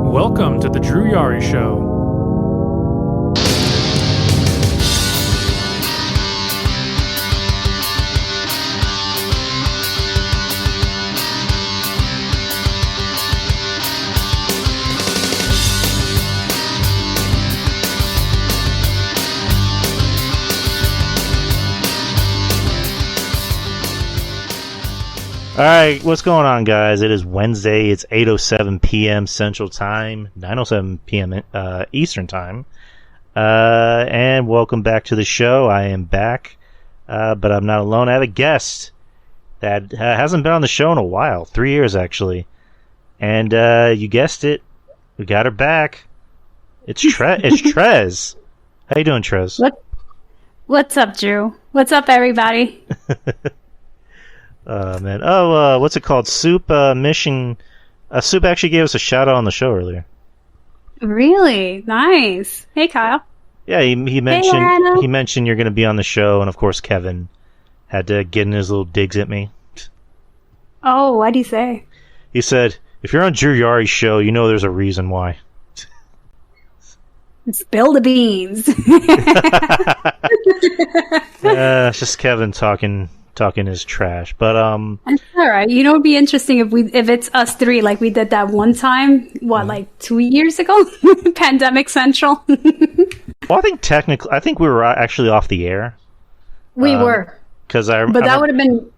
Welcome to the Drew Yari Show. All right, what's going on, guys? It is Wednesday. It's 8:07 p.m. Central Time, 9:07 p.m. Eastern Time. And welcome back to the show. I am back, but I'm not alone. I have a guest that hasn't been on the show in a while, 3 years actually. And you guessed it, we got her back. It's Trez. How you doing, Trez? What's up, Drew? What's up, everybody? Man. What's it called? Soup Mission. Soup actually gave us a shout out on the show earlier. Really? Nice. Hey, Kyle. Yeah, he mentioned you're going to be on the show, and of course Kevin had to get in his little digs at me. Oh, what'd he say? He said, if you're on Drew Yari's show, you know there's a reason why. Spill the beans. It's just Kevin talking his trash, but That's all right. You know, it'd be interesting if it's us three, like we did that one time. Like 2 years ago, Pandemic Central. Well, I think we were actually off the air. We were, but that would have been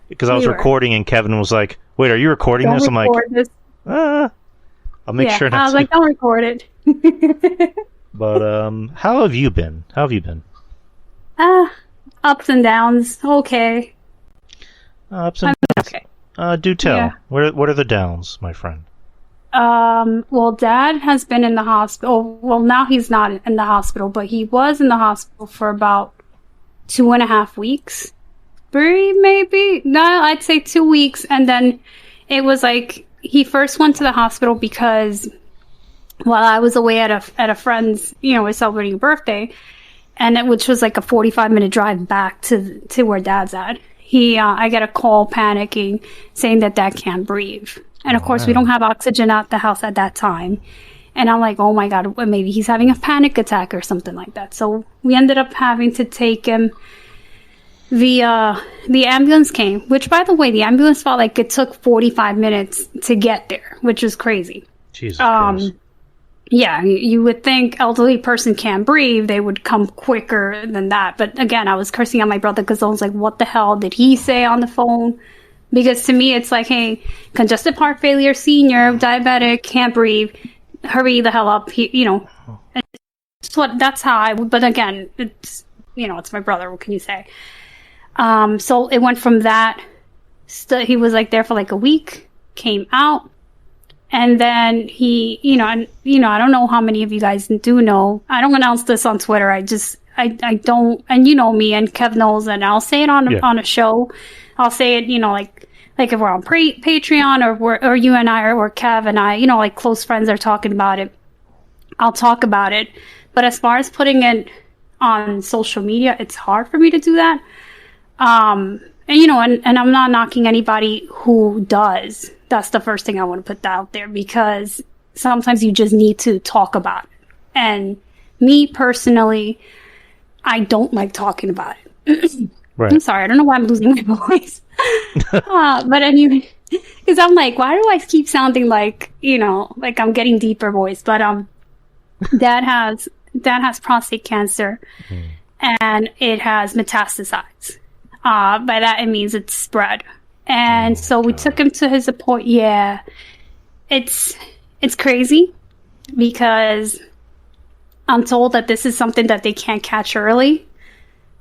because I was recording and Kevin was like, "Wait, are you recording this?" I'm like, "I'll make sure not." I was like, "Don't record it." But how have you been? Ups and downs. Okay. Ups and downs. Okay. Do tell. Yeah. What are the downs, my friend? Well, Dad has been in the hospital. Well, now he's not in the hospital, but he was in the hospital for about 2.5 weeks. 3, maybe? No, I'd say 2 weeks. And then it was like he first went to the hospital because while I was away at a friend's, we're celebrating a birthday. Which was like a 45-minute drive back to where Dad's at. I get a call panicking, saying that Dad can't breathe. And of course, we don't have oxygen at the house at that time. And I'm like, oh my God, maybe he's having a panic attack or something like that. So we ended up having to take him the ambulance came, which by the way, the ambulance felt like it took 45 minutes to get there, which is crazy. Jesus Christ. Yeah, you would think elderly person can't breathe, they would come quicker than that. But again, I was cursing at my brother because I was like, what the hell did he say on the phone? Because to me, it's like, hey, congestive heart failure, senior, diabetic, can't breathe, hurry the hell up. That's how I would, but again, it's my brother, what can you say? So it went from that, he was like there for like a week, came out. And then he, I don't know how many of you guys do know. I don't announce this on Twitter. I don't, and you know me, and Kev knows, and I'll say it on a show. I'll say it, like if we're on Patreon or you and I or Kev and I, like close friends are talking about it. I'll talk about it. But as far as putting it on social media, it's hard for me to do that. And I'm not knocking anybody who does. That's the first thing I want to put out there, because sometimes you just need to talk about it. And me personally, I don't like talking about it. Right. I'm sorry, I don't know why I'm losing my voice. But anyway, because I'm like, why do I keep sounding like, like I'm getting deeper voice? But Dad has prostate cancer, and it has metastasized. By that, it means it's spread. And so we took him to his appointment. Yeah, it's crazy because I'm told that this is something that they can't catch early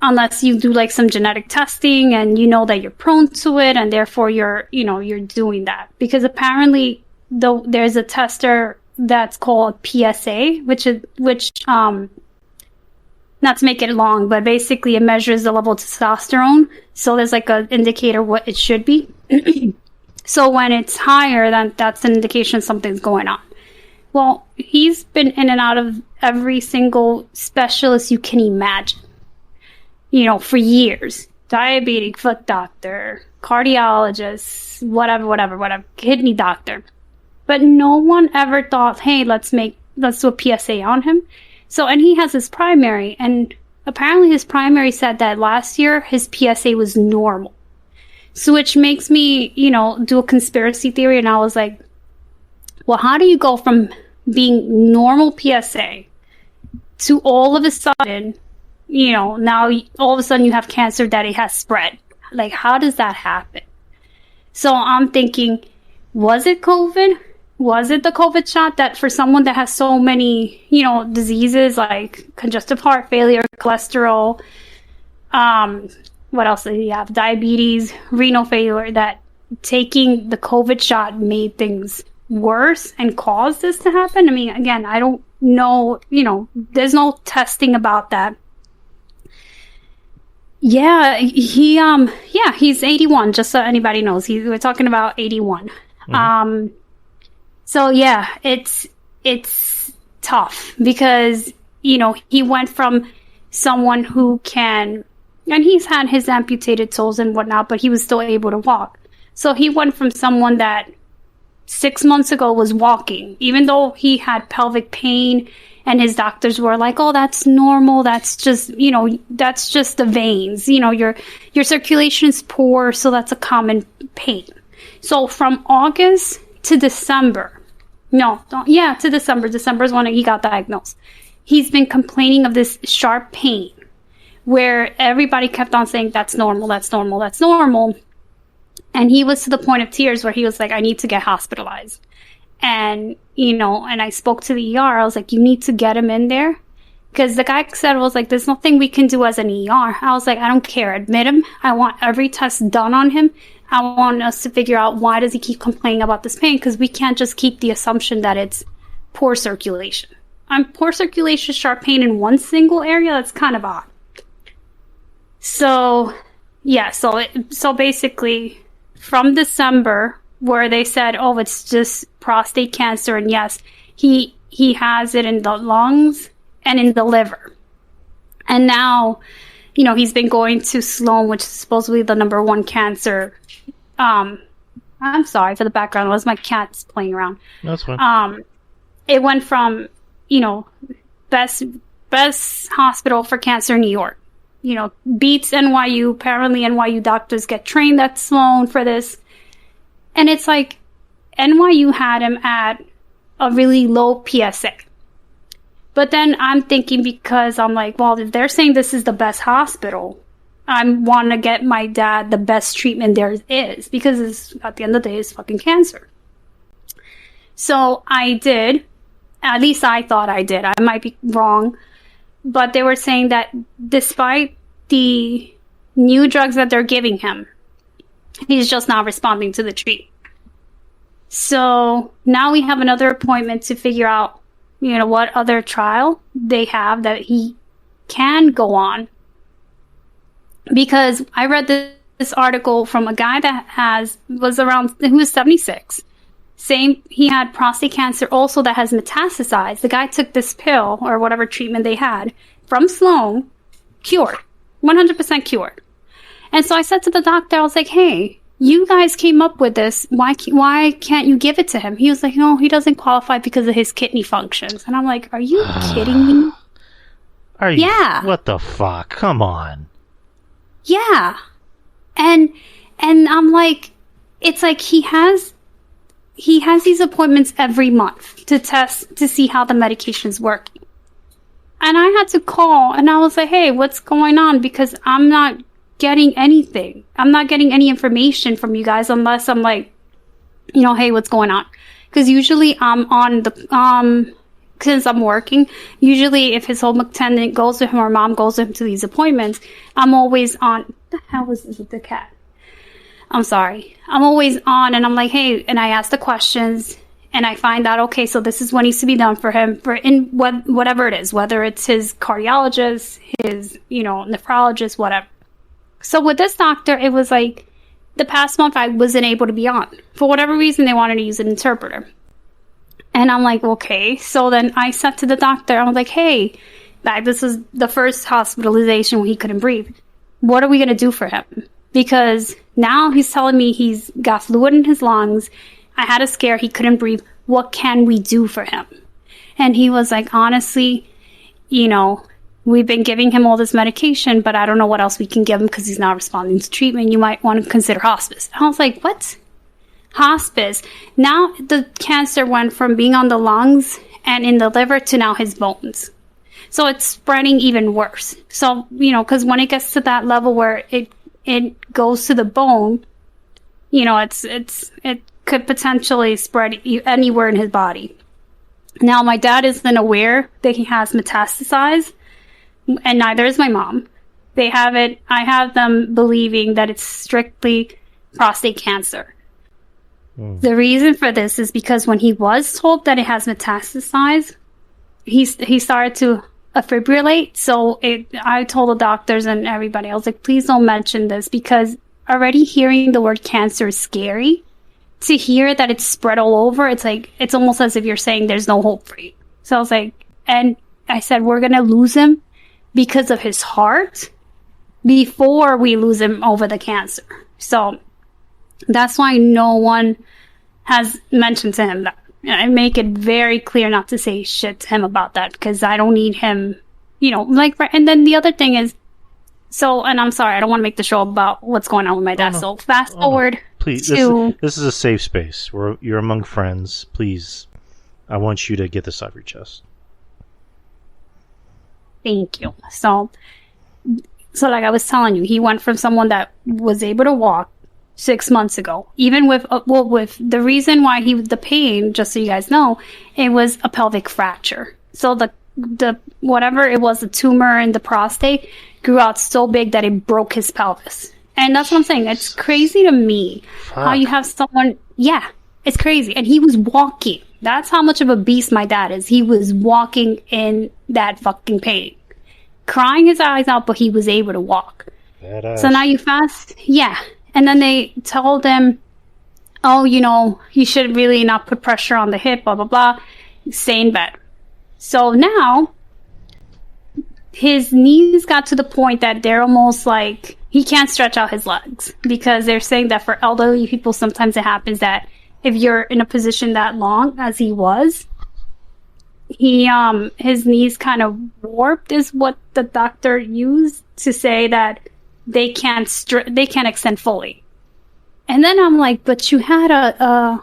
unless you do like some genetic testing and you know that you're prone to it, and therefore you're doing that. Because apparently there's a tester that's called PSA, which not to make it long, but basically it measures the level of testosterone. So there's like an indicator what it should be. So when it's higher, then that's an indication something's going on. Well, he's been in and out of every single specialist you can imagine, for years. Diabetic, foot doctor, cardiologist, whatever, kidney doctor. But no one ever thought, hey, let's do a PSA on him. So, and he has his primary, and apparently his primary said that last year his PSA was normal. So, which makes me, do a conspiracy theory, and I was like, well, how do you go from being normal PSA to all of a sudden, now all of a sudden you have cancer that it has spread? Like, how does that happen? So I'm thinking, was it COVID? Was it the COVID shot that for someone that has so many, diseases like congestive heart failure, cholesterol, what else do you have? Diabetes, renal failure, that taking the COVID shot made things worse and caused this to happen? I mean, again, I don't know, there's no testing about that. Yeah, he's 81, just so anybody knows. We're talking about 81. Mm-hmm. So yeah, it's tough because, he went from someone who can, and he's had his amputated toes and whatnot, but he was still able to walk. So he went from someone that 6 months ago was walking, even though he had pelvic pain, and his doctors were like, oh, that's normal. That's just, that's just the veins. Your circulation's poor, so that's a common pain. So from August to December, to December. December is when he got diagnosed. He's been complaining of this sharp pain where everybody kept on saying, that's normal, that's normal, that's normal. And he was to the point of tears where he was like, I need to get hospitalized. And, and I spoke to the ER. I was like, you need to get him in there. Because the guy said, there's nothing we can do as an ER. I was like, I don't care. Admit him. I want every test done on him. I want us to figure out why does he keep complaining about this pain, because we can't just keep the assumption that it's poor circulation. Poor circulation, sharp pain in one single area, that's kind of odd. So, yeah, so basically from December, where they said, oh, it's just prostate cancer, and yes, he has it in the lungs and in the liver. And now, he's been going to Sloan, which is supposedly the #1 cancer. I'm sorry for the background. It was my cats playing around. That's fine. It went from, best hospital for cancer in New York. Beats NYU. Apparently NYU doctors get trained at Sloan for this. And it's like, NYU had him at a really low PSA. But then I'm thinking, because I'm like, well, if they're saying this is the best hospital, I want to get my dad the best treatment there is, because at the end of the day, it's fucking cancer. So I did. At least I thought I did. I might be wrong. But they were saying that despite the new drugs that they're giving him, he's just not responding to the treatment. So now we have another appointment to figure out, what other trial they have that he can go on. Because I read this article from a guy that who was 76. Same, he had prostate cancer also that has metastasized. The guy took this pill or whatever treatment they had from Sloan, cured, 100% cured. And so I said to the doctor, I was like, hey, you guys came up with this. Why can't you give it to him? He was like, no, he doesn't qualify because of his kidney functions. And I'm like, are you kidding me? Are you? Yeah. What the fuck? Come on. Yeah. And I'm like, it's like he has these appointments every month to test to see how the medication's working. And I had to call and I was like, hey, what's going on? Because I'm not getting anything. I'm not getting any information from you guys unless I'm like, hey, what's going on? Because usually I'm on the, since I'm working, usually if his home attendant goes with him or mom goes with him to these appointments, I'm always on. What the hell was this with the cat? I'm sorry. I'm always on and I'm like, hey, and I ask the questions and I find out, okay, so this is what needs to be done for him whatever it is, whether it's his cardiologist, his, nephrologist, whatever. So with this doctor, it was like the past month I wasn't able to be on. For whatever reason, they wanted to use an interpreter. And I'm like, okay. So then I said to the doctor, I was like, hey, this was the first hospitalization when he couldn't breathe. What are we going to do for him? Because now he's telling me he's got fluid in his lungs. I had a scare. He couldn't breathe. What can we do for him? And he was like, honestly, you know, we've been giving him all this medication, but I don't know what else we can give him because he's not responding to treatment. You might want to consider hospice. And I was like, what? Hospice? Now the cancer went from being on the lungs and in the liver to now his bones. So it's spreading even worse. So, you know, because when it gets to that level where it goes to the bone, you know, it could potentially spread anywhere in his body. Now, my dad isn't aware that he has metastasized, and neither is my mom. They have it. I have them believing that it's strictly prostate cancer. The reason for this is because when he was told that it has metastasized, he started to fibrillate. So I told the doctors and everybody, I was like, please don't mention this, because already hearing the word cancer is scary. To hear that it's spread all over, it's like, it's almost as if you're saying there's no hope for you. So I was like, and I said, we're going to lose him because of his heart before we lose him over the cancer. So that's why no one has mentioned to him that. I make it very clear not to say shit to him about that, because I don't need him, you know, like, and then the other thing is, so, and I'm sorry, I don't want to make the show about what's going on with my dad. No. So fast forward. Please, to... this is a safe space. You're among friends. Please, I want you to get this off your chest. Thank you. So like I was telling you, he went from someone that was able to walk 6 months ago, even with with the reason why the pain, just so you guys know, it was a pelvic fracture. So the whatever it was, the tumor in the prostate grew out so big that it broke his pelvis. And that's what I'm saying. It's crazy to me how you have someone. Yeah, it's crazy. And he was walking. That's how much of a beast my dad is. He was walking in that fucking pain, crying his eyes out, but he was able to walk. Badass. So now you fast. Yeah. And then they told him, oh, you know, you should really not put pressure on the hip, blah, blah, blah. Stay in bed. So now his knees got to the point that they're almost like he can't stretch out his legs, because they're saying that for elderly people, sometimes it happens that if you're in a position that long as he was, his knees kind of warped, is what the doctor used to say that they can't extend fully. And then I'm like, but you had a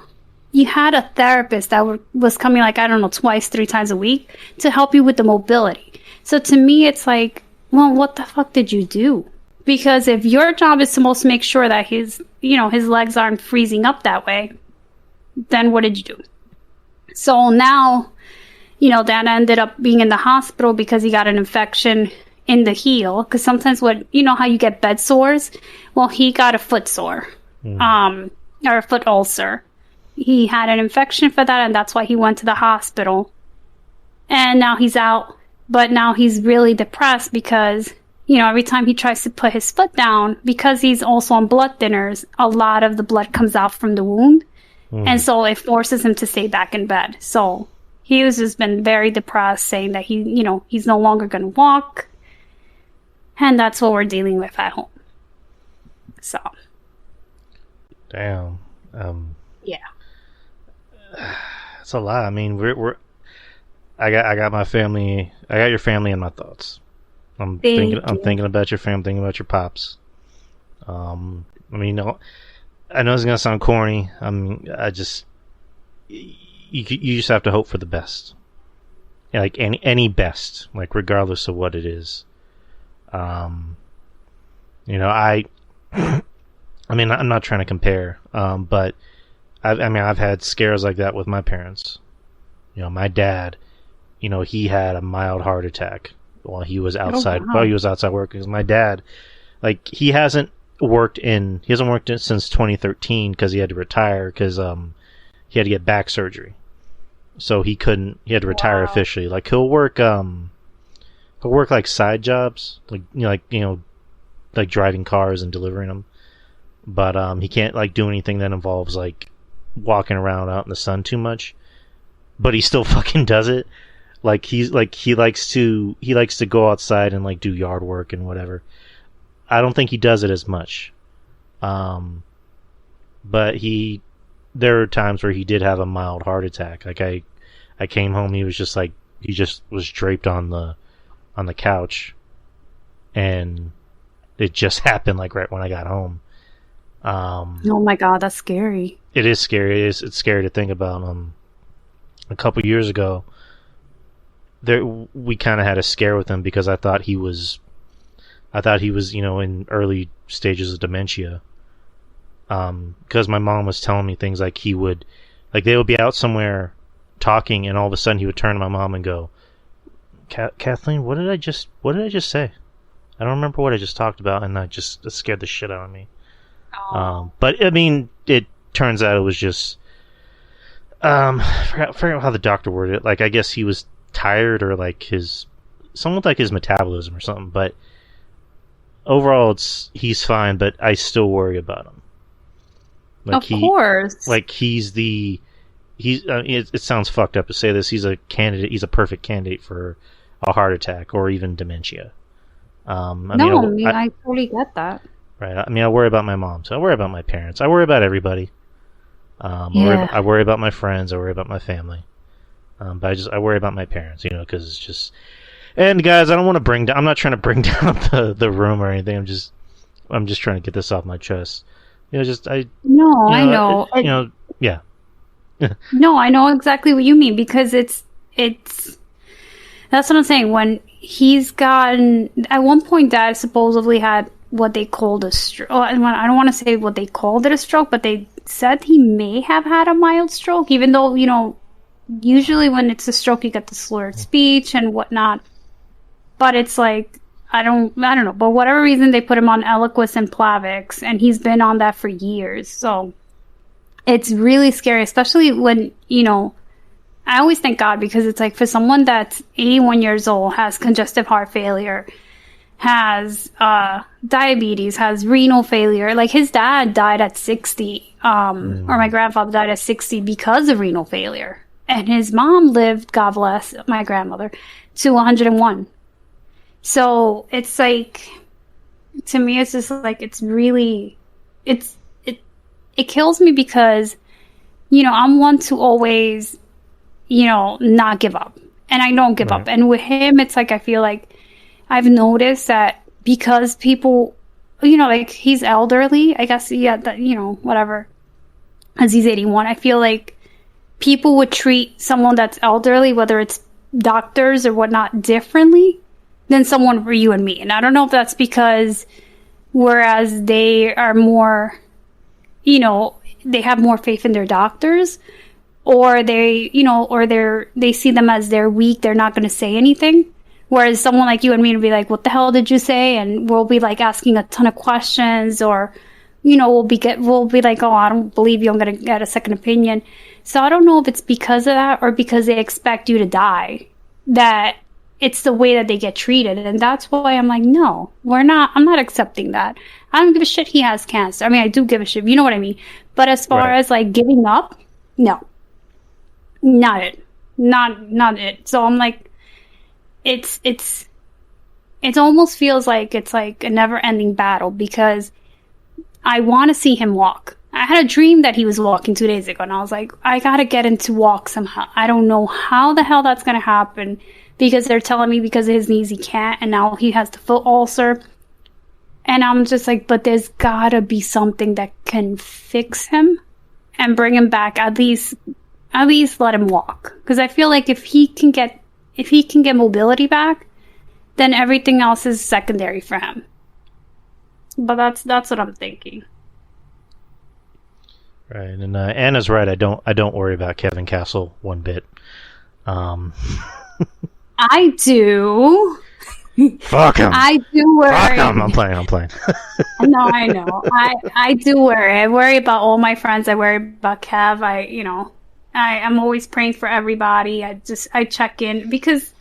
therapist that was coming, like, I don't know, 2-3 times a week to help you with the mobility. So to me, it's like, well, what the fuck did you do? Because if your job is supposed to make sure that his legs aren't freezing up that way, then what did you do? So now, you know, Dad ended up being in the hospital because he got an infection in the heel. Because sometimes you know how you get bed sores? Well, he got a foot sore, or a foot ulcer. He had an infection for that, and that's why he went to the hospital. And now he's out. But now he's really depressed because, you know, every time he tries to put his foot down, because he's also on blood thinners, a lot of the blood comes out from the wound. And so it forces him to stay back in bed. So he has just been very depressed, saying that he's no longer going to walk. And that's what we're dealing with at home. So. Damn. Yeah. It's a lot. I mean, I got my family. I got your family in my thoughts. I'm thinking about your family. Thinking about your pops. I mean, I know it's gonna sound corny. You just have to hope for the best. Yeah, like any best, like regardless of what it is. You know, I mean, I'm not trying to compare, but I've had scares like that with my parents. You know, my dad, you know, he had a mild heart attack while he was outside. Oh, wow. While he was outside working, because my dad, like, he hasn't worked since 2013 because he had to retire because he had to get back surgery, so he had to retire officially. Like, he'll work like side jobs, like driving cars and delivering them, but he can't like do anything that involves like walking around out in the sun too much. But he still fucking does it. Like, he likes to go outside and like do yard work and whatever. I don't think he does it as much. But he there were times where he did have a mild heart attack. Like I came home, he was just like, he just was draped on the couch, and it just happened like right when I got home. Oh my God, that's scary. It is scary. It's scary to think about. A couple years ago, we kind of had a scare with him because I thought he was, in early stages of dementia. Because my mom was telling me things like they would be out somewhere talking, and all of a sudden he would turn to my mom and go, Kathleen, what did I just say? I don't remember what I just talked about, and it scared the shit out of me. But I mean, it turns out it was just, forgot how the doctor worded it. Like, I guess he was tired, or like something with like his metabolism or something. But overall, he's fine. But I still worry about him. Like, of course. Like it sounds fucked up to say this. He's a candidate. He's a perfect candidate for a heart attack or even dementia. I totally get that. Right. I mean, I worry about my mom, so I worry about my parents. I worry about everybody. I worry about my friends. I worry about my family. But I worry about my parents, because it's just. And guys, I don't want to I'm not trying to bring down the room or anything. I'm just trying to get this off my chest. I know. Yeah. No, I know exactly what you mean, because it's that's what I'm saying. When he's gotten, at one point, Dad supposedly had what they called a stroke. I don't want to say what they called it a stroke, but they said he may have had a mild stroke, even though, usually when it's a stroke, you get the slurred speech and whatnot. But it's like, I don't know. But whatever reason, they put him on Eliquis and Plavix, and he's been on that for years. So it's really scary, especially when, I always thank God, because it's like, for someone that's 81 years old, has congestive heart failure, has diabetes, has renal failure. Like, his dad died at 60, or my grandfather died at 60 because of renal failure. And his mom lived, God bless my grandmother, to 101. So it's like, to me, it's just like, it's really, it kills me, because, I'm one to always, not give up. And I don't give up. And with him, it's like, I feel like I've noticed that because people, like, he's elderly, I guess, whatever, as he's 81, I feel like people would treat someone that's elderly, whether it's doctors or whatnot, differently than someone for you and me. And I don't know if that's because whereas they are more, they have more faith in their doctors, or they see them as they're weak, they're not going to say anything. Whereas someone like you and me would be like, what the hell did you say? And we'll be like asking a ton of questions, or, we'll be like, oh, I don't believe you, I'm going to get a second opinion. So I don't know if it's because of that, or because they expect you to die, that it's the way that they get treated. And that's why I'm like, no, I'm not accepting that. I don't give a shit he has cancer. I mean, I do give a shit, you know what I mean? But as far as like giving up, no, not it. Not it. So I'm like, it almost feels like it's like a never ending battle, because I want to see him walk. I had a dream that he was walking 2 days ago, and I was like, I gotta get him to walk somehow. I don't know how the hell that's gonna happen, because they're telling me because of his knees he can't, and now he has the foot ulcer. And I'm just like, but there's gotta be something that can fix him and bring him back. At least let him walk. Because I feel like if he can get mobility back, then everything else is secondary for him. But that's what I'm thinking. Right, and Anna's right. I don't worry about Kevin Castle one bit. I do. Fuck him. I do worry. Fuck him. I'm playing. No, I know. I do worry. I worry about all my friends. I worry about Kev. I'm always praying for everybody. I check in, because,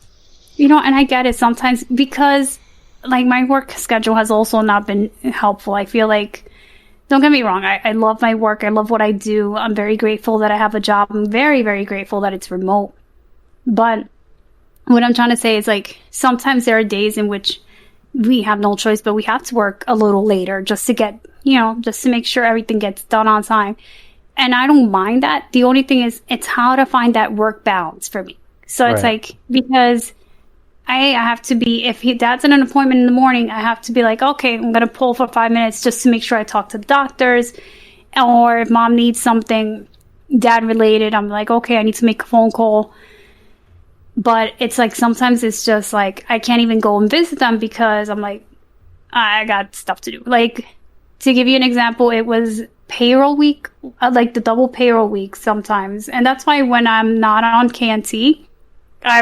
and I get it sometimes, because like my work schedule has also not been helpful. I feel like, don't get me wrong, I love my work. I love what I do. I'm very grateful that I have a job. I'm very, very grateful that it's remote. But what I'm trying to say is, like, sometimes there are days in which we have no choice, but we have to work a little later just to get, just to make sure everything gets done on time. And I don't mind that. The only thing is, it's how to find that work balance for me. So it's like, because I have to be, if dad's in an appointment in the morning, I have to be like, okay, I'm going to pull for 5 minutes just to make sure I talk to the doctors. Or if mom needs something dad related, I'm like, okay, I need to make a phone call. But it's like, sometimes it's just like, I can't even go and visit them because I'm like, I got stuff to do. Like, to give you an example, it was payroll week, like the double payroll week sometimes. And that's why when I'm not on KNT, I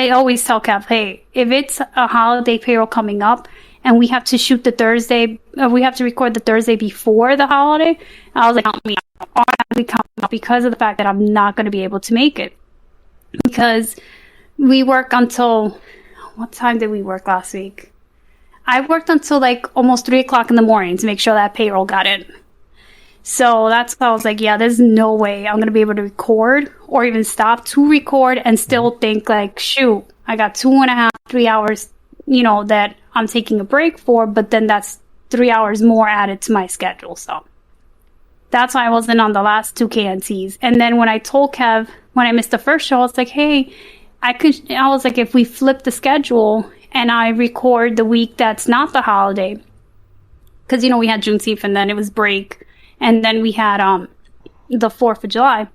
always tell Kev, hey, if it's a holiday payroll coming up and we have to shoot the Thursday, we have to record the Thursday before the holiday, I was like, count me out, because of the fact that I'm not going to be able to make it. Because we work until, what time did we work last week? I worked until like almost 3 o'clock in the morning to make sure that payroll got in. So that's why I was like, yeah, there's no way I'm going to be able to record or even stop to record and still think like, shoot, I got 2.5, 3 hours, that I'm taking a break for, but then that's 3 hours more added to my schedule. So that's why I wasn't on the last 2 KNTs. And then when I told Kev, when I missed the first show, I was like, hey, I was like, if we flip the schedule and I record the week that's not the holiday, because, we had Juneteenth and then it was break. And then we had the 4th of July.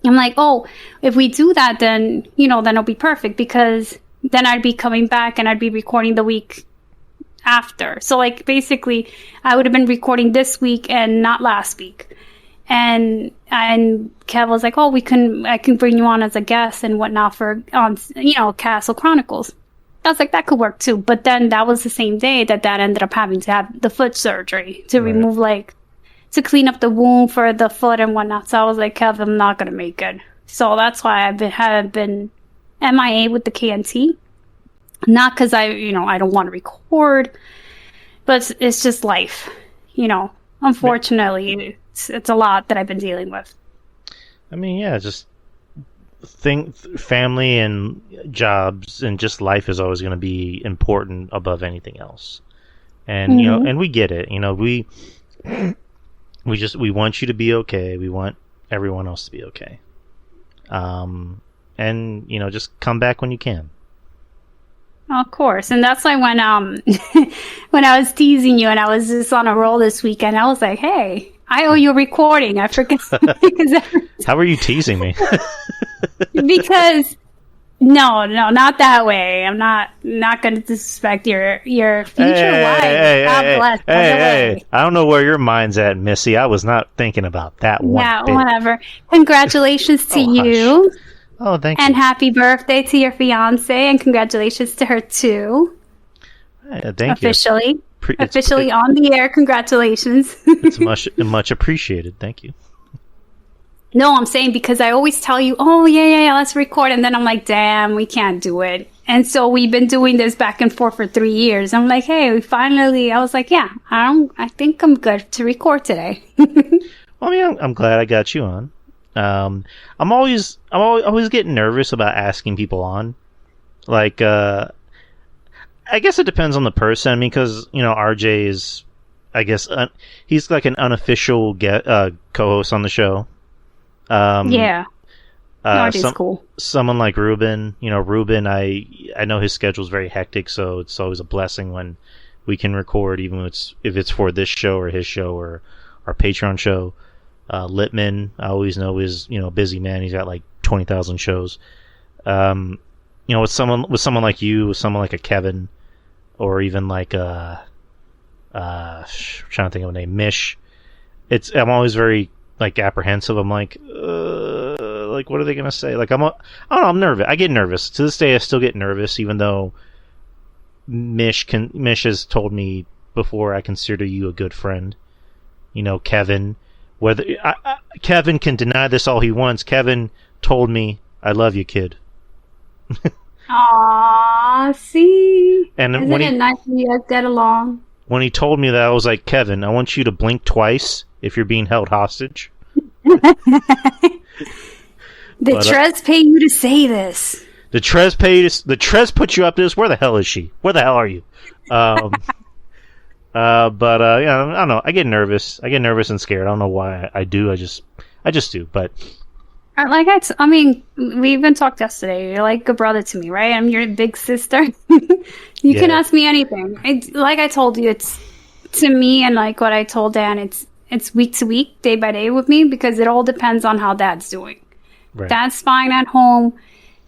I'm like, oh, if we do that, then, then it'll be perfect, because then I'd be coming back and I'd be recording the week after. So, like, basically, I would have been recording this week and not last week. And Kev was like, oh, I can bring you on as a guest and whatnot for, Castle Chronicles. I was like, that could work too. But then that was the same day that ended up having to have the foot surgery to remove, to clean up the wound for the foot and whatnot. So I was like, Kev, I'm not going to make it. So that's why I've been MIA with the KNT. Not because I don't want to record, but it's just life. Unfortunately, it's a lot that I've been dealing with. I mean, yeah, just family and jobs and just life is always going to be important above anything else. And, and we get it. We want you to be okay. We want everyone else to be okay. And, just come back when you can. Of course. And that's why when when I was teasing you and I was just on a roll this weekend, I was like, hey, I owe you a recording. I forget. How are you teasing me? Because no, not that way. I'm not going to disrespect your future wife. God bless. Hey, I don't know where your mind's at, Missy. I was not thinking about that one. Yeah, whatever. Congratulations to you. Hush. Oh, thank you. And happy birthday to your fiance, and congratulations to her too. Thank you. Officially on the air. Congratulations. It's much appreciated. Thank you. No, I'm saying because I always tell you, oh, yeah, let's record. And then I'm like, damn, we can't do it. And so we've been doing this back and forth for 3 years. I'm like, hey, I was like, yeah, I think I'm good to record today. Well, I mean, I'm glad I got you on. I'm always getting nervous about asking people on. Like, I guess it depends on the person. I mean, because, RJ is, I guess, he's like an unofficial co-host on the show. Yeah. RJ's cool. Someone like Ruben, Ruben, I know his schedule's very hectic, so it's always a blessing when we can record, even if it's for this show or his show or our Patreon show. Littman, I always know, is a busy man. He's got like 20,000 shows. With someone like you, with someone like a Kevin, or even like trying to think of a name, Mish. I'm always very like apprehensive. I'm like what are they gonna say? Like I don't know. I'm nervous. I get nervous to this day. I still get nervous, even though Mish has told me before I consider you a good friend. Kevin. Whether Kevin can deny this all he wants, Kevin told me, "I love you, kid." Aww, see? And Isn't it nice when you guys get along? When he told me that, I was like, Kevin, I want you to blink twice if you're being held hostage. Trez pay you to say this. The Trez put you up to this? Where the hell is she? Where the hell are you? Yeah, I don't know. I get nervous. I get nervous and scared. I don't know why I do. I just do. But Like I mean, we even talked yesterday. You're like a brother to me, right? I'm your big sister. You can ask me anything. Like I told you, it's to me, and like what I told Dan, it's week to week, day by day with me, because it all depends on how Dad's doing. right. Dad's fine at home.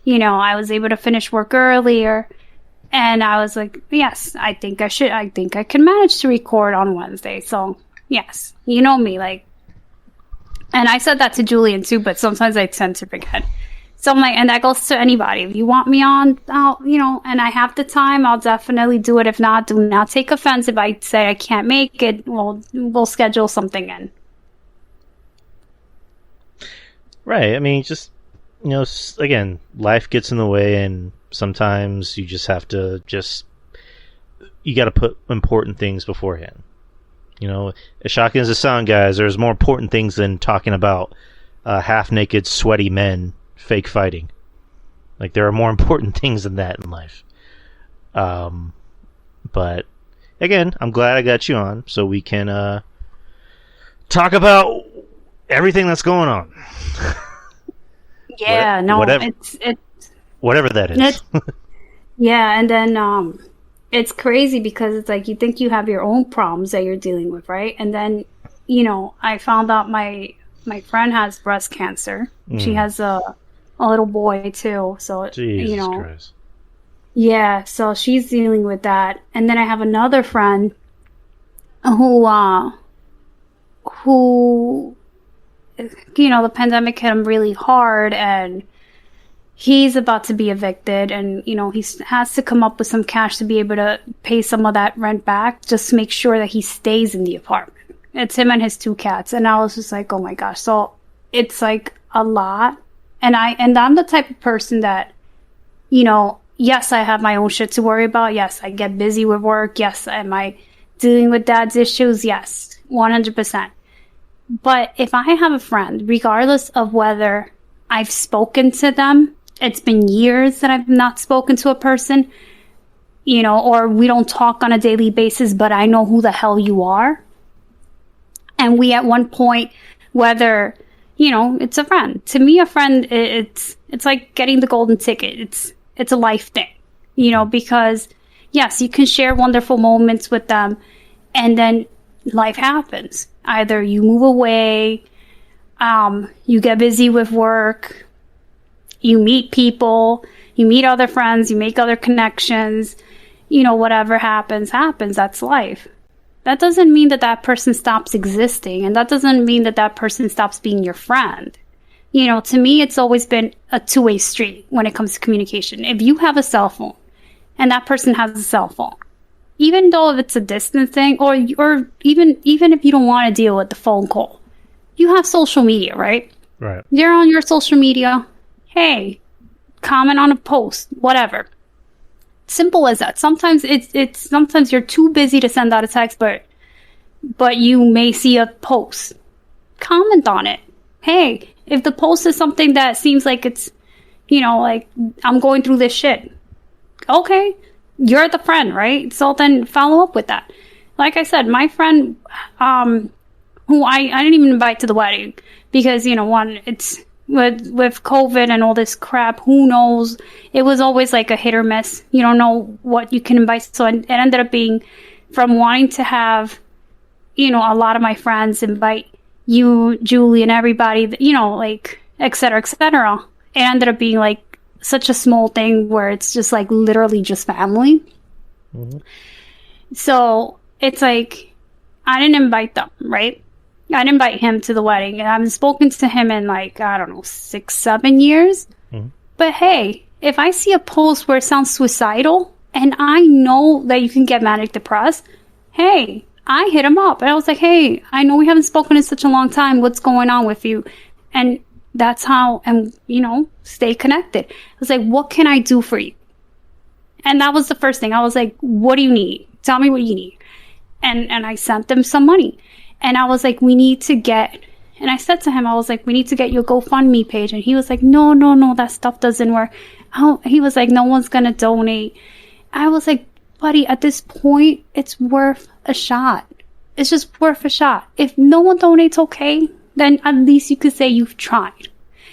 You know, I was able to finish work earlier, and I was like, yes, I think I should. I think I can manage to record on Wednesday. So yes, you know me, like. And I said that to Julian too, but sometimes I tend to forget. So I'm like, and that goes to anybody. If you want me on, and I have the time, I'll definitely do it. If not, do not take offense if I say I can't make it. We'll schedule something in. Right. I mean, just, again, life gets in the way, and sometimes you just have to you got to put important things beforehand. As shocking as it sounds, guys, there's more important things than talking about half-naked, sweaty men fake fighting. Like, there are more important things than that in life. But, again, I'm glad I got you on so we can talk about everything that's going on. Yeah, whatever that is. Yeah, and then it's crazy because it's like you think you have your own problems that you're dealing with, right? And then, I found out my friend has breast cancer. She has a little boy too. So, Jesus Christ. Yeah, so she's dealing with that. And then I have another friend who the pandemic hit him really hard, and he's about to be evicted, and he has to come up with some cash to be able to pay some of that rent back, just to make sure that he stays in the apartment. It's him and his 2 cats, and I was just like, oh my gosh. So it's like a lot, and I'm the type of person that, yes, I have my own shit to worry about. Yes, I get busy with work. Yes, am I dealing with Dad's issues? Yes, 100%. But if I have a friend, regardless of whether I've spoken to them, it's been years that I've not spoken to a person, or we don't talk on a daily basis, but I know who the hell you are. And we at one point, whether, it's a friend. To me, a friend, it's like getting the golden ticket. It's a life thing, because yes, you can share wonderful moments with them, and then life happens. Either you move away, you get busy with work, you meet people, you meet other friends, you make other connections, whatever happens. That's life. That doesn't mean that person stops existing, and that doesn't mean that person stops being your friend. To me, it's always been a two-way street when it comes to communication. If you have a cell phone and that person has a cell phone, even though if it's a distance thing, or even if you don't want to deal with the phone call, you have social media, right? Right. You're on your social media. Hey, comment on a post, whatever. Simple as that. Sometimes sometimes you're too busy to send out a text, but you may see a post. Comment on it. Hey, if the post is something that seems like it's, like I'm going through this shit. Okay, you're the friend, right? So then follow up with that. Like I said, my friend, who I didn't even invite to the wedding because, one, it's with COVID and all this crap, who knows? It was always like a hit or miss. You don't know what you can invite. So it ended up being from wanting to have, a lot of my friends invite you, Julie, and everybody, like, et cetera, et cetera. It ended up being like such a small thing where it's just like literally just family. Mm-hmm. So it's like, I didn't invite them, right? I didn't invite him to the wedding. I haven't spoken to him in 6-7 years. Mm-hmm. But hey, if I see a post where it sounds suicidal and I know that you can get manic depressed, hey, I hit him up. And I was like, hey, I know we haven't spoken in such a long time. What's going on with you? And that's how, and stay connected. I was like, what can I do for you? And that was the first thing. I was like, what do you need? Tell me what you need. And I sent them some money. And I was like, we need to get, and I said to him, I was like, we need to get your GoFundMe page. And he was like, no, that stuff doesn't work. He was like, no one's going to donate. I was like, buddy, at this point, it's worth a shot. It's just worth a shot. If no one donates, okay, then at least you could say you've tried.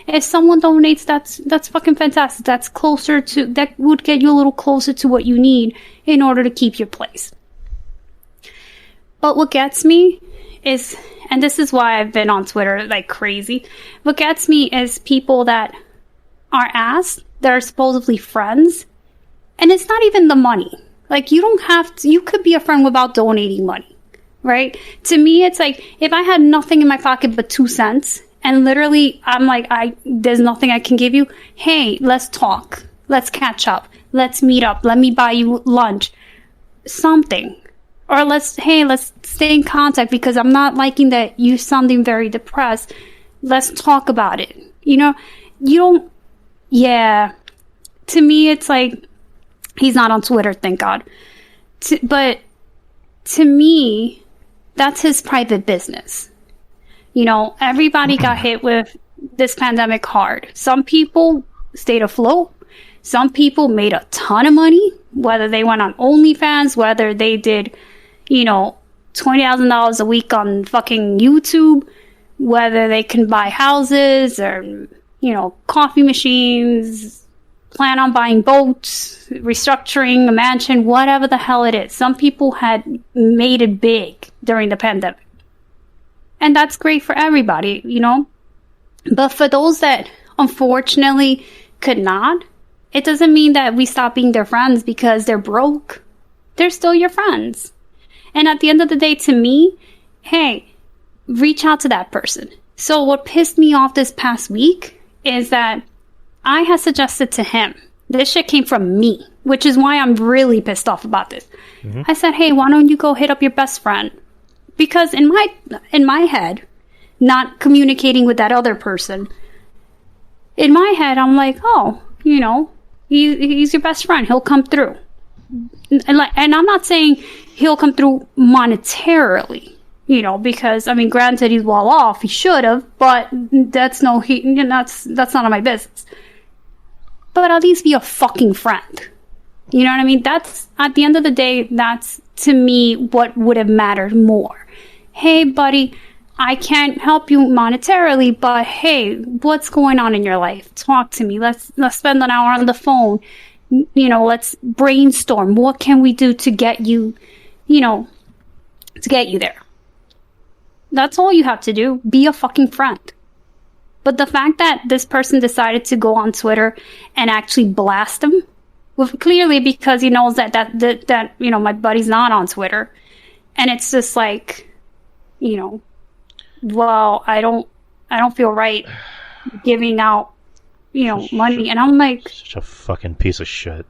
If someone donates, that's fucking fantastic. That would get you a little closer to what you need in order to keep your place. But what gets me is, and this is why I've been on Twitter like crazy, what gets me is people that are asked, that are supposedly friends, and it's not even the money. Like, you don't have to, you could be a friend without donating money, right? To me, it's like, if I had nothing in my pocket but 2 cents, and literally, I'm like, there's nothing I can give you. Hey, let's talk. Let's catch up. Let's meet up. Let me buy you lunch. Something. Or let's stay in contact because I'm not liking that you're sounding very depressed. Let's talk about it. You know, you don't, yeah. To me, it's like, he's not on Twitter, thank God. But to me, that's his private business. You know, everybody got hit with this pandemic hard. Some people stayed afloat. Some people made a ton of money, whether they went on OnlyFans, whether they did, you know, $20,000 a week on fucking YouTube, whether they can buy houses or, you know, coffee machines, plan on buying boats, restructuring a mansion, whatever the hell it is. Some people had made it big during the pandemic. And that's great for everybody, you know? But for those that unfortunately could not, it doesn't mean that we stop being their friends because they're broke. They're still your friends. And at the end of the day, to me, hey, reach out to that person. So what pissed me off this past week is that I had suggested to him, this shit came from me, which is why I'm really pissed off about this. Mm-hmm. I said, hey, why don't you go hit up your best friend? Because in my head, not communicating with that other person, in my head, I'm like, oh, you know, he's your best friend. He'll come through. And I'm not saying he'll come through monetarily, you know, because, I mean, granted, he's well off. He should have, but that's none of my business. But at least be a fucking friend. You know what I mean? That's, at the end of the day, that's, to me, what would have mattered more. Hey, buddy, I can't help you monetarily, but hey, what's going on in your life? Talk to me. Let's spend an hour on the phone. You know, let's brainstorm. What can we do to get you, you know, to get you there? That's all you have to do. Be a fucking friend. But the fact that this person decided to go on Twitter and actually blast him, well, clearly because he knows that you know, my buddy's not on Twitter, and it's just like, you know, well, I don't feel right giving out, you know, money, and I'm like, such a fucking piece of shit.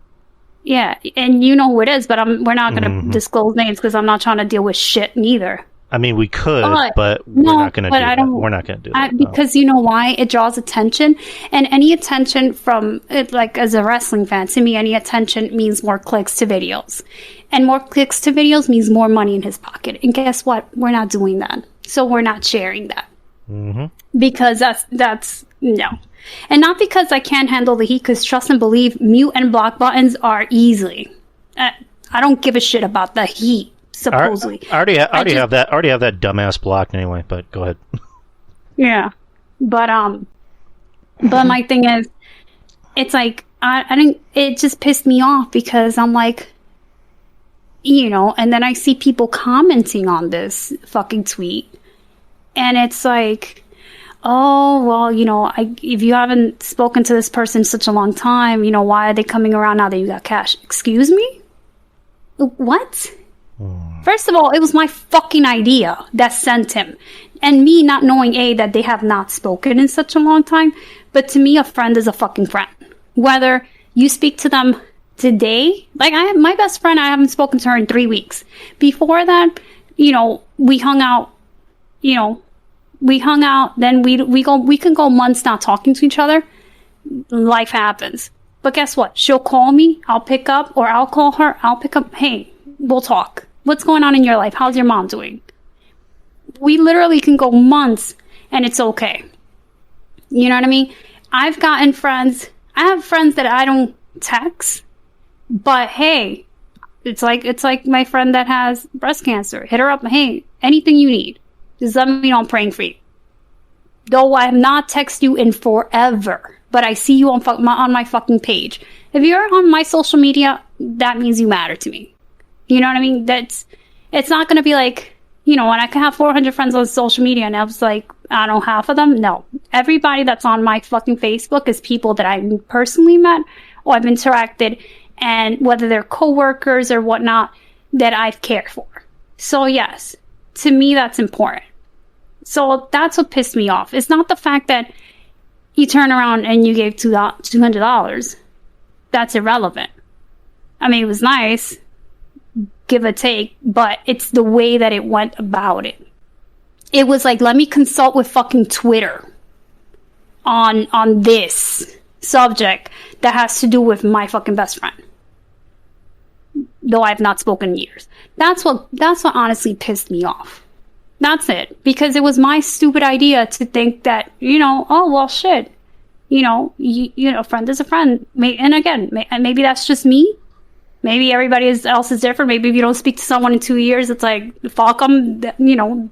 Yeah, and you know who it is, but we're not going to disclose names because I'm not trying to deal with shit neither. I mean, we could, but we're not going to do that. We're not going to do that. Because you know why? It draws attention. And any attention from, like, as a wrestling fan, to me, any attention means more clicks to videos. And more clicks to videos means more money in his pocket. And guess what? We're not doing that. So we're not sharing that. Mm-hmm. Because that's, no. And not because I can't handle the heat, because trust and believe, mute and block buttons are easy. I don't give a shit about the heat. Supposedly, I already have that dumbass blocked anyway. But go ahead. Yeah, but my thing is, it's like I didn't. It just pissed me off because I'm like, you know, and then I see people commenting on this fucking tweet, and it's like, oh well, you know, if you haven't spoken to this person in such a long time, you know, why are they coming around now that you got cash? Excuse me, what? First of all, it was my fucking idea that sent him. And me not knowing, that they have not spoken in such a long time. But to me, a friend is a fucking friend. Whether you speak to them today, like my best friend, I haven't spoken to her in 3 weeks. Before that, you know, we hung out, then we can go months not talking to each other. Life happens. But guess what? She'll call me, I'll pick up, or I'll call her, I'll pick up, hey, we'll talk. What's going on in your life? How's your mom doing? We literally can go months and it's okay. You know what I mean? I have friends that I don't text, but hey, It's like my friend that has breast cancer. Hit her up. Hey, anything you need. Just let me know I'm praying for you. Though I have not texted you in forever, but I see you on my fucking page. If you're on my social media, that means you matter to me. You know what I mean? It's not going to be like, you know, when I can have 400 friends on social media and I was like, I don't know, half of them. No, everybody that's on my fucking Facebook is people that I personally met or I've interacted, and whether they're coworkers or whatnot that I've cared for. So yes, to me, that's important. So that's what pissed me off. It's not the fact that you turn around and you gave $200. That's irrelevant. I mean, it was nice, give or take, but it's the way that it went about it. It was like, let me consult with fucking Twitter on this subject that has to do with my fucking best friend. Though I've not spoken in years. That's what honestly pissed me off. That's it. Because it was my stupid idea to think that, you know, oh, well, shit. You know, a friend is a friend. And again, maybe that's just me. Maybe everybody else is different. Maybe if you don't speak to someone in 2 years, it's like, fuck them. You know,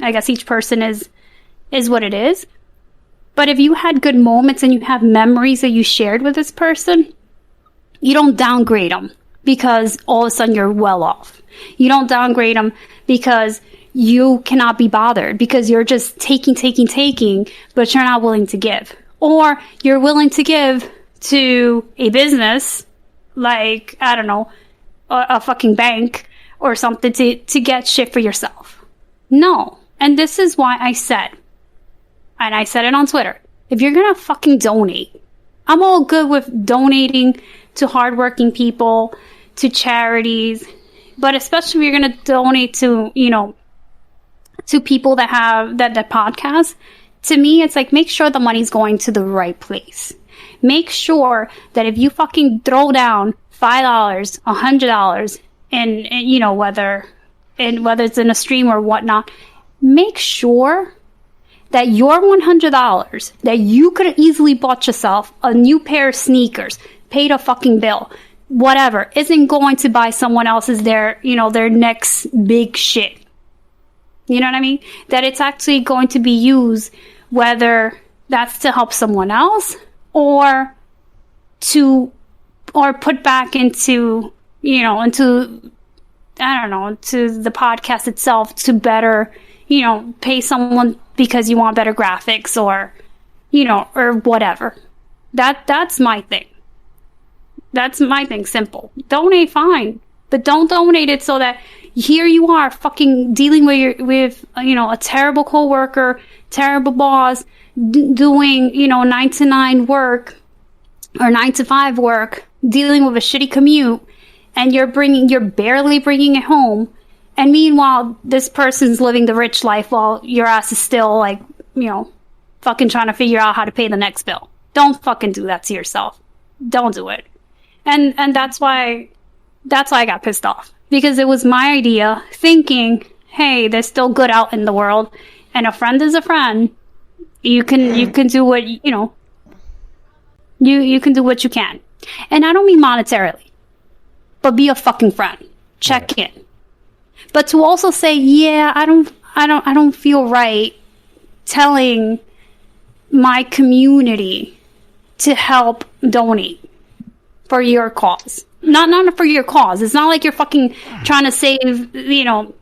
I guess each person is what it is. But if you had good moments and you have memories that you shared with this person, you don't downgrade them because all of a sudden you're well off. You don't downgrade them because you cannot be bothered, because you're just taking, but you're not willing to give. Or you're willing to give to a business like, I don't know, a fucking bank or something to get shit for yourself. No. And this is why I said, and I said it on Twitter, if you're gonna fucking donate, I'm all good with donating to hardworking people, to charities, but especially if you're gonna donate to, you know, to people that have that podcast, to me, it's like, make sure the money's going to the right place. Make sure that if you fucking throw down $5, $100, and you know, whether it's in a stream or whatnot, make sure that your $100 that you could have easily bought yourself a new pair of sneakers, paid a fucking bill, whatever, isn't going to buy someone else's their next big shit. You know what I mean? That it's actually going to be used, whether that's to help someone else or put back into, you know, into, I don't know, to the podcast itself to better, you know, pay someone because you want better graphics or, you know, or whatever. That's my thing. That's my thing. Simple. Donate, fine. But don't donate it so that here you are fucking dealing with you know, a terrible coworker, terrible boss, doing, you know, 9 to 9 work or 9 to 5 work, dealing with a shitty commute, and you're barely bringing it home. And meanwhile, this person's living the rich life while your ass is still, like, you know, fucking trying to figure out how to pay the next bill. Don't fucking do that to yourself. Don't do it. And that's why I got pissed off. Because it was my idea, thinking, hey, there's still good out in the world, and a friend is a friend. You can do what, you know, you can do what you can. And I don't mean monetarily, but be a fucking friend. Check in. But to also say, yeah, I don't feel right telling my community to help donate for your cause. Not for your cause. It's not like you're fucking trying to save, you know,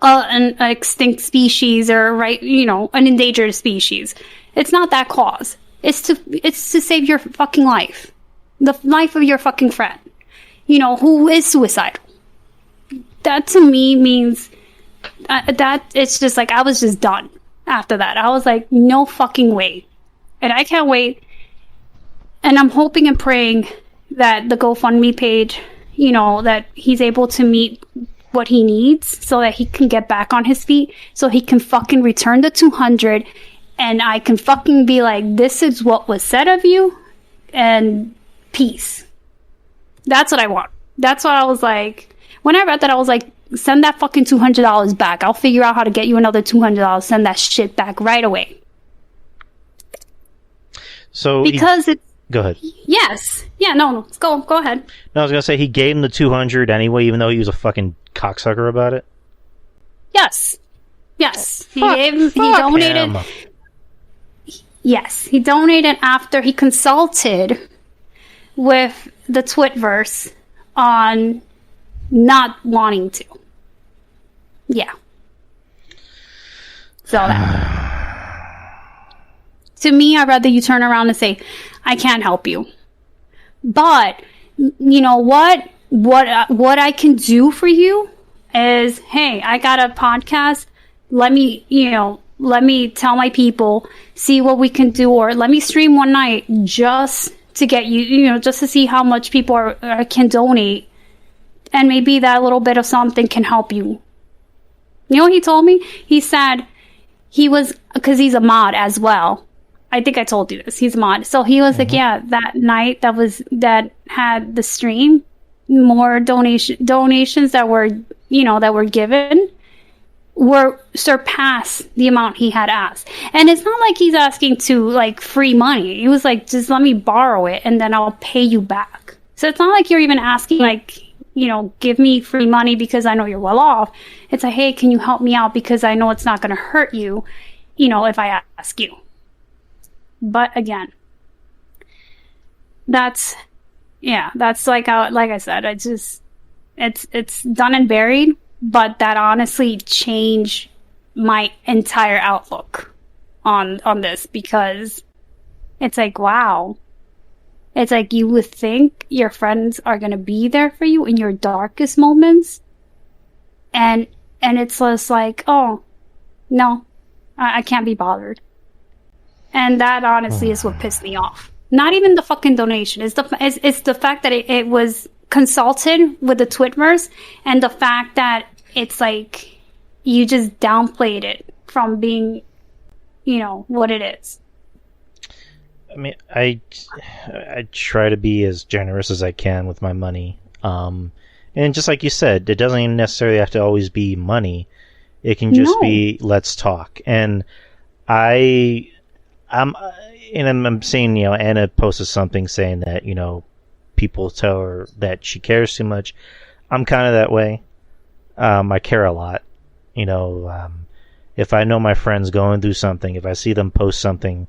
an extinct species or, right, you know, an endangered species. It's not that cause. It's to save your fucking life. The life of your fucking friend, you know, who is suicidal. That to me means that it's just like, I was just done after that. I was like, no fucking way. And I can't wait. And I'm hoping and praying that the GoFundMe page, you know, that he's able to meet what he needs so that he can get back on his feet, so he can fucking return the 200, and I can fucking be like, this is what was said of you, and peace. That's what I want. That's what I was like. When I read that, I was like, send that fucking $200 back. I'll figure out how to get you another $200. Send that shit back right away. So because Go ahead. Yes. Yeah, no, go ahead. No, I was gonna say he gave him the 200 anyway, even though he was a fucking cocksucker about it. Yes. He donated. Him. Yes, he donated after he consulted with the Twitverse on not wanting to. Yeah. So to me, I'd rather you turn around and say, I can't help you. But, you know what? What I can do for you is, hey, I got a podcast. Let me tell my people, see what we can do, or let me stream one night just to get you, just to see how much people can donate. And maybe that little bit of something can help you. You know what he told me? He said because he's a mod as well. I think I told you this. He's a mod. So he was like, yeah, that night that had the stream, more donations that were given were surpass the amount he had asked. And it's not like he's asking to like free money. He was like, just let me borrow it and then I'll pay you back. So it's not like you're even asking like, give me free money because I know you're well off. It's like, hey, can you help me out because I know it's not going to hurt you, if I ask you. But again, that's like I said, it's done and buried, but that honestly changed my entire outlook on this, because it's like, wow. It's like you would think your friends are going to be there for you in your darkest moments. And it's just like, oh, no, I can't be bothered. And that honestly is what pissed me off. Not even the fucking donation. It's the fact that it was consulted with the Twitverse, and the fact that it's like you just downplayed it from being, what it is. I mean, I try to be as generous as I can with my money. And just like you said, it doesn't even necessarily have to always be money. It can just be, let's talk. And I'm seeing, Anna posted something saying that, people tell her that she cares too much. I'm kind of that way. I care a lot. If I know my friend's going through something, if I see them post something,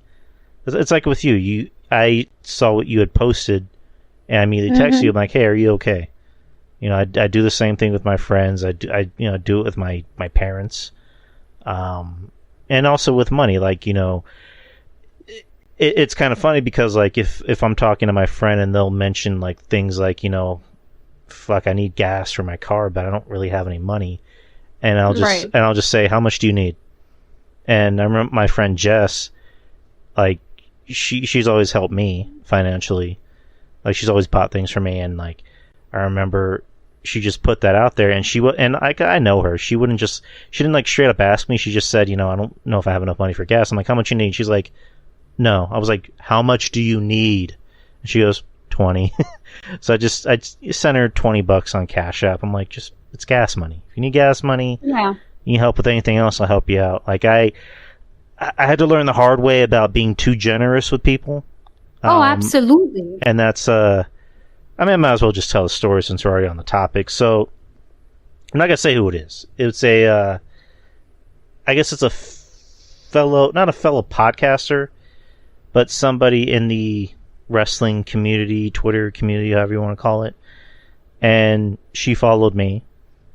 it's like with you. I saw what you had posted, and I immediately texted you. I'm like, hey, are you okay? I do the same thing with my friends. I do it with my parents. And also with money, like, it's kind of funny because, like, if I'm talking to my friend and they'll mention, like, things like, fuck, I need gas for my car, but I don't really have any money. And I'll just say, how much do you need? And I remember my friend Jess, like, she's always helped me financially. Like, she's always bought things for me, and, like, I remember she just put that out there, and I know her. She didn't, like, straight up ask me. She just said, I don't know if I have enough money for gas. I'm like, how much you need? She's like, no. I was like, how much do you need? And she goes, 20. So I sent her $20 on Cash App. I'm like, it's gas money. If you need gas money, yeah, you need help with anything else, I'll help you out. Like, I had to learn the hard way about being too generous with people. Oh, absolutely. And that's, I might as well just tell the story since we're already on the topic. So, I'm not going to say who it is. It's I guess it's not a fellow podcaster, but somebody in the wrestling community, Twitter community, however you want to call it. And she followed me,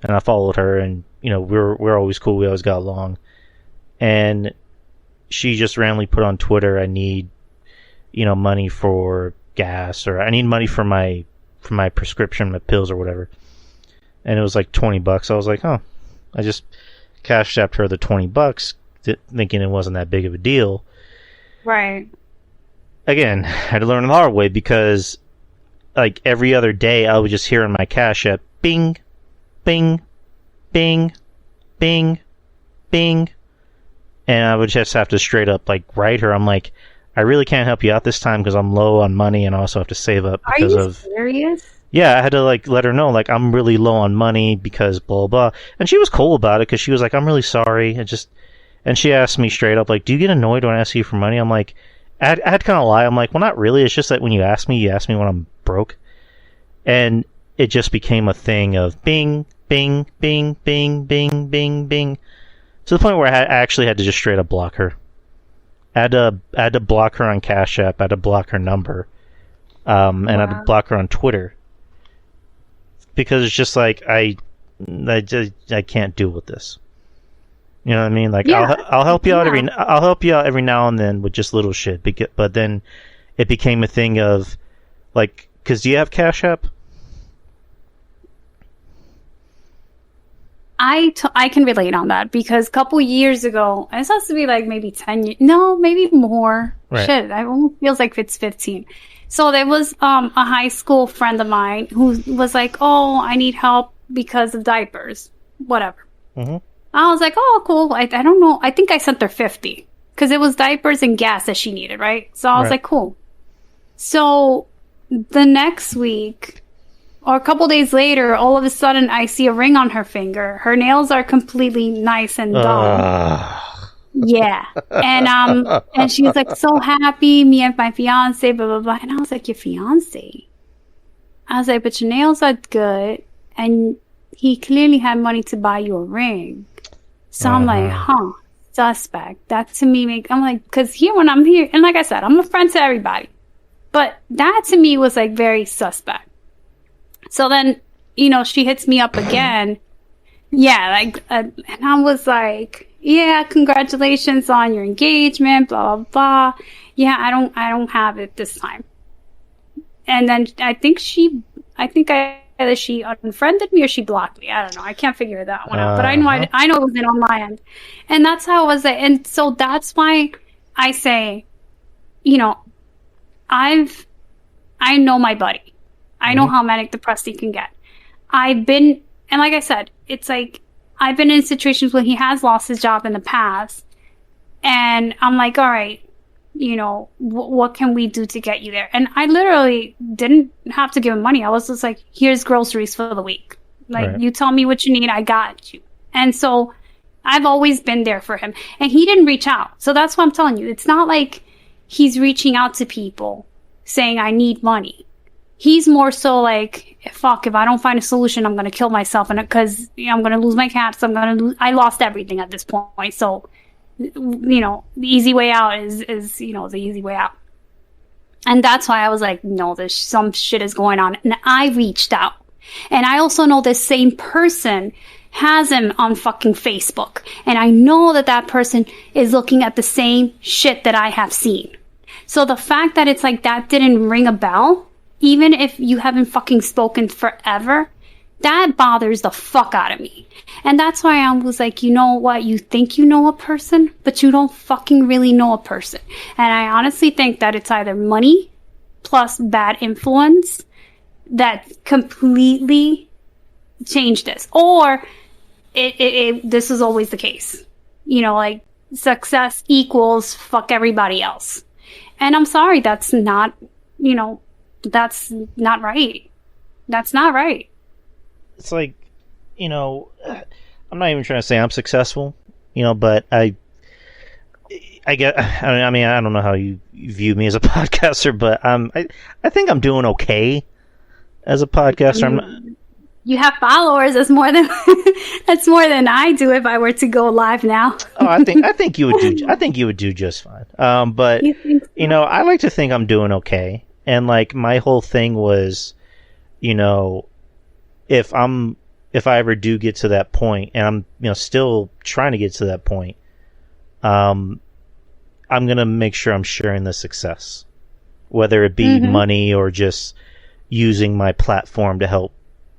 and I followed her, and, we're always cool. We always got along. And she just randomly put on Twitter, I need, money for gas, or I need money for my prescription, my pills or whatever. And it was like $20. I was like, oh, I just cashed out her the $20, thinking it wasn't that big of a deal. Right. Again, I had to learn the hard way, because like every other day I would just hear on my Cash App, bing, bing, bing, bing, bing. And I would just have to straight up like write her. I'm like, I really can't help you out this time because I'm low on money and I also have to save up because Are you serious? Yeah, I had to like let her know, like, I'm really low on money because blah blah. And she was cool about it because she was like, I'm really sorry. And she asked me straight up, like, do you get annoyed when I ask you for money? I'm like, I had to kind of lie. I'm like, well, not really. It's just that when you ask me when I'm broke. And it just became a thing of bing, bing, bing, bing, bing, bing, bing. To the point where I actually had to just straight up block her. I had to block her on Cash App. I had to block her number. And I had to block her on Twitter. Because it's just like, I can't deal with this. You know what I mean? Like, yeah. I'll help you out every now and then with just little shit. But then it became a thing of, like, because do you have Cash App? I can relate on that because a couple years ago, this has to be like maybe 10 years, no, maybe more. Right. Shit, it almost feels like it's 15. So there was a high school friend of mine who was like, oh, I need help because of diapers, whatever. Mm-hmm. I was like, oh, cool. I don't know. I think I sent her 50 because it was diapers and gas that she needed, right? So I was like, cool. So the next week, or a couple days later, all of a sudden, I see a ring on her finger. Her nails are completely nice and done. Yeah. And she was like, so happy, me and my fiance, blah, blah, blah. And I was like, your fiance? I was like, but your nails are good. And he clearly had money to buy you a ring. So I'm like, suspect. That to me I'm like, because here when I'm here, and like I said, I'm a friend to everybody. But that to me was like very suspect. So then, she hits me up again. Yeah, like, and I was like, yeah, congratulations on your engagement, blah, blah, blah. Yeah, I don't have it this time. And then I think either she unfriended me or she blocked me. I don't know. I can't figure that one out. But I know it wasn't on my end. And that's how it was. And so that's why I say, I know my buddy. I know how manic depressed he can get. And like I said, it's like, I've been in situations where he has lost his job in the past. And I'm like, all right, what can we do to get you there? And I literally didn't have to give him money. I was just like, here's groceries for the week. Like, you tell me what you need, I got you. And so I've always been there for him. And he didn't reach out. So that's what I'm telling you. It's not like he's reaching out to people saying, I need money. He's more so like, fuck, if I don't find a solution, I'm going to kill myself. And because I'm going to lose my cats. I lost everything at this point. So, the easy way out is the easy way out. And that's why I was like, no, there's some shit is going on. And I reached out. And I also know this same person has him on fucking Facebook. And I know that person is looking at the same shit that I have seen. So the fact that it's like that didn't ring a bell, even if you haven't fucking spoken forever, that bothers the fuck out of me. And that's why I was like, you know what? You think you know a person, but you don't fucking really know a person. And I honestly think that it's either money plus bad influence that completely changed this. Or this is always the case. Like success equals fuck everybody else. And I'm sorry, that's not, that's not right. That's not right. It's like, I'm not even trying to say I'm successful, but I get, I mean, I don't know how you view me as a podcaster, but I think I'm doing okay as a podcaster. You have followers. That's more than I do if I were to go live now. Oh, I think you would do just fine. But I like to think I'm doing okay. And like my whole thing was, if I ever do get to that point, and I'm still trying to get to that point, I'm gonna make sure I'm sharing the success, whether it be money or just using my platform to help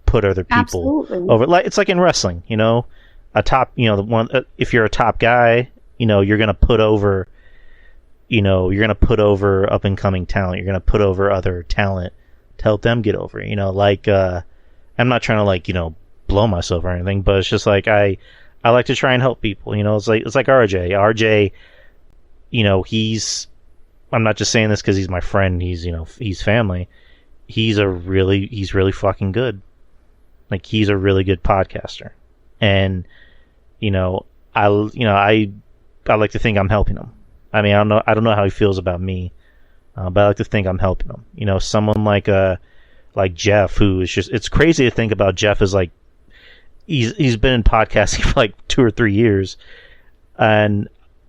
put other people over. Like it's like in wrestling, a top, if you're a top guy, you're gonna put over. You're going to put over up and coming talent. You're going to put over other talent to help them get over. I'm not trying to blow myself or anything, but it's just like I like to try and help people. It's like RJ. RJ, I'm not just saying this because he's my friend. He's family. He's really fucking good. Like he's a really good podcaster, and I like to think I'm helping him. I mean, I don't know how he feels about me, but I like to think I'm helping him. You know, someone like Jeff, who is just, it's crazy to think about Jeff as like, he's been in podcasting for like 2 or 3 years, and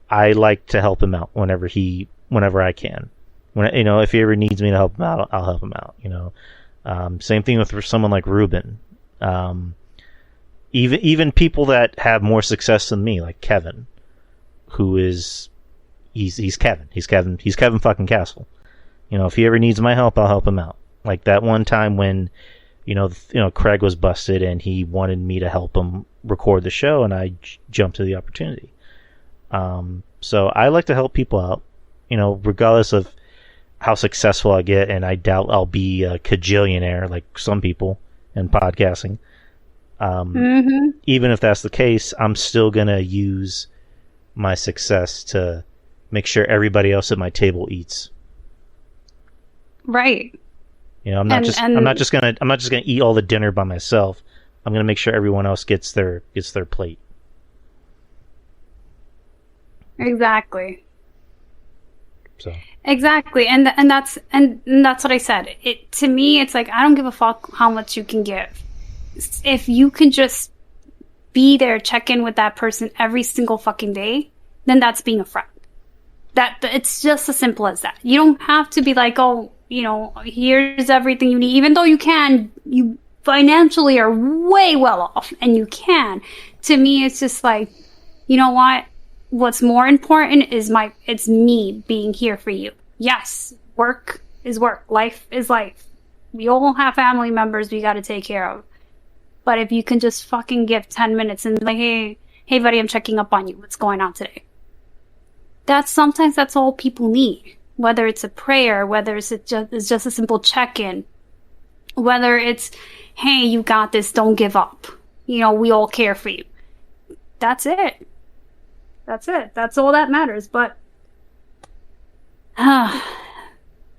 I like to help him out whenever I can. If he ever needs me to help him out, I'll help him out. Same thing with someone like Ruben. Even people that have more success than me, like Kevin, who is he's Kevin fucking Castle. If he ever needs my help, I'll help him out. Like that one time when Craig was busted and he wanted me to help him record the show, and I jumped to the opportunity. So I like to help people out, regardless of how successful I get, and I doubt I'll be a cajillionaire like some people in podcasting. Even if that's the case, I'm still gonna use my success to make sure everybody else at my table eats. Right. I'm not just gonna eat all the dinner by myself. I'm gonna make sure everyone else gets their plate. Exactly. So. Exactly, and that's what I said. To me, it's like I don't give a fuck how much you can give. If you can just be there, check in with that person every single fucking day, then that's being a friend. That it's just as simple as that. You don't have to be like, oh, here's everything you need. Even though you financially are way well off, and you can. To me, it's just like, you know what? What's more important is it's me being here for you. Yes, work is work. Life is life. We all have family members we got to take care of. But if you can just fucking give 10 minutes and be like, hey buddy, I'm checking up on you. What's going on today? Sometimes that's all people need. Whether it's a prayer, whether it's just a simple check-in, whether it's, hey, you got this, don't give up. We all care for you. That's it. That's it. That's all that matters. But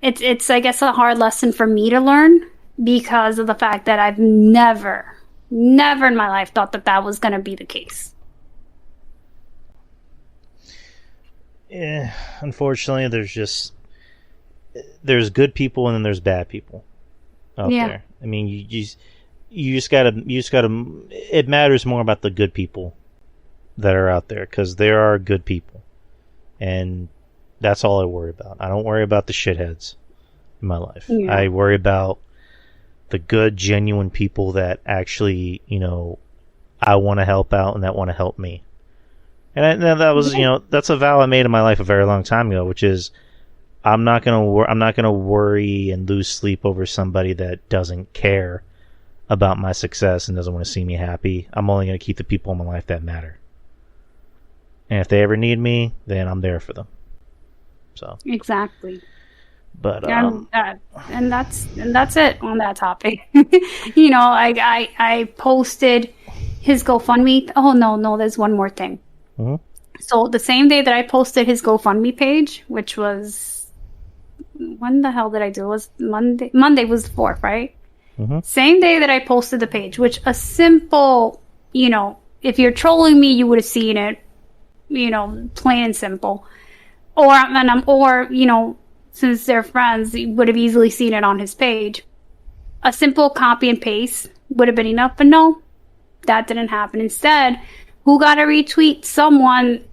it's I guess a hard lesson for me to learn because of the fact that I've never in my life thought that was going to be the case. Yeah, unfortunately, there's good people and then there's bad people out there. I mean, you just gotta. It matters more about the good people that are out there, because there are good people, and that's all I worry about. I don't worry about the shitheads in my life. Yeah. I worry about the good, genuine people that actually, I want to help out and that want to help me. And that was, that's a vow I made in my life a very long time ago, which is I'm not gonna worry and lose sleep over somebody that doesn't care about my success and doesn't want to see me happy. I'm only gonna keep the people in my life that matter. And if they ever need me, then I'm there for them. So exactly. But and that's it on that topic. I posted his GoFundMe. Oh no, there's one more thing. Mm-hmm. So the same day that I posted his GoFundMe page, which was, when the hell did I do? It was Monday. Monday was the 4th, right? Mm-hmm. Same day that I posted the page, which a simple, if you're trolling me, you would have seen it. Plain and simple. Or since they're friends, you would have easily seen it on his page. A simple copy and paste would have been enough, but no, that didn't happen. Instead, who got to retweet? Someone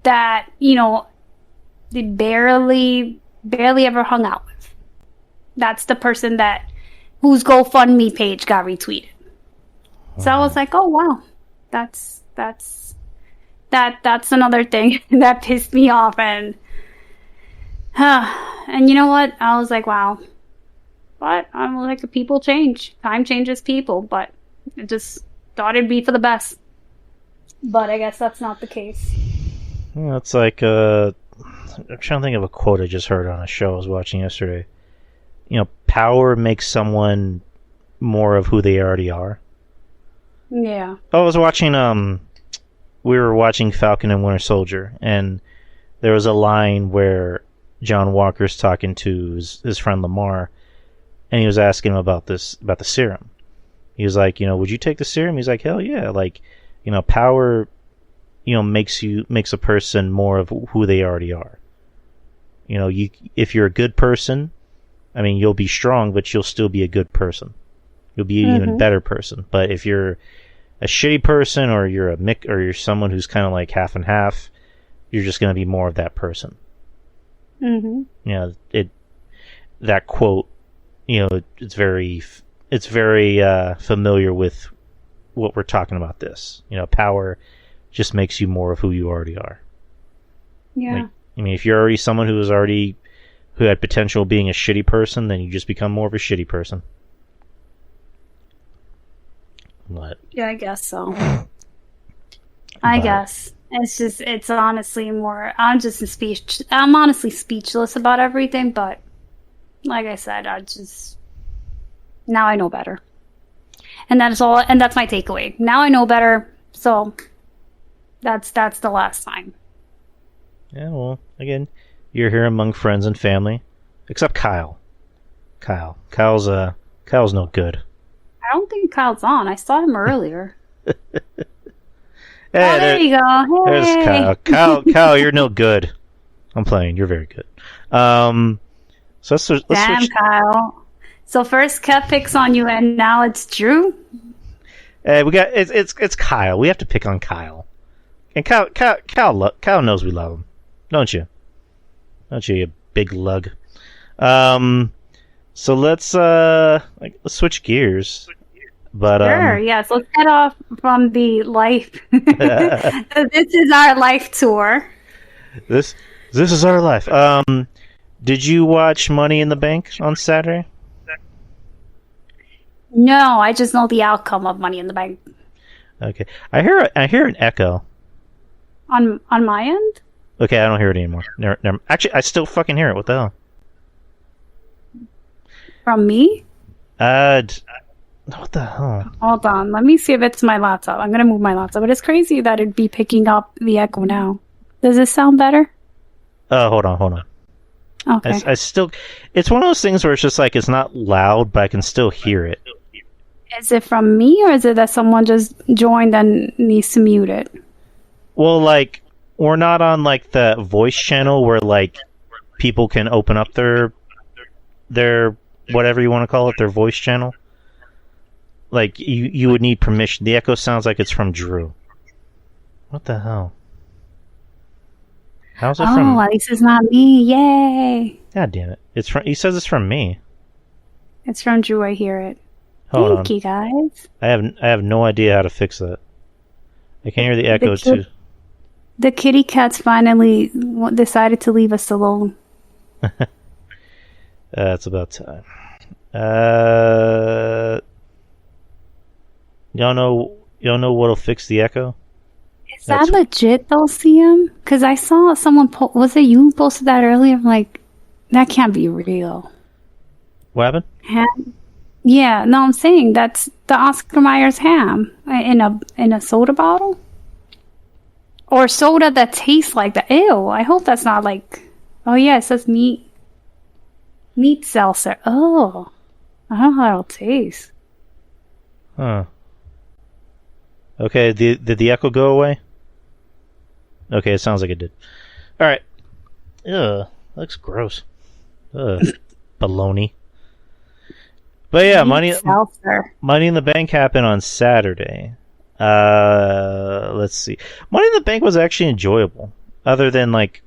that, they barely ever hung out with. That's the person whose GoFundMe page got retweeted. So I was like, oh wow, that's another thing that pissed me off. And you know what? I was like, wow. But I'm like, people change. Time changes people. But I just thought it'd be for the best. But I guess that's not the case. Yeah, it's like, I'm trying to think of a quote I just heard on a show I was watching yesterday. Power makes someone more of who they already are. Yeah. I was watching, we were watching Falcon and Winter Soldier, and there was a line where John Walker's talking to his friend Lamar, and he was asking him about the serum. He was like, would you take the serum? He's like, hell yeah. Like, power, makes a person more of who they already are. You know, if you're a good person, I mean, you'll be strong, but you'll still be a good person. You'll be an even better person. But if you're a shitty person, or you're or you're someone who's kind of like half and half, you're just going to be more of that person. Mm-hmm. You know, that quote, you know, it's very familiar with what we're talking about. This, you know, power just makes you more of who you already are. Yeah. Like, I mean, if you're already someone who had potential of being a shitty person, then you just become more of a shitty person. What? Yeah, I guess so. I guess. It's honestly more, I'm honestly speechless about everything, but like I said, now I know better. And that's my takeaway. Now I know better, so that's the last time. Yeah, well, again, you're here among friends and family, except Kyle. Kyle's no good. I don't think Kyle's on. I saw him earlier. Hey, there you go. Hey. There's Kyle. Kyle, you're no good. I'm playing. You're very good. So let's switch. Kyle. So first Kev picks on you, and now it's Drew. We got it's Kyle. We have to pick on Kyle. And Kyle knows we love him, don't you? Don't you big lug? So let's switch gears. But sure, yes. Let's get off from the life. This is our life tour. This is our life. Did you watch Money in the Bank on Saturday? No, I just know the outcome of Money in the Bank. Okay, I hear an echo. On my end? Okay, I don't hear it anymore. Never. Actually, I still fucking hear it. What the hell? From me? What the hell? Hold on. Let me see if it's my laptop. I'm going to move my laptop. But it's crazy that it'd be picking up the echo now. Does this sound better? Hold on. Okay. I still... It's one of those things where it's just like, it's not loud, but I can still hear it. Is it from me, or is it that someone just joined and needs to mute it? Well, like, we're not on, like, the voice channel where, like, people can open up their whatever you want to call it, their voice channel. Like, you would need permission. The echo sounds like it's from Drew. What the hell? How's it from... Oh, at least it's not me. Yay! God damn it. He says it's from me. It's from Drew. I hear it. Hold Thank you, guys. I have no idea how to fix that. I can hear the echo, too. The kitty cats finally decided to leave us alone. It's about time. Y'all know what'll fix the echo? Is that legit though, CM? Because I saw someone was it you who posted that earlier? I'm like, that can't be real. What happened? Ham? Yeah, no, I'm saying that's the Oscar Myers ham in a soda bottle, or soda that tastes like that. Ew! I hope that's not like. Oh yeah, it says meat seltzer. Oh, I don't know how it'll taste. Huh. Okay, did the echo go away? Okay, it sounds like it did. Alright. Ugh, looks gross. Ugh, baloney. But yeah, Money in the Bank happened on Saturday. Let's see. Money in the Bank was actually enjoyable. Other than, like,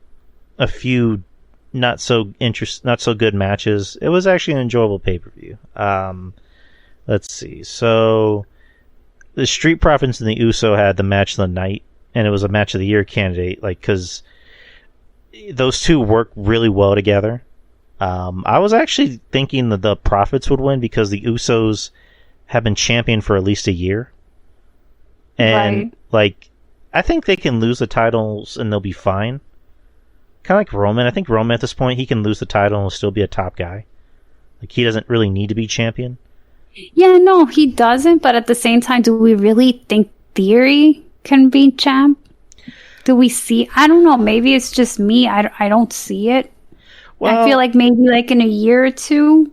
a few not so good matches. It was actually an enjoyable pay-per-view. Let's see. So... the Street Profits and the Uso had the match of the night, and it was a match of the year candidate, like, because those two work really well together. I was actually thinking that the Profits would win because the Usos have been champion for at least a year. And, like, I think they can lose the titles and they'll be fine. Kind of like Roman. I think Roman at this point, he can lose the title and will still be a top guy. Like, he doesn't really need to be champion. Yeah, no, he doesn't. But at the same time, do we really think Theory can be champ? Do we see? I don't know. Maybe it's just me. I don't see it. Well, I feel like maybe like in a year or two.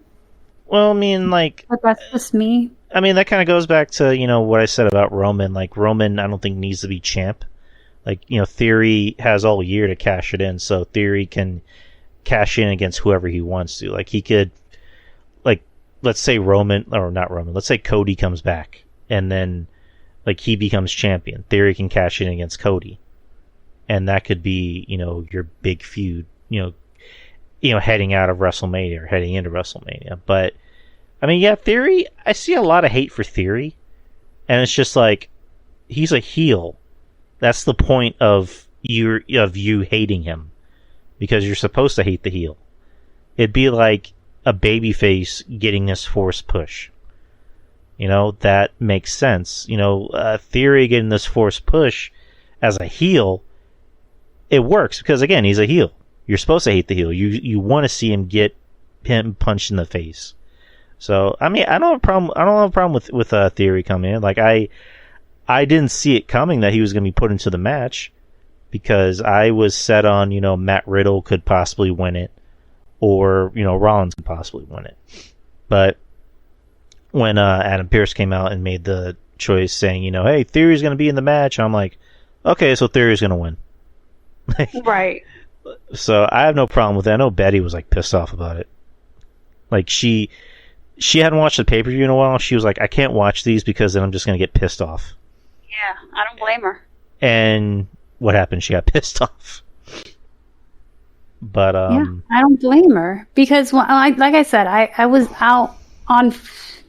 Well, I mean, like... but that's just me. I mean, that kind of goes back to, you know, what I said about Roman. Like, Roman, I don't think needs to be champ. Like, you know, Theory has all year to cash it in, so Theory can cash in against whoever he wants to. Like he could, like, let's say let's say Cody comes back and then like he becomes champion. Theory can cash in against Cody. And that could be, your big feud, heading out of WrestleMania or heading into WrestleMania. But I mean, yeah, Theory, I see a lot of hate for Theory. And it's just like, he's a heel. That's the point of you hating him. Because you're supposed to hate the heel. It'd be like a babyface getting this forced push. That makes sense. Theory getting this forced push as a heel, it works because, again, he's a heel. You're supposed to hate the heel. You want to see him get punched in the face. So, I mean, I don't have a problem with Theory coming in. Like, I didn't see it coming that he was going to be put into the match because I was set on, Matt Riddle could possibly win it or, Rollins could possibly win it. But when Adam Pearce came out and made the choice saying, hey, Theory's going to be in the match, I'm like, okay, so Theory's going to win. Right. So I have no problem with it. I know Betty was like pissed off about it. Like she hadn't watched the pay-per-view in a while. She was like, I can't watch these because then I'm just going to get pissed off. Yeah, I don't blame her. And what happened? She got pissed off. But yeah, I don't blame her because, like I said, I was out on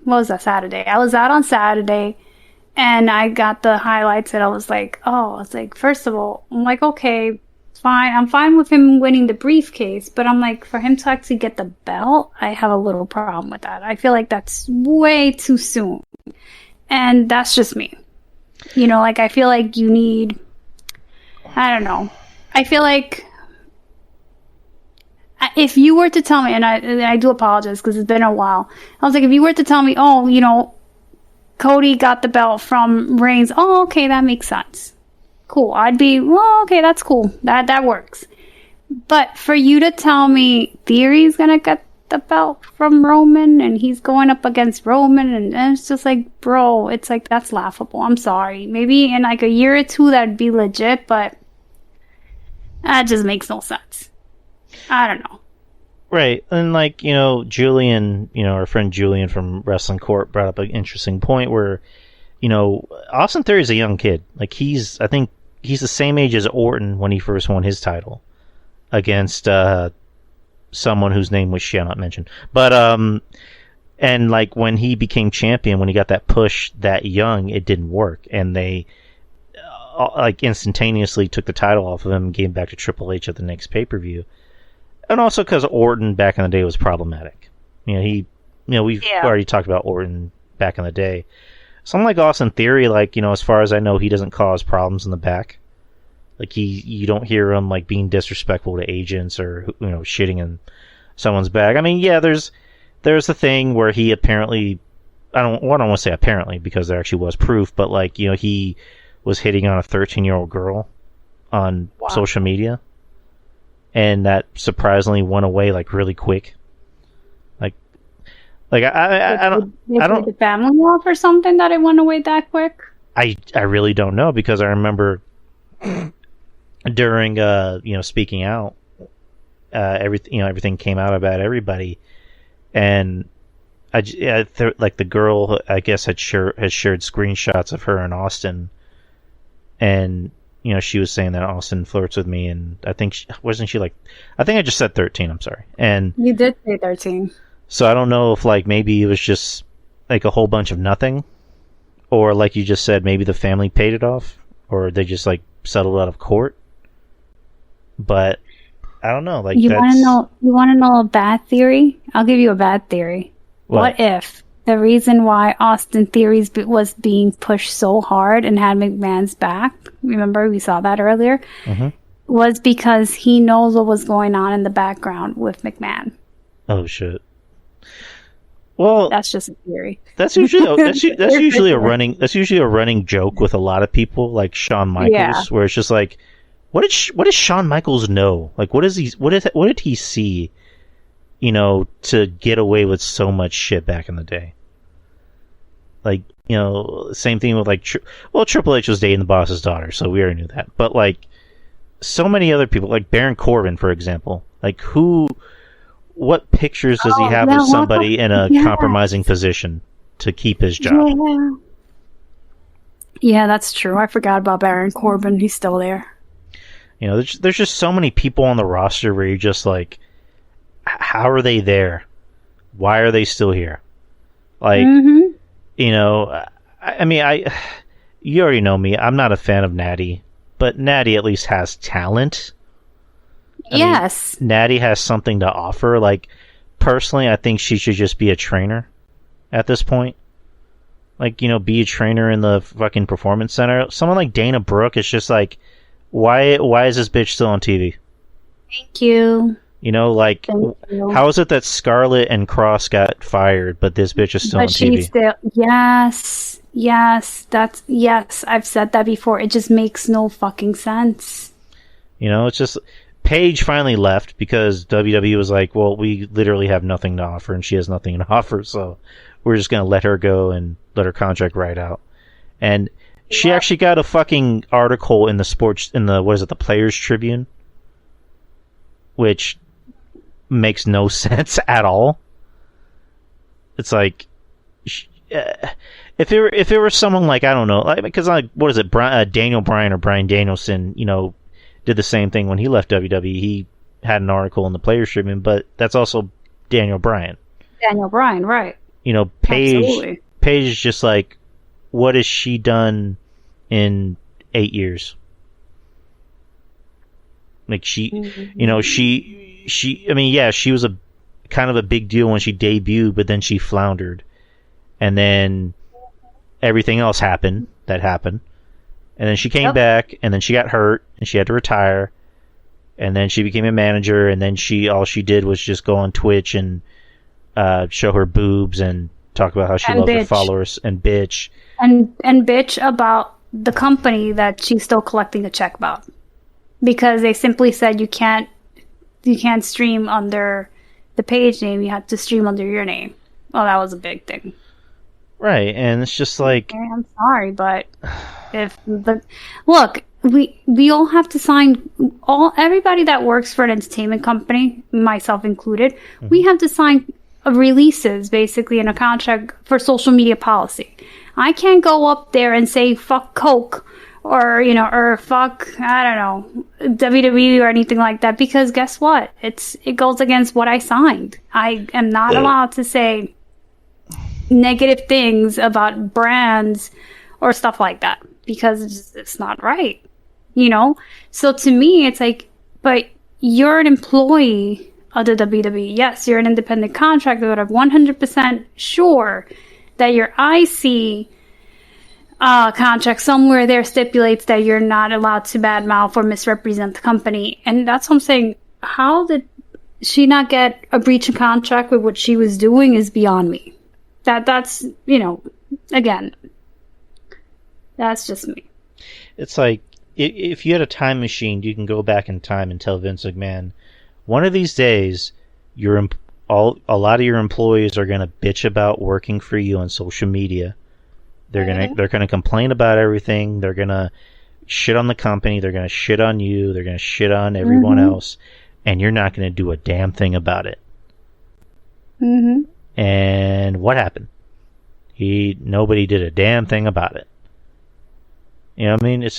what was that, Saturday? I was out on Saturday. And I got the highlights and I was like, first of all, I'm like, okay, fine. I'm fine with him winning the briefcase, but I'm like, for him to actually get the belt, I have a little problem with that. I feel like that's way too soon. And that's just me. I feel like you need, I don't know. I feel like if you were to tell me, and I do apologize because it's been a while. I was like, if you were to tell me, Cody got the belt from Reigns. Oh, okay, that makes sense. Cool. I'd be, well, okay, that's cool. That works. But for you to tell me Theory's gonna get the belt from Roman and he's going up against Roman and it's just like, bro, it's like, that's laughable. I'm sorry. Maybe in like a year or two that'd be legit, but that just makes no sense. I don't know. Right, and like, Julian, our friend Julian from Wrestling Court brought up an interesting point where, Austin Theory is a young kid. Like, I think he's the same age as Orton when he first won his title against someone whose name we shall not mention. But, and like when he became champion, when he got that push that young, it didn't work. And they, like, instantaneously took the title off of him and gave him back to Triple H at the next pay-per-view. And also because Orton back in the day was problematic. We've already talked about Orton back in the day. Someone like Austin Theory, like, as far as I know, he doesn't cause problems in the back. Like, you don't hear him, like, being disrespectful to agents or, shitting in someone's back. I mean, yeah, there's the thing where he apparently, I don't want to say apparently because there actually was proof, but, like, he was hitting on a 13-year-old girl on social media. And that surprisingly went away like really quick. Like I don't the family off or something that it went away that quick. I really don't know because I remember during speaking out, everything came out about everybody, and like the girl I guess had shared screenshots of her in Austin, and. She was saying that Austin flirts with me, and I think wasn't she like? I think I just said 13. I'm sorry, and you did say 13. So I don't know if like maybe it was just like a whole bunch of nothing, or like you just said, maybe the family paid it off, or they just like settled out of court. But I don't know. Like you want to know? You want to know a bad theory? I'll give you a bad theory. What if the reason why Austin Theory was being pushed so hard and had McMahon's back, remember we saw that earlier, was because he knows what was going on in the background with McMahon. Oh shit! Well, that's just a theory. That's usually usually a running joke with a lot of people, like Shawn Michaels, where it's just like, what does Shawn Michaels know? Like, what did he see? To get away with so much shit back in the day. Like, same thing with like, Triple H was dating the boss's daughter, so we already knew that. But like, so many other people, like Baron Corbin, for example, Like, what pictures does he have of somebody in a compromising position to keep his job? Yeah, that's true. I forgot about Baron Corbin. He's still there. You know, there's just so many people on the roster where you're just like, how are they there? Why are they still here? Like, you know, I mean, you already know me. I'm not a fan of Natty, but Natty at least has talent. Yes. Natty has something to offer. Like, personally, I think she should just be a trainer at this point. Like, you know, be a trainer in the fucking performance center. Someone like Dana Brooke is just like, why is this bitch still on TV? Thank you. You know, like, how is it that Scarlett and Cross got fired, but this bitch is still on TV? Still, yes, I've said that before. It just makes no fucking sense. You know, it's just, Paige finally left because WWE was like, well, we literally have nothing to offer, and she has nothing to offer, so we're just going to let her go and let her contract ride out. And she actually got a fucking article in the Players Tribune, which makes no sense at all. It's like, if it were someone like, I don't know, like, because like, what is it, Daniel Bryan or Bryan Danielson, you know, did the same thing when he left WWE. He had an article in the Players Tribune, but that's also Daniel Bryan. Daniel Bryan, right? You know, Paige is just like, what has she done in 8 years? Like, she, you know, I mean, yeah, she was a kind of a big deal when she debuted, but then she floundered. And then everything else happened. And then she came back, and then she got hurt, and she had to retire. And then she became a manager, and then all she did was just go on Twitch and show her boobs and talk about how she loved her followers and bitch. And bitch about the company that she's still collecting a check about. Because they simply said you can't stream under the page name, you have to stream under your name. Oh, that was a big thing. Right, and it's just like, okay, I'm sorry, but look, we all have to sign, everybody that works for an entertainment company, myself included, we have to sign releases basically in a contract for social media policy. I can't go up there and say fuck Coke or, you know, or fuck, I don't know, WWE or anything like that, because guess what? It goes against what I signed. I am not allowed to say negative things about brands or stuff like that because it's not right, you know? So to me, it's like, but you're an employee of the WWE. Yes, you're an independent contractor, but I'm 100% sure that your IC contract somewhere there stipulates that you're not allowed to badmouth or misrepresent the company. And that's what I'm saying. How did she not get a breach of contract with what she was doing is beyond me. That's, you know, again, that's just me. It's like, if you had a time machine, you can go back in time and tell Vince McMahon, one of these days, a lot of your employees are going to bitch about working for you on social media. They're gonna complain about everything. They're gonna shit on the company. They're gonna shit on you. They're gonna shit on everyone else, and you're not gonna do a damn thing about it. And what happened? Nobody did a damn thing about it. You know what I mean?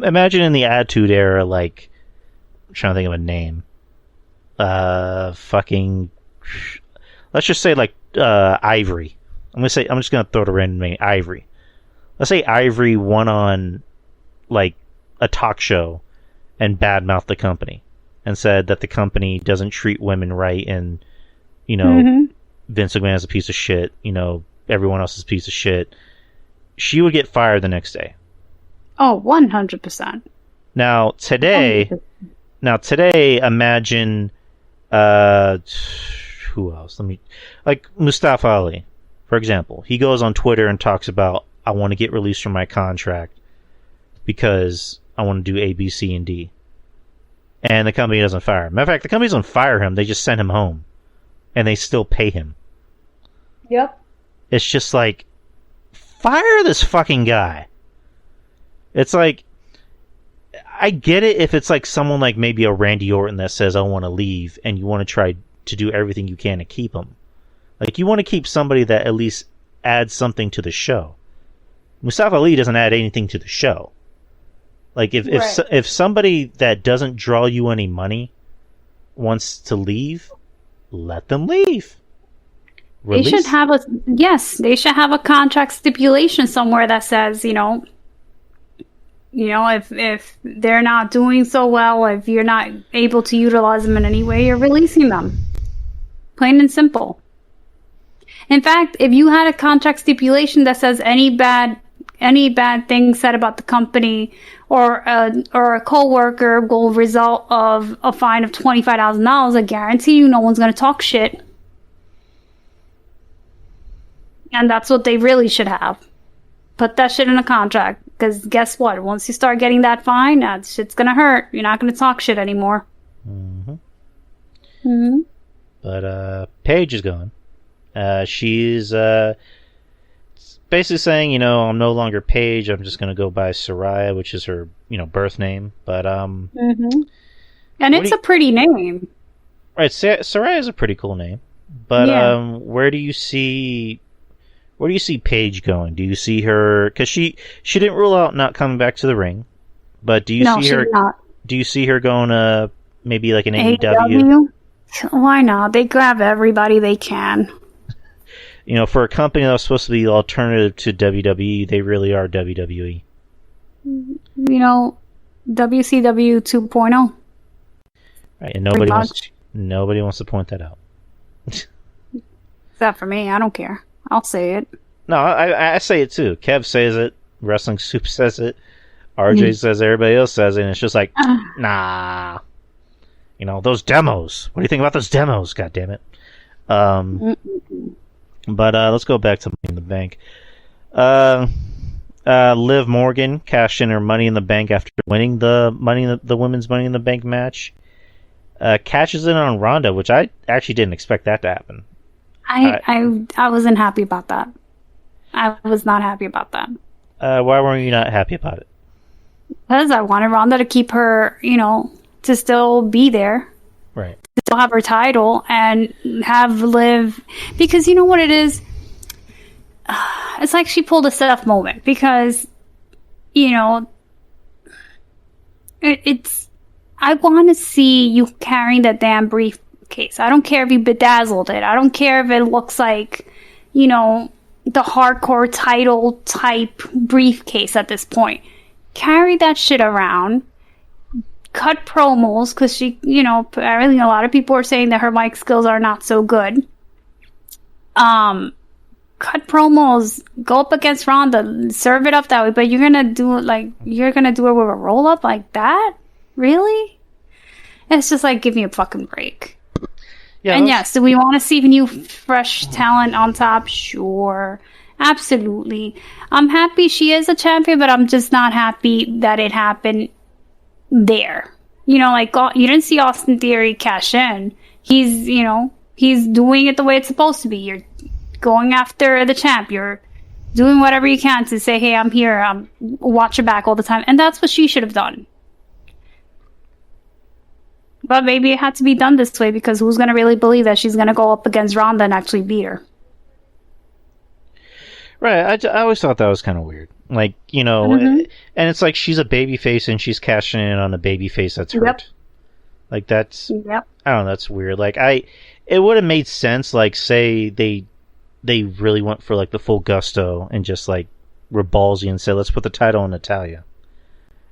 Imagine in the Attitude Era, like, I'm trying to think of a name. Let's just say like Ivory. I'm just gonna throw it a random name, Ivory. Let's say Ivory won on like a talk show and badmouthed the company and said that the company doesn't treat women right, and you know, Vince McMahon is a piece of shit. You know, everyone else is a piece of shit. She would get fired the next day. Oh, 100%. Now today, imagine who else? Like Mustafa Ali, for example. He goes on Twitter and talks about, I want to get released from my contract because I want to do A, B, C, and D. And the company doesn't fire him. Matter of fact, the company doesn't fire him. They just send him home. And they still pay him. Yep. It's just like, fire this fucking guy. It's like, I get it if it's like someone like maybe a Randy Orton that says, I want to leave, and you want to try to do everything you can to keep him. Like, you want to keep somebody that at least adds something to the show. Mustafa Ali doesn't add anything to the show. Like, if somebody that doesn't draw you any wants to leave, let them leave. Release. They should have a contract stipulation somewhere that says, if they're not doing so well, if you're not able to utilize them in any way, you're releasing them. Plain and simple. In fact, if you had a contract stipulation that says any bad thing said about the company or a coworker will result of a fine of $25,000, I guarantee you no one's going to talk shit. And that's what they really should have. Put that shit in a contract. Because guess what? Once you start getting that fine, that shit's going to hurt. You're not going to talk shit anymore. But Paige is gone. She's basically saying, I'm no longer Paige. I'm just going to go by Soraya, which is her, birth name. But and it's a pretty name. Right, Soraya is a pretty cool name. But where do you see Paige going? Do you see her? Because she didn't rule out not coming back to the ring. But do you see her? Not. Do you see her going to maybe like an AEW? Why not? They grab everybody they can. For a company that was supposed to be the alternative to WWE, they really are WWE. WCW 2.0. Right, and nobody wants to point that out. Except for me, I don't care. I'll say it. No, I say it too. Kev says it. Wrestling Soup says it. RJ says it. Everybody else says it. And it's just like, nah. Those demos. What do you think about those demos? God damn it. But let's go back to Money in the Bank. Liv Morgan cashed in her Money in the Bank after winning the women's Money in the Bank match. Cashes in on Ronda, which I actually didn't expect that to happen. I wasn't happy about that. I was not happy about that. Why were you not happy about it? Because I wanted Ronda to keep her, to still be there. Right. To still have her title and have Liv. Because you know what it is? It's like she pulled a Seth moment. Because, I want to see you carrying that damn briefcase. I don't care if you bedazzled it. I don't care if it looks like, the hardcore title type briefcase at this point. Carry that shit around. Cut promos, because she, apparently a lot of people are saying that her mic skills are not so good. Cut promos, go up against Ronda, serve it up that way, but you're gonna do it with a roll up like that? Really? It's just like, give me a fucking break. Yeah, and yes, do we want to see new, fresh talent on top? Sure. Absolutely. I'm happy she is a champion, but I'm just not happy that it happened there. You didn't see Austin Theory cash in. He's doing it the way it's supposed to be. You're going after the champ. You're doing whatever you can to say, hey, I'm here. Watch your back all the time. And that's what she should have done. But maybe it had to be done this way because who's going to really believe that she's going to go up against Ronda and actually beat her? Right. I always thought that was kind of weird. Like, and it's like she's a babyface and she's cashing in on a babyface that's hurt. Yep. Like, that's... Yep. I don't know, that's weird. Like, it would have made sense, like, say they really went for, like, the full gusto and just, like, were ballsy and said, let's put the title on Natalya.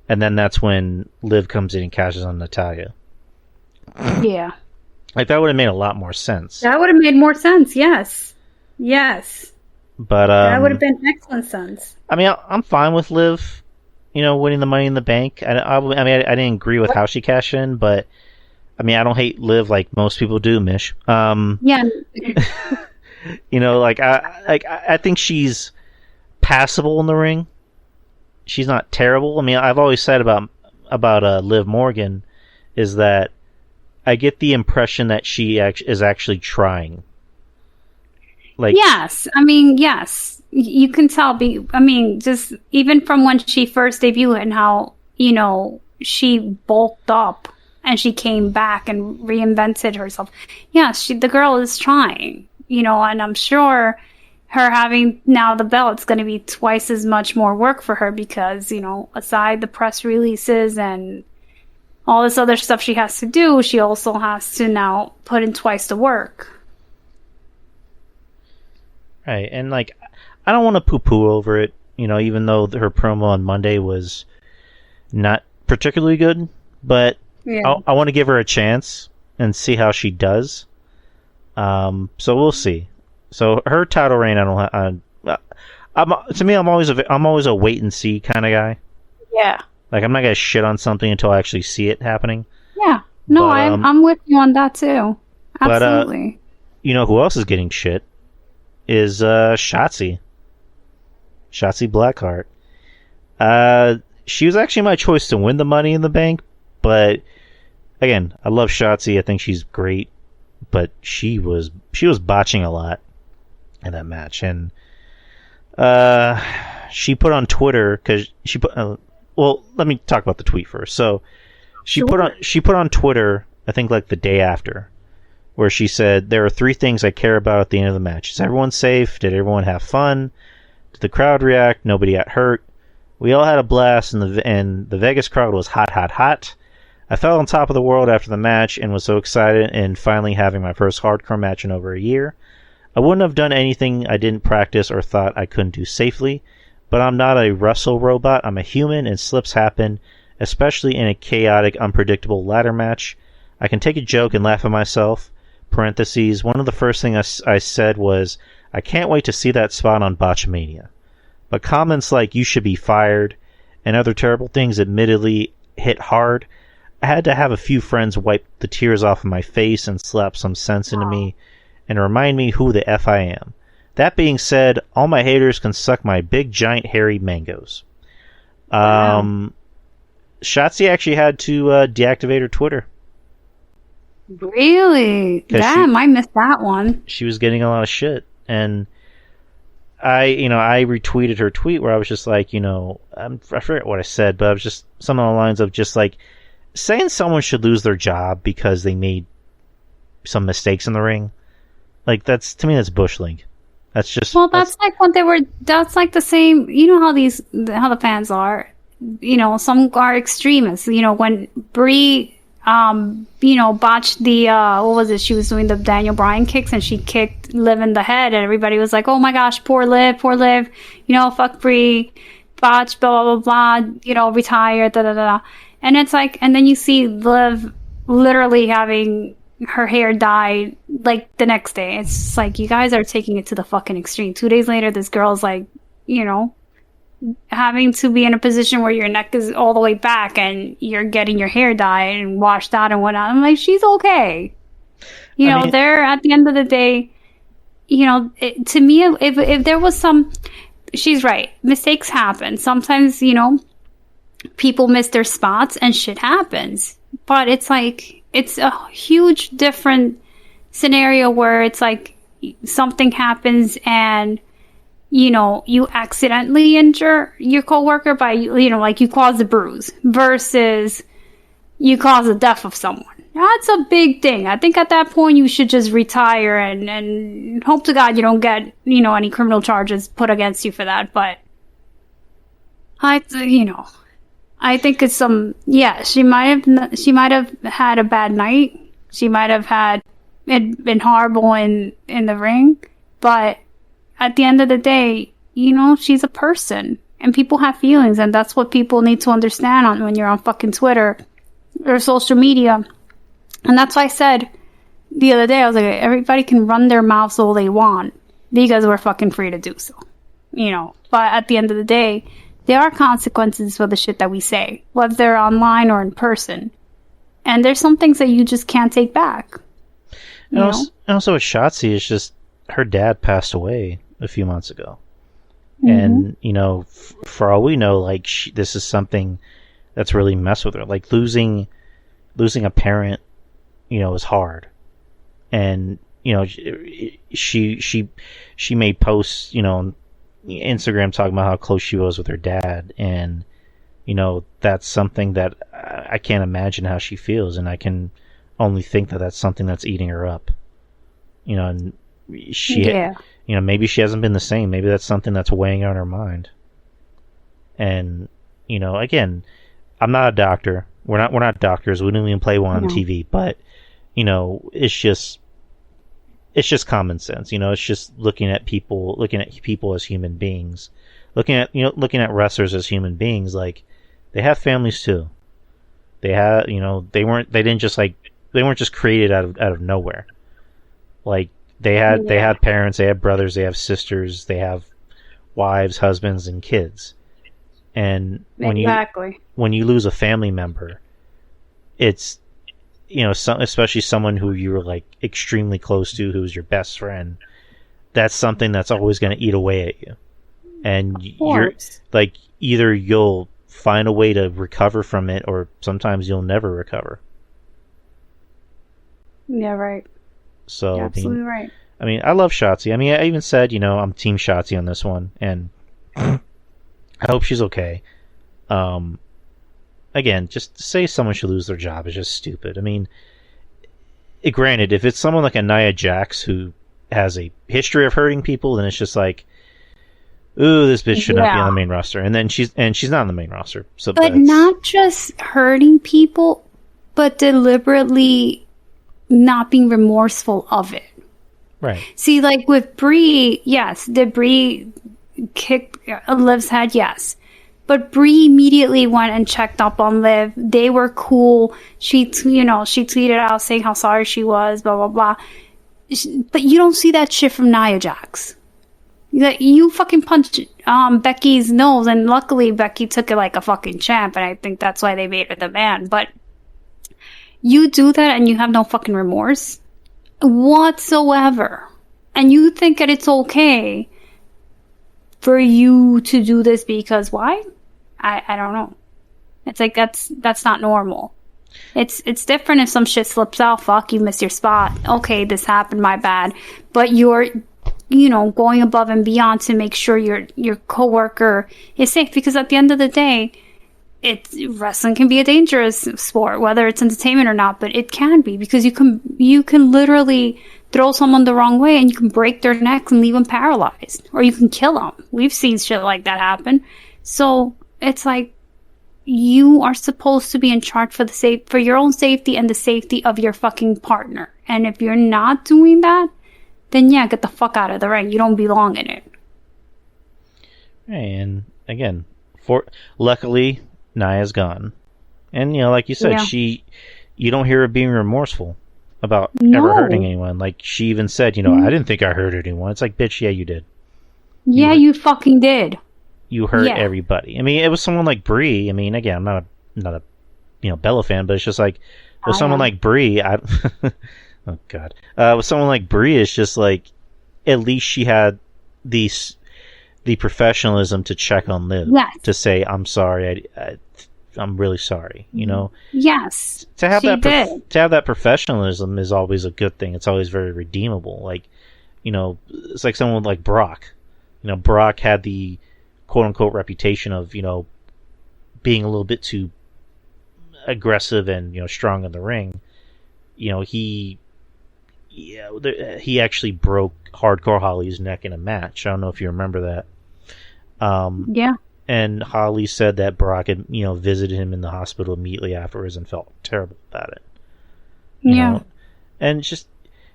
And then that's when Liv comes in and cashes on Natalya. Yeah. Like, that would have made a lot more sense. That would have made more sense, yes. Yes. But, that would have been excellent sense. I mean, I'm fine with Liv, winning the Money in the Bank. I didn't agree with how she cashed in, but, I mean, I don't hate Liv like most people do, Mish. Yeah. I think she's passable in the ring. She's not terrible. I mean, I've always said about Liv Morgan is that I get the impression that she is actually trying. Like, yes, I mean, yes, you can tell. Just even from when she first debuted and how she bulked up and she came back and reinvented herself. Yeah, the girl is trying, and I'm sure her having now the belt, it's going to be twice as much more work for her because, aside the press releases and all this other stuff she has to do, she also has to now put in twice the work. Right, and like, I don't want to poo-poo over it, even though her promo on Monday was not particularly good, but yeah. I want to give her a chance and see how she does. So we'll see. So her title reign, to me, I'm always a wait and see kind of guy. Yeah. Like, I'm not gonna shit on something until I actually see it happening. Yeah. No, but, I'm with you on that too. Absolutely. But, who else is getting shit is Shotzi. Shotzi Blackheart. She was actually my choice to win the Money in the Bank, but again, I love Shotzi. I think she's great, but she was botching a lot in that match, and she put on Twitter because she put. Well, let me talk about the tweet first. So she put on Twitter, I think like the day after, where she said, "There are 3 things I care about at the end of the match. Is everyone safe? Did everyone have fun? Did the crowd react? Nobody got hurt? We all had a blast, and the Vegas crowd was hot, hot, hot. I felt on top of the world after the match and was so excited and finally having my first hardcore match in over a year. I wouldn't have done anything I didn't practice or thought I couldn't do safely, but I'm not a wrestle robot. I'm a human, and slips happen, especially in a chaotic, unpredictable ladder match. I can take a joke and laugh at myself. Parentheses, one of the first things I said was, I can't wait to see that spot on Botchamania. But comments like, you should be fired, and other terrible things admittedly hit hard. I had to have a few friends wipe the tears off of my face and slap some sense into me and remind me who the F I am. That being said, all my haters can suck my big, giant, hairy mangoes." Wow. Shotzi actually had to deactivate her Twitter. Really? Damn, I missed that one. She was getting a lot of shit, and I retweeted her tweet where I was just like, I forget what I said, but I was just some of the lines of just like saying someone should lose their job because they made some mistakes in the ring. Like, to me, that's bush league. That's just... Well, that's like when that's like the same, how the fans are. Some are extremists. When Brie, botched the, what was it? She was doing the Daniel Bryan kicks and she kicked Liv in the head and everybody was like, oh my gosh, poor Liv, fuck Brie, botch, blah, blah, blah, retire, da, da, da. And it's like, and then you see Liv literally having her hair dyed like the next day. It's just like, you guys are taking it to the fucking extreme. 2 days later, this girl's like, having to be in a position where your neck is all the way back and you're getting your hair dyed and washed out and whatnot. I'm like, she's okay. They're at the end of the day, to me, if there was she's right. Mistakes happen. Sometimes, people miss their spots and shit happens. But it's like, it's a huge different scenario where it's like something happens and, you accidentally injure your coworker by, like you cause a bruise versus you cause the death of someone. That's a big thing. I think at that point you should just retire and hope to God you don't get, any criminal charges put against you for that. But I think it's she might have had a bad night. She might have had it been horrible in the ring, but at the end of the day, she's a person and people have feelings, and that's what people need to understand when you're on fucking Twitter or social media. And that's why I said the other day, I was like, everybody can run their mouths all they want because we're fucking free to do so, but at the end of the day, there are consequences for the shit that we say, whether they're online or in person. And there's some things that you just can't take back. And also with Shotzi, it's just her dad passed away a few months ago. Mm-hmm. And, for all we know, like, this is something that's really messed with her. Like, losing a parent, is hard. And, she made posts, on Instagram talking about how close she was with her dad, and that's something that I can't imagine how she feels, and I can only think that that's something that's eating her up. And maybe she hasn't been the same. Maybe that's something that's weighing on her mind. And, again, I'm not a doctor. We're not doctors. We don't even play one on TV, but, it's just common sense. It's just looking at people as human beings, looking at wrestlers as human beings. Like, they have families too. They have, they weren't just created out of nowhere. Like, they had parents, they have brothers, they have sisters, they have wives, husbands, and kids. And when you lose a family member, it's, especially someone who you were like extremely close to, who's your best friend, that's something that's always going to eat away at you. And you're like, either you'll find a way to recover from it, or sometimes you'll never recover. Yeah, right. So, you're absolutely right. I mean, I love Shotzi. I mean, I even said, I'm Team Shotzi on this one, and I hope she's okay. Again, just to say someone should lose their job is just stupid. I mean, granted, if it's someone like a Nia Jax who has a history of hurting people, then it's just like, ooh, this bitch should not be on the main roster. And then she's not on the main roster. So, but not just hurting people, but deliberately not being remorseful of it. Right. See, like with Brie, yes, did Brie kick Liv's head? Yes. But Brie immediately went and checked up on Liv. They were cool. She tweeted out saying how sorry she was, blah, blah, blah. But you don't see that shit from Nia Jax. You fucking punched Becky's nose, and luckily Becky took it like a fucking champ, and I think that's why they made her the man. But you do that and you have no fucking remorse whatsoever. And you think that it's okay for you to do this because why? I don't know. It's like that's not normal. It's different if some shit slips out. Fuck, you missed your spot. Okay, this happened, my bad. But you're going above and beyond to make sure your coworker is safe, because at the end of the day, wrestling can be a dangerous sport, whether it's entertainment or not, but it can be, because you can literally throw someone the wrong way and you can break their neck and leave them paralyzed, or you can kill them. We've seen shit like that happen. So it's like, you are supposed to be in charge for your own safety and the safety of your fucking partner. And if you're not doing that, then yeah, get the fuck out of the ring. You don't belong in it. And again, luckily, Nia's gone. And, like you said, you don't hear her being remorseful about ever hurting anyone. Like, she even said, I didn't think I hurt anyone. It's like, bitch, yeah, you did. Yeah, you fucking did. You hurt everybody. I mean, it was someone like Brie. I mean, again, I'm not a Bella fan, but it's just like, with someone like Brie, oh god. With someone like Brie, it's just like, at least she had the professionalism to check on Liv, to say, I'm sorry, I'm really sorry, Yes. To have that professionalism is always a good thing. It's always very redeemable. Like, it's like someone like Brock. Brock had the quote unquote reputation of, being a little bit too aggressive and, strong in the ring. He actually broke Hardcore Holly's neck in a match. I don't know if you remember that. Yeah. And Holly said that Brock had, visited him in the hospital immediately afterwards and felt terrible about it. You know? And it's just,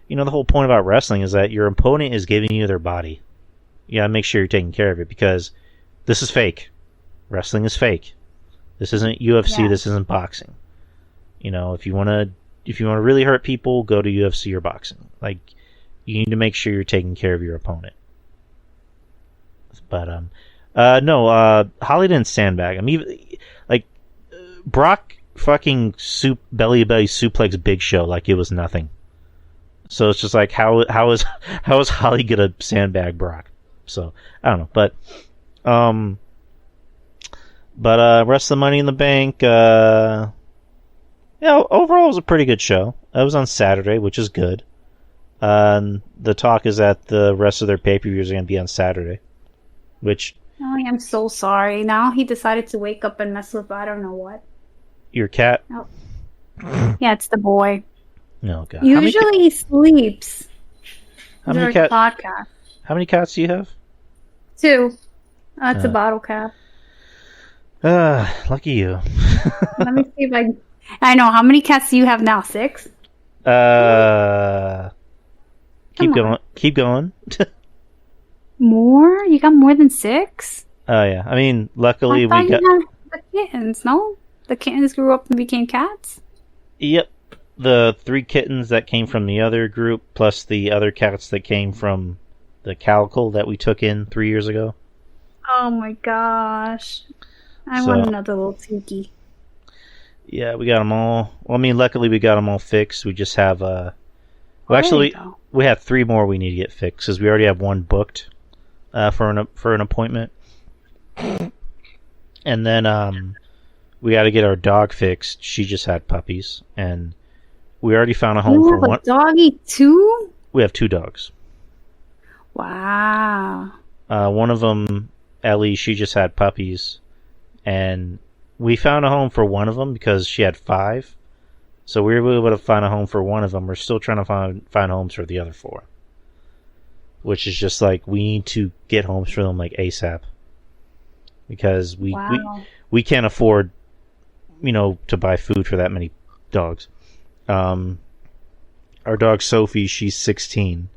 the whole point about wrestling is that your opponent is giving you their body. You gotta make sure you're taking care of it, because this is fake. Wrestling is fake. This isn't UFC. This isn't boxing. If you want to really hurt people, go to UFC or boxing. Like, you need to make sure you're taking care of your opponent. But no, Holly didn't sandbag him. Even like, Brock fucking belly suplex Big Show like it was nothing. So it's just like, how is Holly gonna sandbag Brock? So I don't know, but rest of the Money in the Bank, overall it was a pretty good show. It was on Saturday, which is good. The talk is that the rest of their pay-per-views are going to be on Saturday, which Oh, I'm so sorry. Now he decided to wake up and mess with I don't know what. Your cat? Oh. Yeah, it's the boy. No, God. Usually he sleeps How many during podcast. How many cats do you have? 2. That's a bottle cap. Lucky you. Let me see if I know. How many cats do you have now? 6? Keep going. Keep going. More? You got more than 6? Oh yeah. I mean, luckily I thought we got you had the kittens. No, the kittens grew up and became cats. Yep. The 3 kittens that came from the other group, plus the other cats that came from the calico that we took in 3 years ago. Oh my gosh. I want another little Tiki. Yeah, we got them all. Well, I mean, luckily we got them all fixed. We just have well, actually, we have 3 more we need to get fixed because we already have 1 booked for an appointment. And then we got to get our dog fixed. She just had puppies, and we already found a home for one. You have a doggy too? We have 2 dogs. Wow. One of them, Ellie, she just had puppies, and we found a home for one of them because she had 5. So we were able to find a home for one of them. We're still trying to find homes for the other 4, which is just like we need to get homes for them like ASAP because we can't afford, to buy food for that many dogs. Our dog Sophie, she's 16,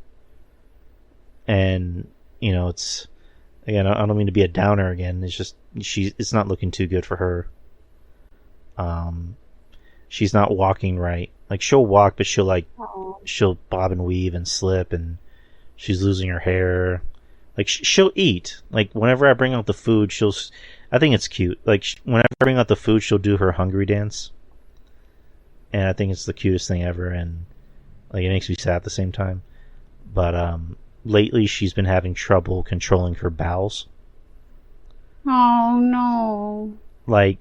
and it's, again, I don't mean to be a downer again. It's just it's not looking too good for her. She's not walking right. Like, she'll walk, but she'll bob and weave and slip, and she's losing her hair. Like, she'll eat. Like, whenever I bring out the food, I think it's cute. Like, whenever I bring out the food, she'll do her hungry dance. And I think it's the cutest thing ever, and like, it makes me sad at the same time. But lately she's been having trouble controlling her bowels. Oh no. Like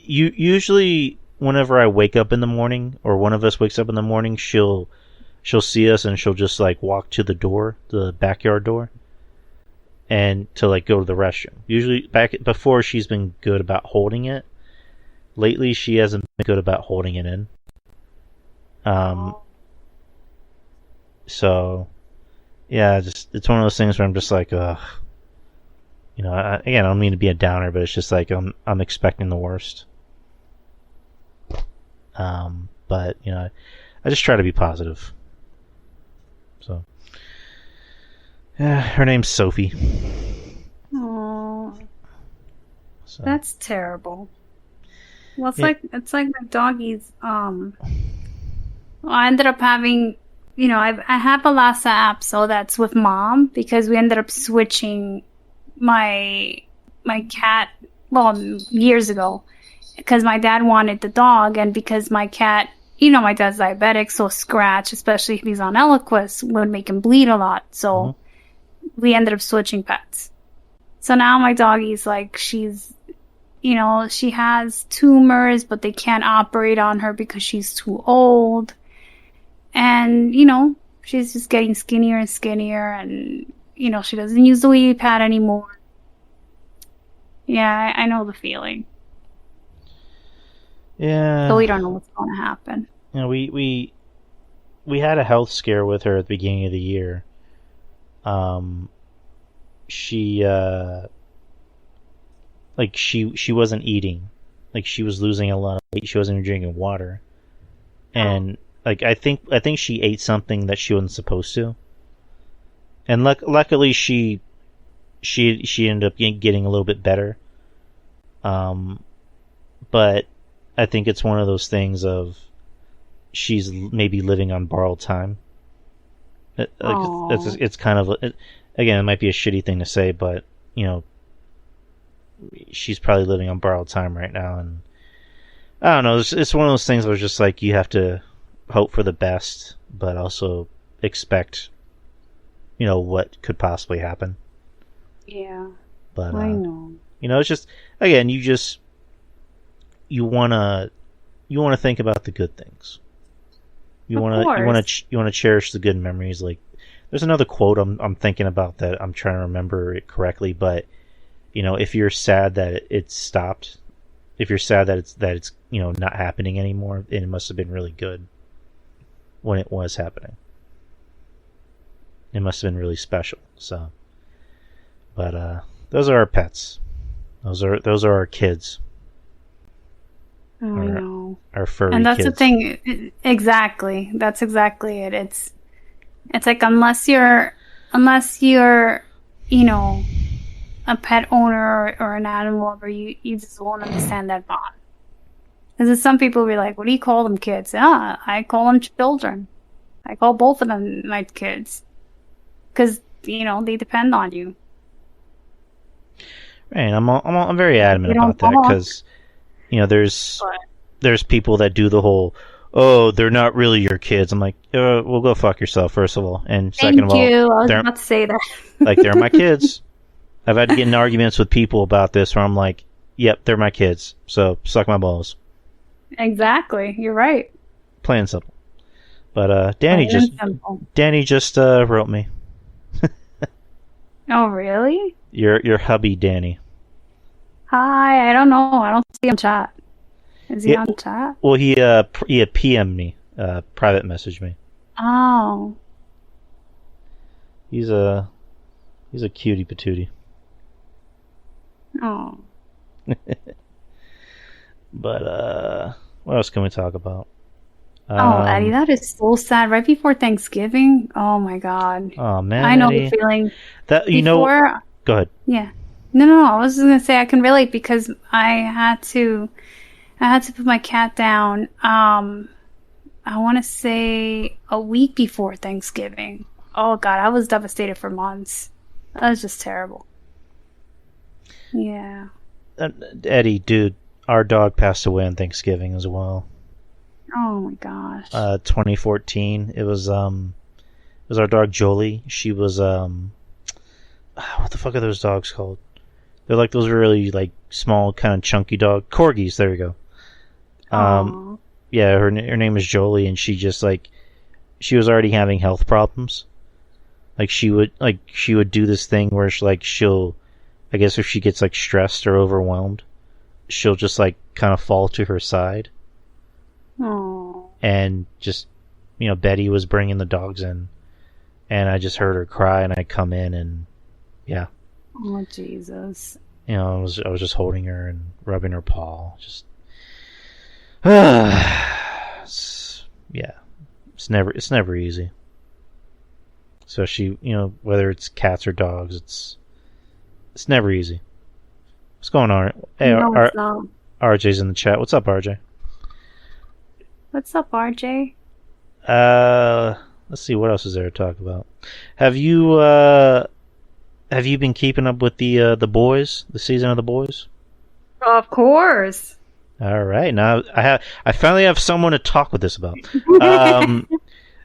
usually whenever I wake up in the morning, or one of us wakes up in the morning, she'll see us and she'll just like walk to the door, the backyard door, and to like go to the restroom. Usually before she's been good about holding it. Lately she hasn't been good about holding it in. So yeah, it's one of those things where I'm just like, again, I don't mean to be a downer, but it's just like I'm expecting the worst. But I just try to be positive. So yeah, her name's Sophie. Oh, so. That's terrible. Well, it's like my doggies. I ended up having, I have a Lhasa app, so that's with mom, because we ended up switching my cat, well, years ago, because my dad wanted the dog, and because my cat, my dad's diabetic, so Scratch, especially if he's on Eliquis, would make him bleed a lot. So we ended up switching pets. So now my doggie's like, she's, she has tumors, but they can't operate on her because she's too old. And, she's just getting skinnier and skinnier, and, she doesn't use the wee pad anymore. Yeah, I know the feeling. Yeah. So we don't know what's going to happen. We had a health scare with her at the beginning of the year. She wasn't eating. Like, she was losing a lot of weight. She wasn't even drinking water. And like, I think she ate something that she wasn't supposed to. And luckily she ended up getting a little bit better. But I think it's one of those things of she's maybe living on borrowed time. It's kind of, again, it might be a shitty thing to say, but she's probably living on borrowed time right now, and I don't know. It's one of those things where it's just like you have to hope for the best, but also expect, what could possibly happen. Yeah, but I know. It's just, again, you wanna think about the good things. You wanna cherish the good memories, like There's another quote I'm thinking about that I'm trying to remember it correctly, but if you're sad that it stopped, if you're sad that it's not happening anymore, it must have been really good when it was happening. It must have been really special. So, but those are our pets. Those are our kids. I know. Our furry and that's kids. the thing. Exactly. That's exactly it. It's like unless you're a pet owner or an animal lover, you just won't understand that bond. Because some people be like, what do you call them kids? I call them children. I call both of them my kids. Because, they depend on you. Right, I'm very adamant about that because, there's people that do the whole, oh, they're not really your kids. I'm like, well, go fuck yourself, first of all. And second of all, I was about to say that. Like, they're my kids. I've had to get in arguments with people about this where I'm like, yep, they're my kids. So suck my balls. Exactly. You're right. Plain and simple. But Danny just wrote me. Oh, really? Your hubby, Danny. Hi, I don't know. I don't see him chat. Is he on chat? Well, he had PM'd me, private messaged me. Oh. He's a cutie patootie. Oh. But what else can we talk about? Eddie, that is so sad. Right before Thanksgiving. Oh my God. Oh man, I know Eddie. the feeling. That Go ahead. Yeah. No. I was just gonna say I can relate because I had to put my cat down. I want to say a week before Thanksgiving. Oh God, I was devastated for months. That was just terrible. Yeah. Eddie, dude, our dog passed away on Thanksgiving as well. Oh my gosh. 2014. It was our dog Jolie. She was what the fuck are those dogs called? They're like those really like small kind of chunky dog corgis. There we go. Yeah, her name is Jolie, and she just she was already having health problems. She would do this thing where she'll I guess if she gets stressed or overwhelmed, she'll just kind of fall to her side. Oh. And just Betty was bringing the dogs in, and I just heard her cry, and I come in, and yeah. Oh Jesus. I was just holding her and rubbing her paw. Just yeah. It's never easy. Especially, whether it's cats or dogs, it's never easy. What's going on? Hey, No, RJ's in the chat. What's up, RJ? What's up, RJ? Let's see, what else is there to talk about? Have you been keeping up with the boys, the season of the boys? Of course. All right, now I finally have someone to talk with this about.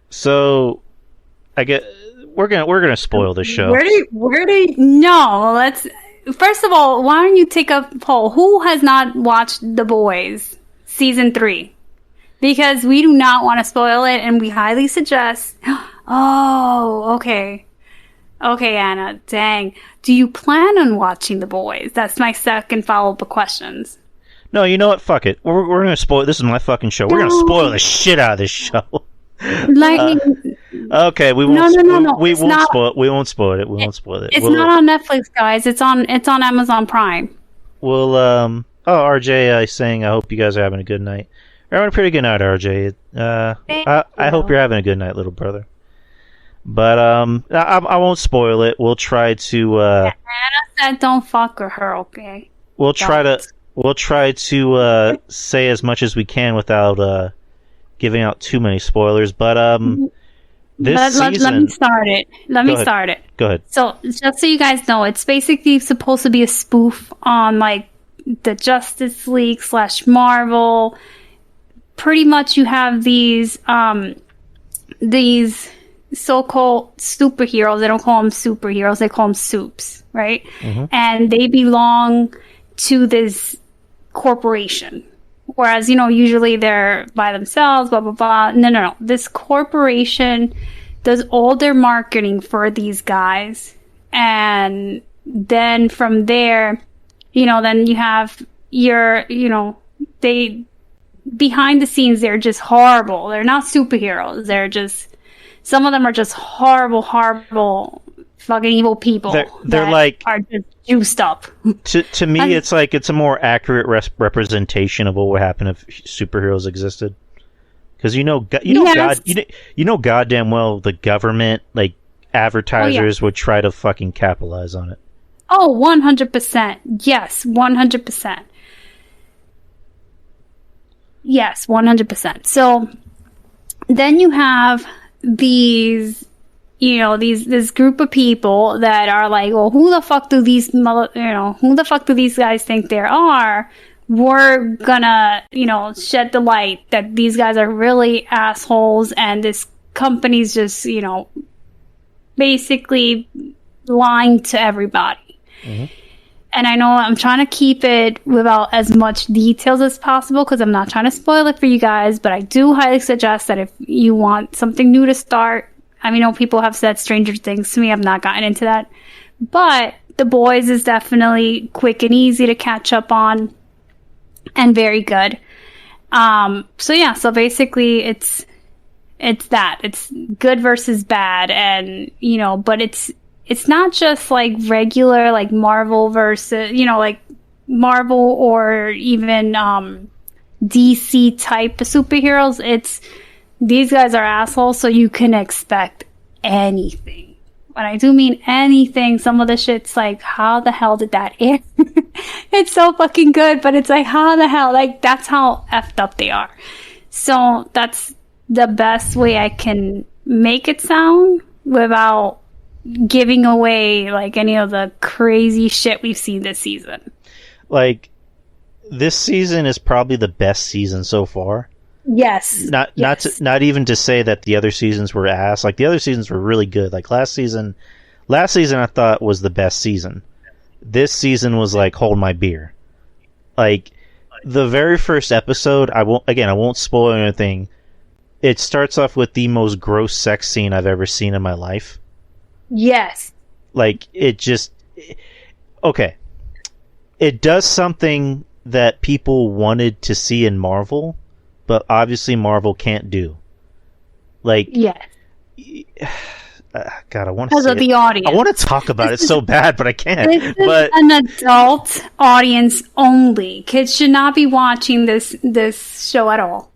So I get we're gonna spoil the show. No, let's first of all, why don't you take a poll? Who has not watched The Boys season 3? Because we do not want to spoil it, and we highly suggest. Oh, okay. Okay, Anna. Dang. Do you plan on watching The Boys? That's my second follow-up questions. No, you know what? Fuck it. We're gonna spoil. This is my fucking show. We're gonna spoil the shit out of this show. Okay, we won't. No. We won't spoil it. We won't spoil it. We won't spoil it. It's not on Netflix, guys. It's on Amazon Prime. Well, RJ is saying, I hope you guys are having a good night. We're having a pretty good night, RJ. I hope you're having a good night, little brother. But I won't spoil it. We'll try to. Anna said, "Don't fuck with her." Okay. We'll try to say as much as we can without giving out too many spoilers. But this season, let me start it. Go ahead. So just so you guys know, it's basically supposed to be a spoof on the Justice League / Marvel. Pretty much, you have these so-called superheroes. They don't call them superheroes. They call them soups, right? Mm-hmm. And they belong to this corporation. Whereas, usually they're by themselves, blah, blah, blah. No. This corporation does all their marketing for these guys, and then from there, then you have they behind the scenes, they're just horrible. They're not superheroes. They're just, some of them are just horrible fucking evil people. They're like, are just juiced up. To me, it's like, it's a more accurate representation of what would happen if superheroes existed. Because goddamn well the government, like advertisers, would try to fucking capitalize on it. Oh, 100%. Yes, 100%. Yes, 100%. So then you have this group of people that are like, well, who the fuck do these guys think they are? We're gonna, shed the light that these guys are really assholes, and this company's just, basically lying to everybody. Mm-hmm. And I know I'm trying to keep it without as much details as possible because I'm not trying to spoil it for you guys, but I do highly suggest that if you want something new to start, I know people have said Stranger Things to me. I've not gotten into that. But The Boys is definitely quick and easy to catch up on and very good. So basically it's that. It's good versus bad, and, but it's not just like regular, like Marvel versus, like Marvel or even DC type of superheroes. It's, these guys are assholes, so you can expect anything. When I do mean anything, some of the shit's like, how the hell did that air? It's so fucking good, but it's like, how the hell? Like, that's how effed up they are. So that's the best way I can make it sound without giving away like any of the crazy shit we've seen this season. Like, this season is probably the best season so far. Yes. Not even to say that the other seasons were ass. Like, the other seasons were really good. Like last season I thought was the best season. This season was like, hold my beer. Like, the very first episode, I won't spoil anything. It starts off with the most gross sex scene I've ever seen in my life. Yes. Like, okay. It does something that people wanted to see in Marvel, but obviously Marvel can't do. Like, yes. God, I want to. Because of the audience. I want to talk about it so bad, but I can't. This is an adult audience only. Kids should not be watching this show at all.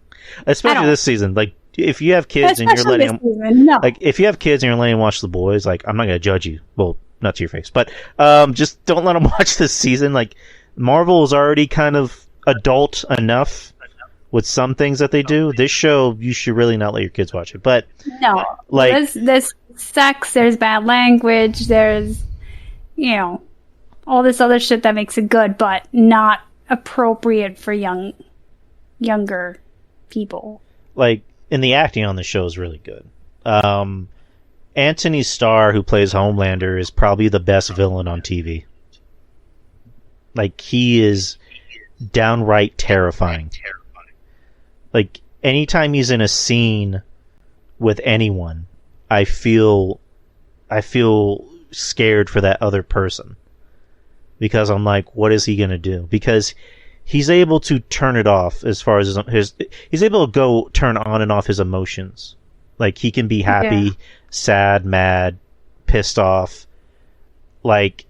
Especially this season. Like, if you have kids and you're letting them, like, if you have kids and you're letting them watch The Boys, like, I'm not gonna judge you. Well, not to your face, but just don't let them watch this season. Like, Marvel is already kind of adult enough with some things that they do. This show, you should really not let your kids watch it. But no, like, there's sex, there's bad language, there's, all this other shit that makes it good, but not appropriate for younger people. Like, and the acting on the show is really good. Anthony Starr, who plays Homelander, is probably the best villain on TV. Like, he is downright terrifying. Like, anytime he's in a scene with anyone, I feel scared for that other person. Because I'm like, what is he going to do? Because he's able to turn it off as far as he's able to turn on and off his emotions. Like, he can be happy, sad, mad, pissed off. Like,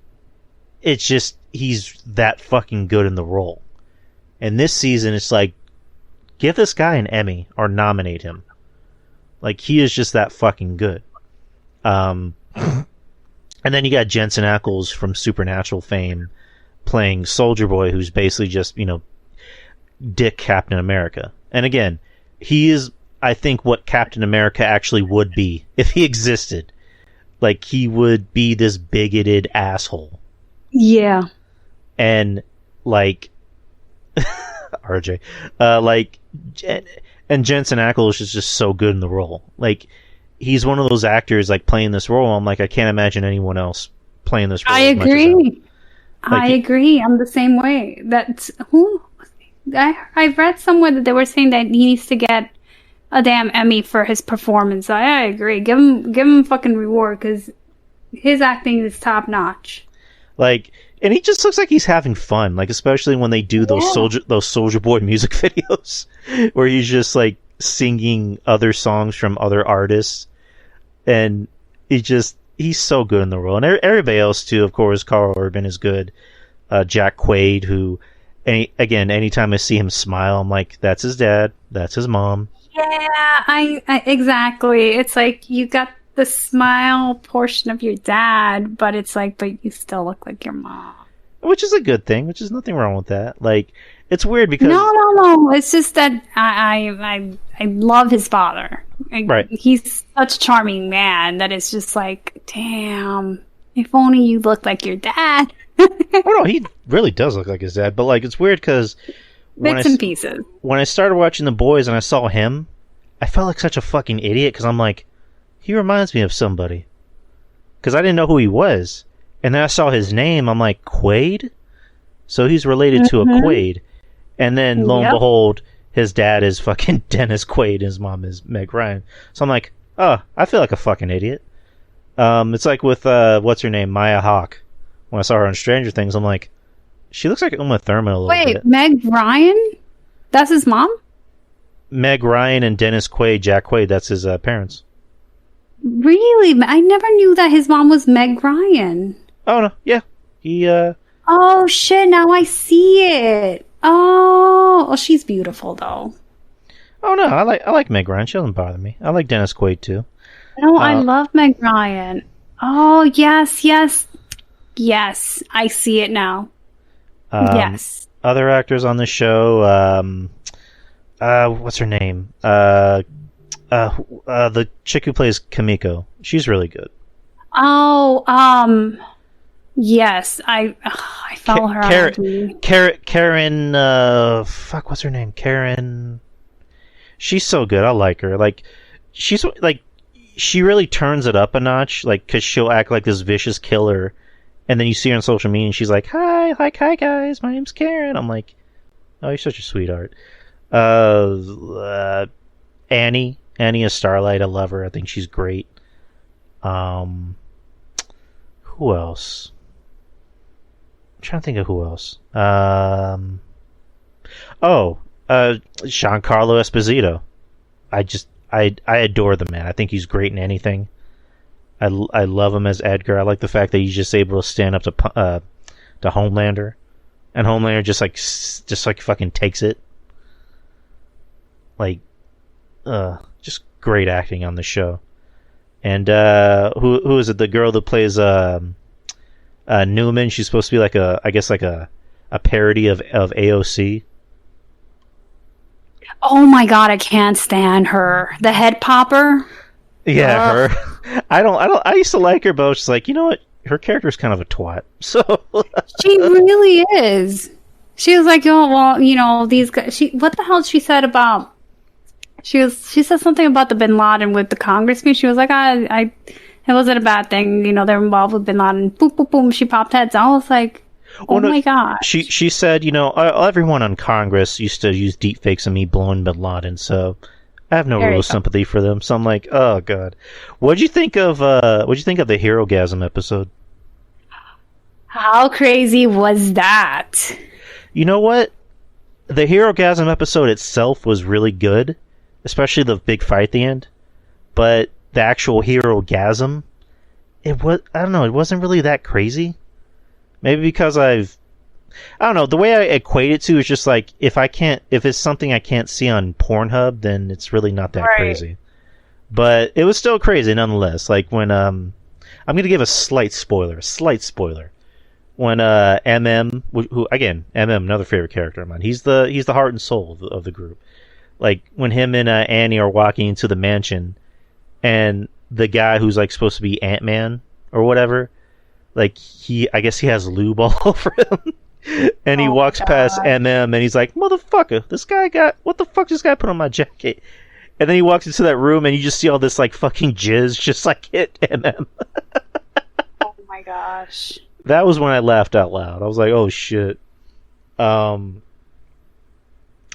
it's just, he's that fucking good in the role. And this season, it's like, give this guy an Emmy or nominate him. Like, he is just that fucking good. And then you got Jensen Ackles from Supernatural fame playing Soldier Boy, who's basically just, Dick Captain America. And again, he is, I think, what Captain America actually would be if he existed. Like, he would be this bigoted asshole. Yeah. And, like, RJ, and Jensen Ackles is just so good in the role. Like, he's one of those actors, like, playing this role. I'm like, I can't imagine anyone else playing this role. I agree. I agree. I'm the same way. I read somewhere that they were saying that he needs to get a damn Emmy for his performance. I agree. Give him fucking reward because his acting is top notch. Like, and he just looks like he's having fun. Like, especially when they do those Soulja Boy music videos where he's just like singing other songs from other artists, and he's so good in the role. And everybody else too, of course. Carl Urban is good. Jack Quaid, who, anytime I see him smile, I'm like, that's his dad, that's his mom. Yeah, I exactly. It's like you got the smile portion of your dad, but it's like, but you still look like your mom. Which is a good thing, which is nothing wrong with that. Like, it's weird because... No. It's just that I love his father. Right. He's such a charming man that it's just like, damn, if only you looked like your dad. Oh, no, he really does look like his dad, but like, it's weird because... Bits and pieces. When I started watching The Boys and I saw him, I felt like such a fucking idiot because I'm like, he reminds me of somebody. Because I didn't know who he was. And then I saw his name, I'm like, Quaid? So he's related to a Quaid. And then, lo and behold, his dad is fucking Dennis Quaid and his mom is Meg Ryan. So I'm like, oh, I feel like a fucking idiot. It's like with, what's her name, Maya Hawke. When I saw her on Stranger Things, I'm like, she looks like Uma Thurman a little bit. Wait, Meg Ryan? That's his mom? Meg Ryan and Dennis Quaid, Jack Quaid, that's his parents. Really? I never knew that his mom was Meg Ryan. Oh, no, yeah. He, Oh, shit, now I see it. Oh, well, she's beautiful, though. Oh, no, I like Meg Ryan. She doesn't bother me. I like Dennis Quaid, too. No, I love Meg Ryan. Oh, yes. Yes, I see it now. Yes. Other actors on the show, what's her name? The chick who plays Kamiko. She's really good. Oh, yes. I follow her on Karen, what's her name? Karen. She's so good. I like her. Like, she's like, she really turns it up a notch. Like, cause she'll act like this vicious killer. And then you see her on social media and she's like, hi guys, my name's Karen. I'm like, oh, you're such a sweetheart. Annie is Starlight. I love her. I think she's great. Who else? I'm trying to think of who else. Giancarlo Esposito. I adore the man. I think he's great in anything. I love him as Edgar. I like the fact that he's just able to stand up to Homelander, and Homelander just like fucking takes it. Like, just great acting on the show. And who is it? The girl that plays Newman. She's supposed to be like a parody of AOC. Oh my god, I can't stand her. The head popper. Yeah, her. I used to like her, but she's like, you know what? Her character's kind of a twat. So she really is. She was like, oh well, you know, these guys. What the hell she said about? She said something about the Bin Laden with the congressman. She was like, it wasn't a bad thing. You know, they're involved with Bin Laden. Boom, boom, boom. She popped heads. I was like, my gosh. She said, you know, everyone on Congress used to use deepfakes of me blowing Bin Laden, so I have no real sympathy for them. So I'm like, oh god. What'd you think of the Hero Gasm episode? How crazy was that? You know what? The Hero Gasm episode itself was really good, especially the big fight at the end. But the actual Hero Gasm, I don't know, it wasn't really that crazy. Maybe because I don't know, the way I equate it to is just like, if it's something I can't see on Pornhub, then it's really not that crazy. But it was still crazy nonetheless. Like when, I'm gonna give a slight spoiler. When, who again, another favorite character of mine. He's the heart and soul of the group. Like when him and Annie are walking into the mansion, and the guy who's like supposed to be Ant-Man or whatever, like I guess he has lube all over him, and he walks past and he's like, motherfucker, what the fuck this guy put on my jacket? And then he walks into that room and you just see all this like fucking jizz just like hit Oh my gosh. That was when I laughed out loud. I was like, oh shit. And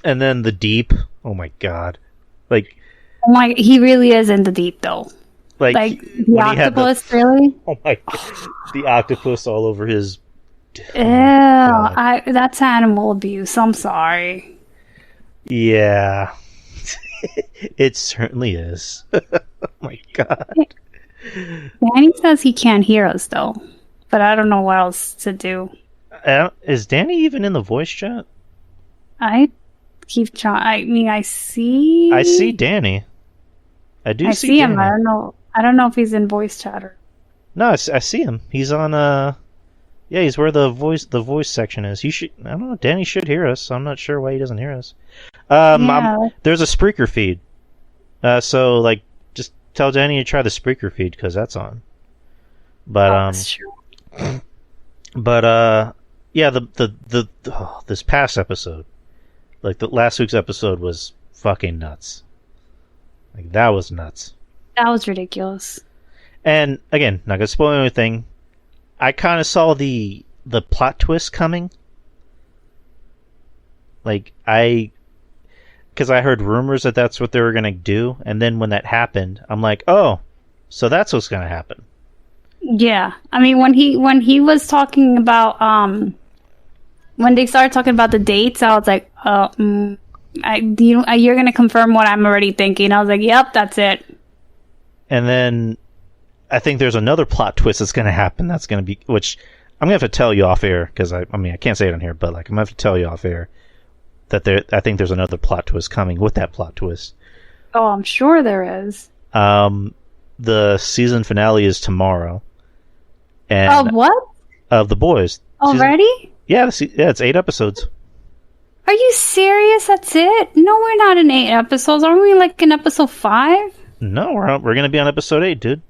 then the Deep, oh my god. Like, Oh my, he really is in the deep though. Like the when he had octopus, really? Oh my god, the octopus all over his. Ew, that's animal abuse. I'm sorry. Yeah, it certainly is. Oh my god. Danny says he can't hear us though, but I don't know what else to do. Is Danny even in the voice chat? I keep trying. I mean, I see Danny. I see him. Danny. I don't know if he's in voice chat or. No, I see him. He's on. Yeah, he's where the voice section is. I don't know. Danny should hear us. I'm not sure why he doesn't hear us. There's a Spreaker feed. So like, just tell Danny to try the Spreaker feed because that's on. But that's true. But yeah, this past episode, like the last week's episode, was fucking nuts. Like that was nuts. That was ridiculous. And again, not gonna spoil anything. I kind of saw the plot twist coming. Like because I heard rumors that that's what they were gonna do, and then when that happened, I'm like, oh, so that's what's gonna happen. Yeah, I mean when he was talking about when they started talking about the dates, I was like, you're gonna confirm what I'm already thinking. I was like, yep, that's it. And then I think there's another plot twist that's going to happen. That's going to be, which I'm going to have to tell you off air because I mean I can't say it on here, but like I'm going to have to tell you off air that I think there's another plot twist coming with that plot twist. Oh, I'm sure there is. The season finale is tomorrow. And of what? Of The Boys. Already? Yeah, it's 8 episodes. Are you serious? That's it? No, we're not in 8 episodes. Aren't we like in episode 5? No, we're going to be on episode 8, dude.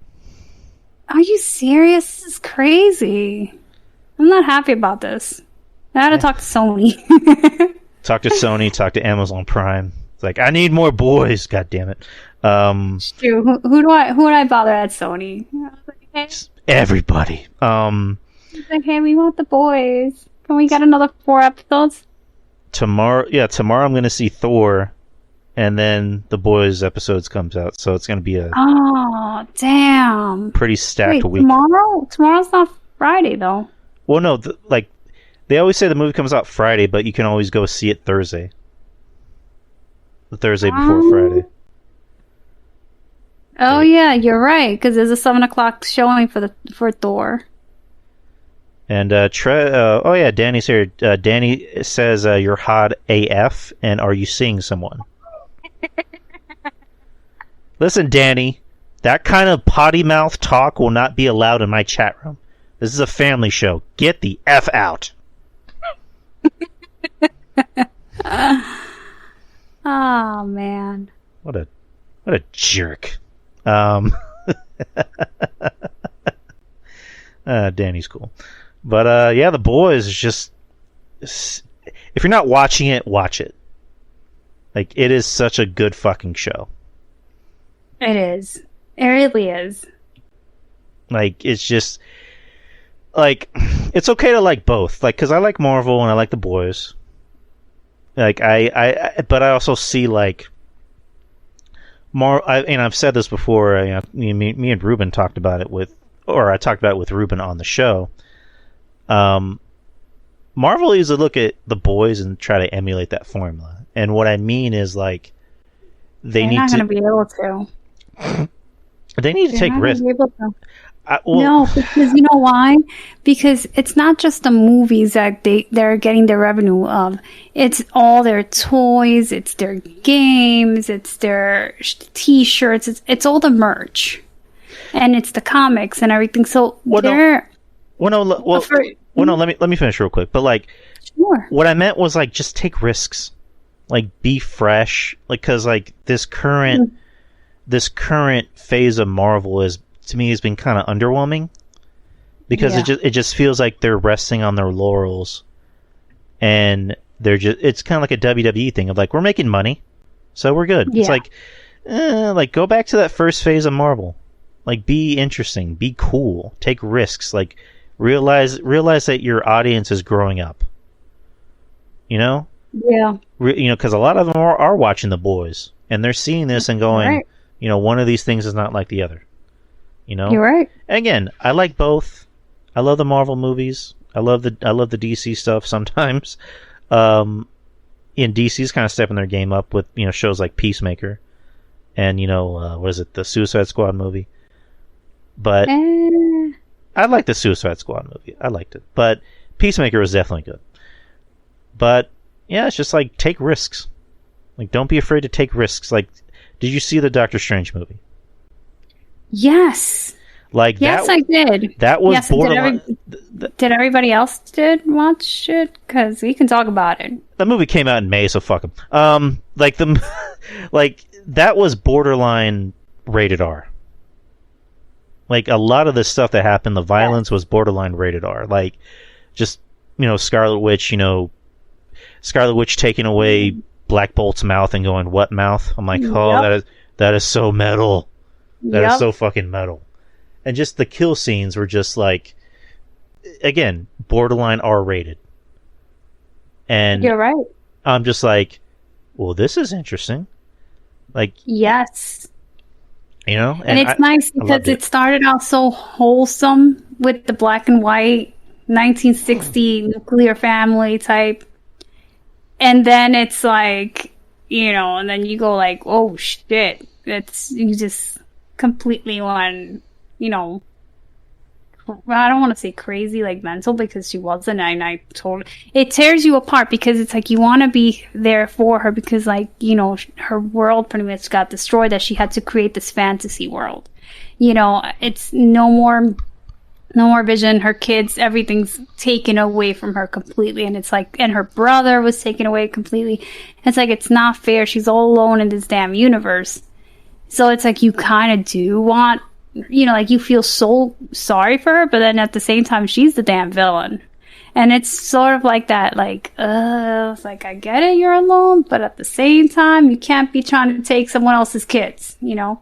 Are you serious? This is crazy. I'm not happy about this. I had to talk to Sony. Talk to Sony, talk to Amazon Prime. It's like, I need more boys, god damn it. Who would I bother at Sony? I was like, hey. Everybody. It's like, hey, we want the boys. Can we get another 4 episodes? Tomorrow I'm going to see Thor, and then the Boys episodes comes out, so it's going to be a damn pretty stacked week. Tomorrow's not Friday though. Well, no, like they always say the movie comes out Friday, but you can always go see it Thursday. The Thursday before Friday. Oh yeah, you're right, because there's a 7:00 showing for Thor. And Danny's here. Danny says you're hot AF, and are you seeing someone? Listen, Danny, that kind of potty mouth talk will not be allowed in my chat room. This is a family show. Get the F out. Oh man. What a jerk. Danny's cool. But yeah, The Boys is just, if you're not watching it, watch it. Like, it is such a good fucking show. It is. It really is. Like, it's just, like, it's okay to like both. Like, because I like Marvel and I like The Boys. Like, but I also see, like, and I've said this before, me and Ruben talked about it I talked about it with Ruben on the show. Marvel is to look at The Boys and try to emulate that formula. And what I mean is, like, they're not going to be able to. They need to take risks. No, because you know why? Because it's not just the movies that they're getting their revenue of. It's all their toys, it's their games, it's their T-shirts, it's all the merch, and it's the comics and everything. So let me finish real quick. But like, sure. What I meant was like just take risks, like be fresh, like because like this current phase of Marvel is, to me, has been kind of underwhelming because it just feels like they're resting on their laurels, and it's kind of like a WWE thing of like, we're making money, so we're good. Yeah. It's like go back to that first phase of Marvel, like be interesting, be cool, take risks, like realize that your audience is growing up. You know? Yeah. Because a lot of them are watching The Boys, and they're seeing this and going, Right. you know, one of these things is not like the other. You know, You're right. And again, I like both. I love the Marvel movies. I love the DC stuff sometimes. DC's kind of stepping their game up with, you know, shows like Peacemaker, and you know, what is it, the Suicide Squad movie? But I like the Suicide Squad movie. I liked it, but Peacemaker was definitely good. But yeah, it's just like, take risks. Like, don't be afraid to take risks. Like, did you see the Doctor Strange movie? Yes. Like, yes, I did. That was yes, borderline. Did everybody else watch it? Because we can talk about it. The movie came out in May, so fuck them. Like that was borderline rated R. Like, a lot of the stuff that happened, the violence was borderline rated R. Like, just, you know, Scarlet Witch taking away Black Bolt's mouth and going, "What mouth?" I'm like, oh, that is so metal. That is so fucking metal. And just the kill scenes were just like, again, borderline R-rated. And you're right. I'm just like, well, this is interesting. Like, yes. You know? And it's nice because it started out so wholesome with the black and white 1960 nuclear family type. And then it's like, you know, and then you go like, oh shit. You just completely want, you know, I don't want to say crazy, like mental, because she wasn't. And I told it tears you apart because it's like you want to be there for her because, like, you know, her world pretty much got destroyed, that she had to create this fantasy world. You know, it's no more Vision, her kids, everything's taken away from her completely. And it's like, and her brother was taken away completely. It's like, it's not fair. She's all alone in this damn universe. So it's like, you kind of do want, you know, like, you feel so sorry for her, but then at the same time, she's the damn villain. And it's sort of like that, like, it's like, I get it, you're alone, but at the same time, you can't be trying to take someone else's kids, you know?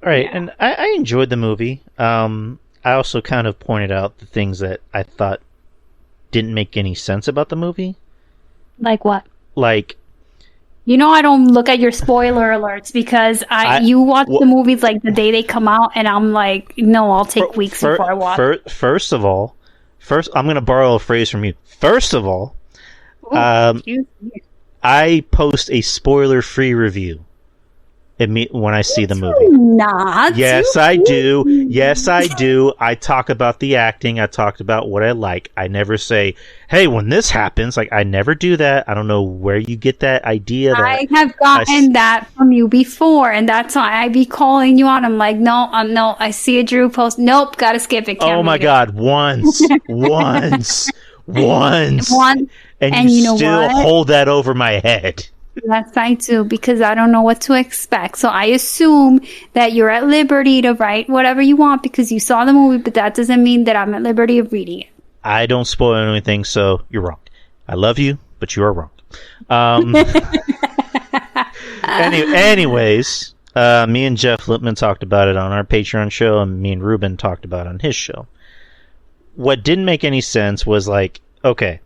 All right, yeah. And I enjoyed the movie. I also kind of pointed out the things that I thought didn't make any sense about the movie. Like what? Like, you know, I don't look at your spoiler alerts because you watch the movies like the day they come out, and I'm like, no, I'll take weeks before I watch. First, I'm going to borrow a phrase from you. First of all, I post a spoiler-free review when I see the movie. Not. Yes, I do. Yes, I do. I talk about the acting. I talked about what I like. I never say, hey, when this happens, like, I never do that. I don't know where you get that idea. I have gotten that from you before, and that's why I be calling you on. I'm like, no, I see a Drew post. Nope, gotta skip it. Oh my God, once. And you know still hold that over my head. Yes, I do, because I don't know what to expect. So I assume that you're at liberty to write whatever you want because you saw the movie, but that doesn't mean that I'm at liberty of reading it. I don't spoil anything, so you're wrong. I love you, but you are wrong. Anyways, me and Jeff Lippman talked about it on our Patreon show, and me and Ruben talked about it on his show. What didn't make any sense was, like, okay,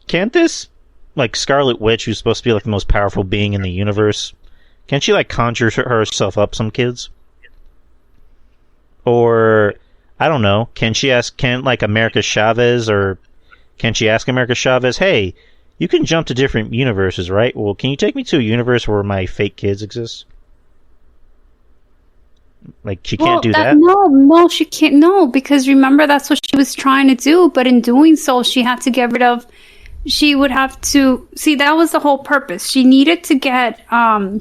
can't this, like, Scarlet Witch, who's supposed to be like the most powerful being in the universe, can't she, like, conjure herself up some kids? Or, I don't know, can like America Chavez, or can she ask America Chavez, hey, you can jump to different universes, right? Well, can you take me to a universe where my fake kids exist? Like, she can't do that? No, she can't. No, because remember, that's what she was trying to do, but in doing so, she had to get rid of. She would have to see, that was the whole purpose. She needed to get I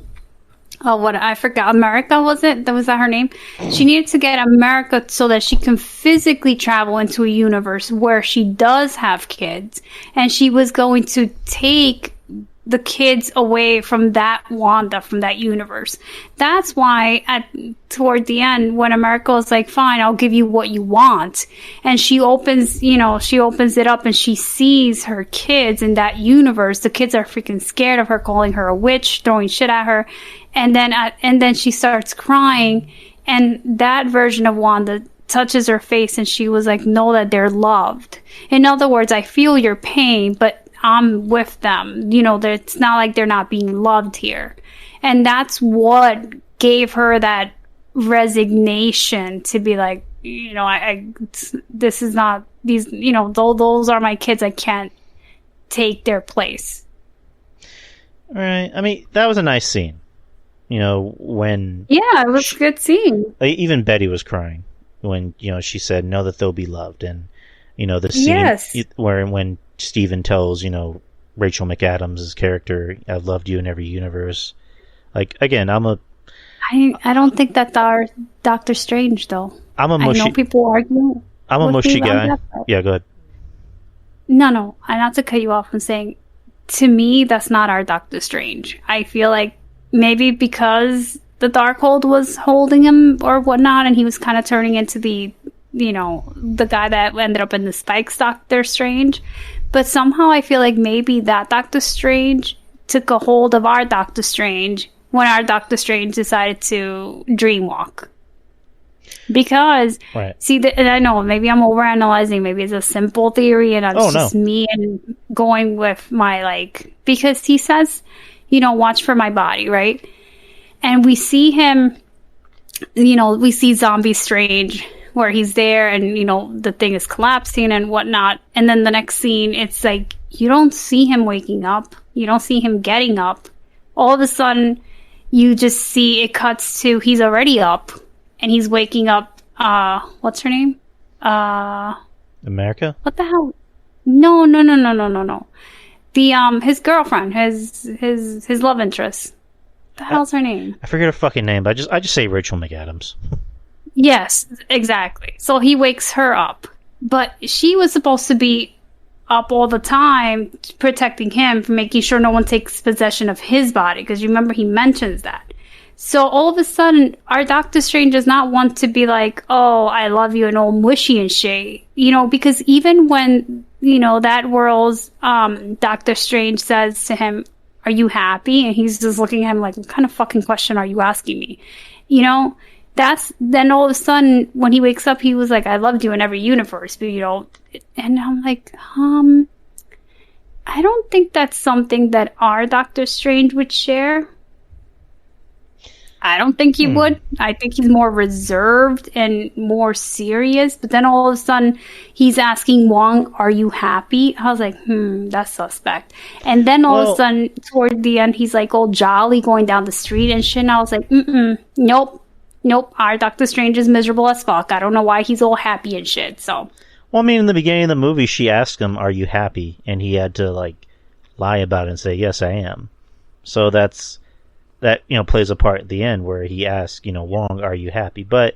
forgot, America, was that her name? She needed to get America so that she can physically travel into a universe where she does have kids, and she was going to take the kids away from that Wanda, from that universe. That's why toward the end, when America was like, fine, I'll give you what you want, and she opens it up and she sees her kids in that universe. The kids are freaking scared of her, calling her a witch, throwing shit at her, and then she starts crying, and that version of Wanda touches her face, and she was like, know that they're loved. In other words, I feel your pain, but I'm with them. You know, it's not like they're not being loved here. And that's what gave her that resignation to be like, you know, this is not these, you know, those are my kids. I can't take their place. Right. I mean, that was a nice scene. You know, when... Yeah, it was a good scene. Even Betty was crying when, you know, she said, know that they'll be loved. And, you know, the scene where when Steven tells, you know, Rachel McAdams' character, I've loved you in every universe. Like, again, I don't think that's our Doctor Strange, though. I know people argue. I'm a mushy guy. Yeah, go ahead. No, not to cut you off. I'm saying, to me, that's not our Doctor Strange. I feel like maybe because the Darkhold was holding him or whatnot, and he was kind of turning into the, you know, the guy that ended up in the Spikes Doctor Strange. But somehow I feel like maybe that Doctor Strange took a hold of our Doctor Strange when our Doctor Strange decided to dreamwalk. Because, see, and I know, maybe I'm overanalyzing, maybe it's a simple theory, and it's just me and going with my, like, because he says, you know, watch for my body, right? And we see him, you know, we see Zombie Strange, where he's there, and, you know, the thing is collapsing and whatnot, and then the next scene, it's like, you don't see him waking up, you don't see him getting up. All of a sudden, you just see it cuts to he's already up, and he's waking up, what's her name? America? What the hell? No. The, his girlfriend, his love interest. What the hell's her name? I forget her fucking name, but I just say Rachel McAdams. Yes, exactly. So he wakes her up. But she was supposed to be up all the time, protecting him, from making sure no one takes possession of his body, because you remember he mentions that. So all of a sudden, our Doctor Strange does not want to be like, oh, I love you and all mushy and shit. You know, because even when, you know, that world's Doctor Strange says to him, are you happy? And he's just looking at him like, what kind of fucking question are you asking me? You know, then all of a sudden, when he wakes up, he was like, I loved you in every universe. But, you know, and I'm like, I don't think that's something that our Doctor Strange would share. I don't think he would. I think he's more reserved and more serious. But then all of a sudden, he's asking Wong, are you happy? I was like, that's suspect. And then all of a sudden, toward the end, he's like all jolly going down the street and shit. And I was like, nope. Our Doctor Strange is miserable as fuck. I don't know why he's all happy and shit. So, well, I mean, in the beginning of the movie, she asked him, are you happy? And he had to, like, lie about it and say, yes, I am. So that, you know, plays a part at the end where he asks, you know, Wong, are you happy? But,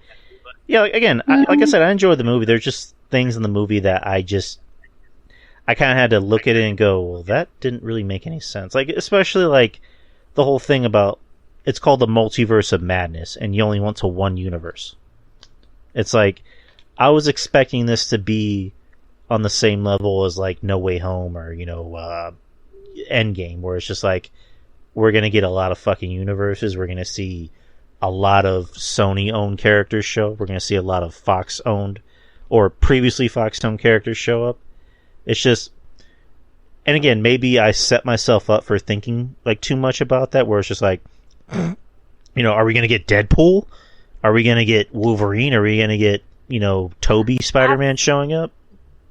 yeah, again, like I said, I enjoyed the movie. There's just things in the movie that I kind of had to look at it and go, well, that didn't really make any sense. Like, especially, like, the whole thing about, it's called the Multiverse of Madness, and you only went to one universe. It's like, I was expecting this to be on the same level as, like, No Way Home or, you know, Endgame, where it's just like, we're going to get a lot of fucking universes. We're going to see a lot of Sony-owned characters show. We're going to see a lot of Fox-owned or previously Fox-owned characters show up. It's just... And again, maybe I set myself up for thinking, like, too much about that, where it's just like, you know, are we going to get Deadpool? Are we going to get Wolverine? Are we going to get, you know, Toby Spider-Man showing up?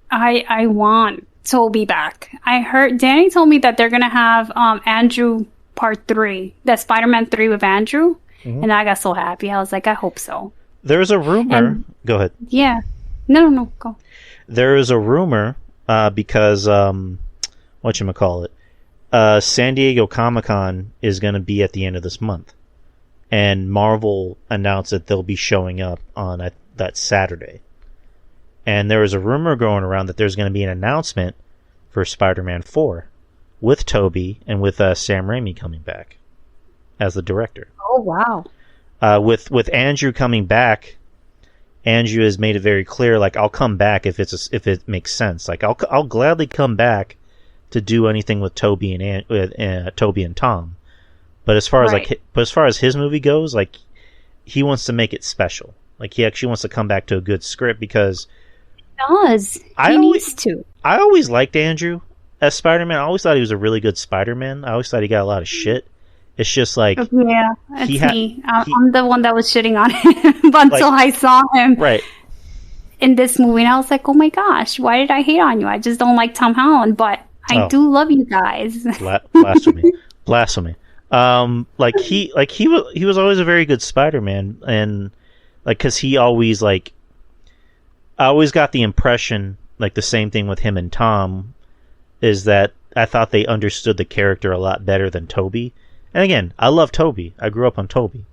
I want Toby back. I heard... Danny told me that they're going to have Andrew... Part 3, that Spider-Man 3 with Andrew, and I got so happy. I was like, I hope so. There's a rumor. Go ahead. Yeah. No, go. There is a rumor because whatchamacallit, San Diego Comic-Con is going to be at the end of this month, and Marvel announced that they'll be showing up on that Saturday. And there is a rumor going around that there's going to be an announcement for Spider-Man 4. With Toby and with Sam Raimi coming back as the director. Oh wow! With Andrew coming back, Andrew has made it very clear. Like, I'll come back if it makes sense. Like, I'll gladly come back to do anything with Toby and Toby and Tom. But as far as his movie goes, like, he wants to make it special. Like, he actually wants to come back to a good script because he needs to. I always liked Andrew as Spider-Man, I always thought he was a really good Spider-Man. I always thought he got a lot of shit. It's just like... Yeah, it's me. I'm the one that was shitting on him until I saw him in this movie. And I was like, oh my gosh, why did I hate on you? I just don't like Tom Holland, but I do love you guys. Blasphemy. Blasphemy. He was always a very good Spider-Man. And, like, because he always, like... I always got the impression, like, the same thing with him and Tom, is that I thought they understood the character a lot better than Tobey. And again, I love Tobey. I grew up on Tobey.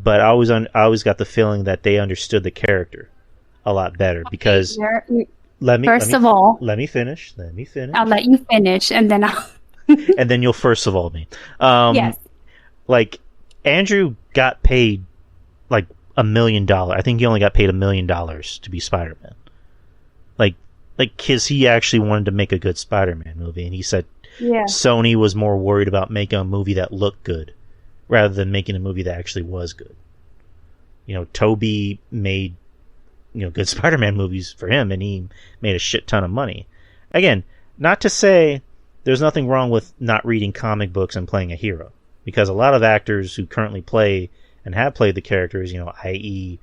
But I always got the feeling that they understood the character a lot better because... Let me finish. I'll let you finish, and then I'll... and then you'll first of all me. Yes. Like, Andrew got paid, like, $1 million. I think he only got paid $1 million to be Spider-Man. Like, because he actually wanted to make a good Spider-Man movie, and he said Sony was more worried about making a movie that looked good rather than making a movie that actually was good. You know, Tobey made, good Spider-Man movies for him, and he made a shit ton of money. Again, not to say there's nothing wrong with not reading comic books and playing a hero, because a lot of actors who currently play and have played the characters, i.e.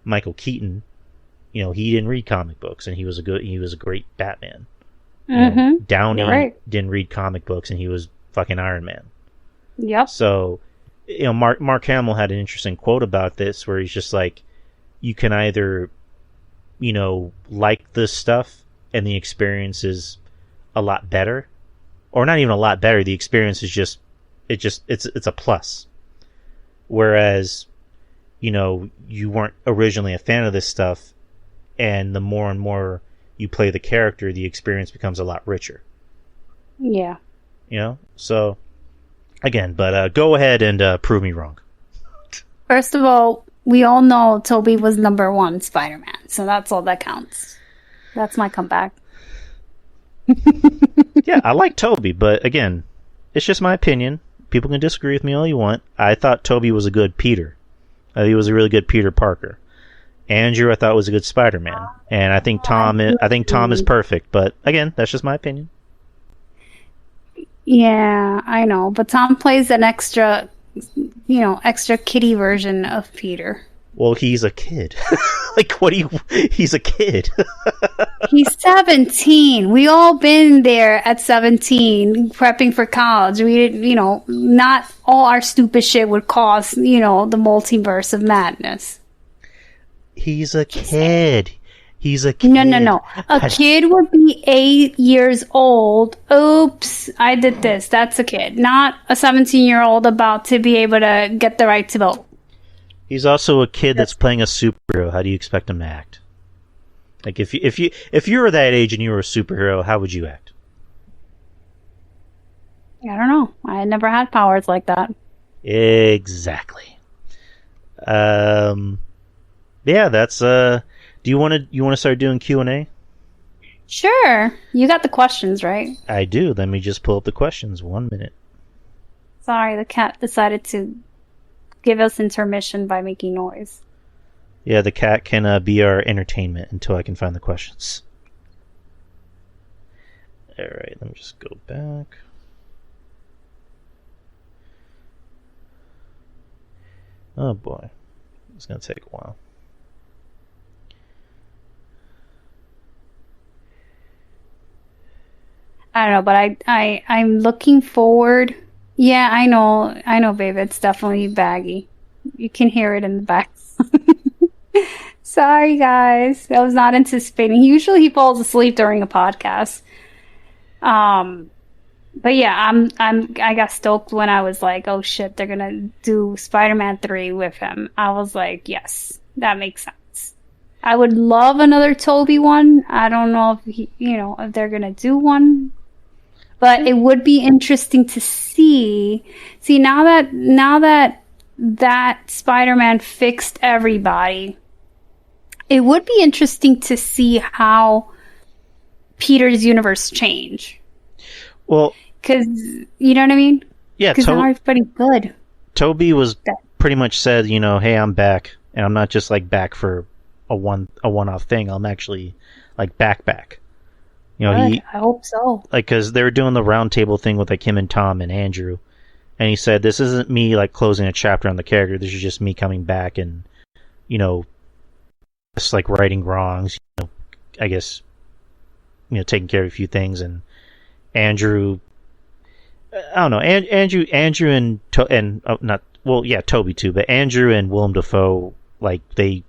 Michael Keaton, he didn't read comic books, and he was a great Batman. Downey didn't read comic books, and he was fucking Iron Man. Yep. So, Mark Hamill had an interesting quote about this, where he's just like, you can either, like this stuff, and the experience is a lot better, or not even a lot better. The experience is it's a plus. Whereas, you weren't originally a fan of this stuff, and the more and more you play the character, the experience becomes a lot richer. Yeah. So, again, but go ahead and prove me wrong. First of all, we all know Tobey was #1 Spider-Man, so that's all that counts. That's my comeback. Yeah, I like Tobey, but again, it's just my opinion. People can disagree with me all you want. I thought Tobey was a good Peter. I think he was a really good Peter Parker. Andrew, I thought was a good Spider-Man, and I think Tom is perfect. But again, that's just my opinion. Yeah, I know, but Tom plays an extra kiddie version of Peter. Well, he's a kid. He's a kid. He's 17. We all been there at 17, prepping for college. We, not all our stupid shit would cause, the multiverse of madness. He's a kid. He's a kid. No. A kid would be 8 years old. Oops, I did this. That's a kid. Not a 17-year-old about to be able to get the right to vote. He's also a kid that's playing a superhero. How do you expect him to act? Like, if you were that age and you were a superhero, how would you act? I don't know. I never had powers like that. Exactly. Yeah, that's do you want to start doing Q&A? Sure. You got the questions, right? I do. Let me just pull up the questions. 1 minute. Sorry, the cat decided to give us intermission by making noise. Yeah, the cat can be our entertainment until I can find the questions. Alright, let me just go back. Oh boy. It's going to take a while. I don't know, but I'm looking forward. Yeah, I know, babe. It's definitely baggy. You can hear it in the back. Sorry, guys. I was not anticipating. Usually he falls asleep during a podcast. But yeah, I got stoked when I was like, oh shit, they're gonna do Spider-Man 3 with him. I was like, yes, that makes sense. I would love another Tobey one. I don't know if if they're gonna do one. But it would be interesting to see. See, now that Spider-Man fixed everybody, it would be interesting to see how Peter's universe change. Well, because you know what I mean. Yeah, because now everybody's good. Tobey was pretty much said, hey, I'm back, and I'm not just like back for a one-off thing. I'm actually like back. You know, Good. I hope so. like, because they were doing the round table thing with like him and Tom and Andrew, and he said, "This isn't me like closing a chapter on the character. This is just me coming back and, you know, just like righting wrongs. You know, I guess, you know, taking care of a few things." And Andrew, I don't know, Andrew and Toby too, but Andrew and Willem Dafoe, like, they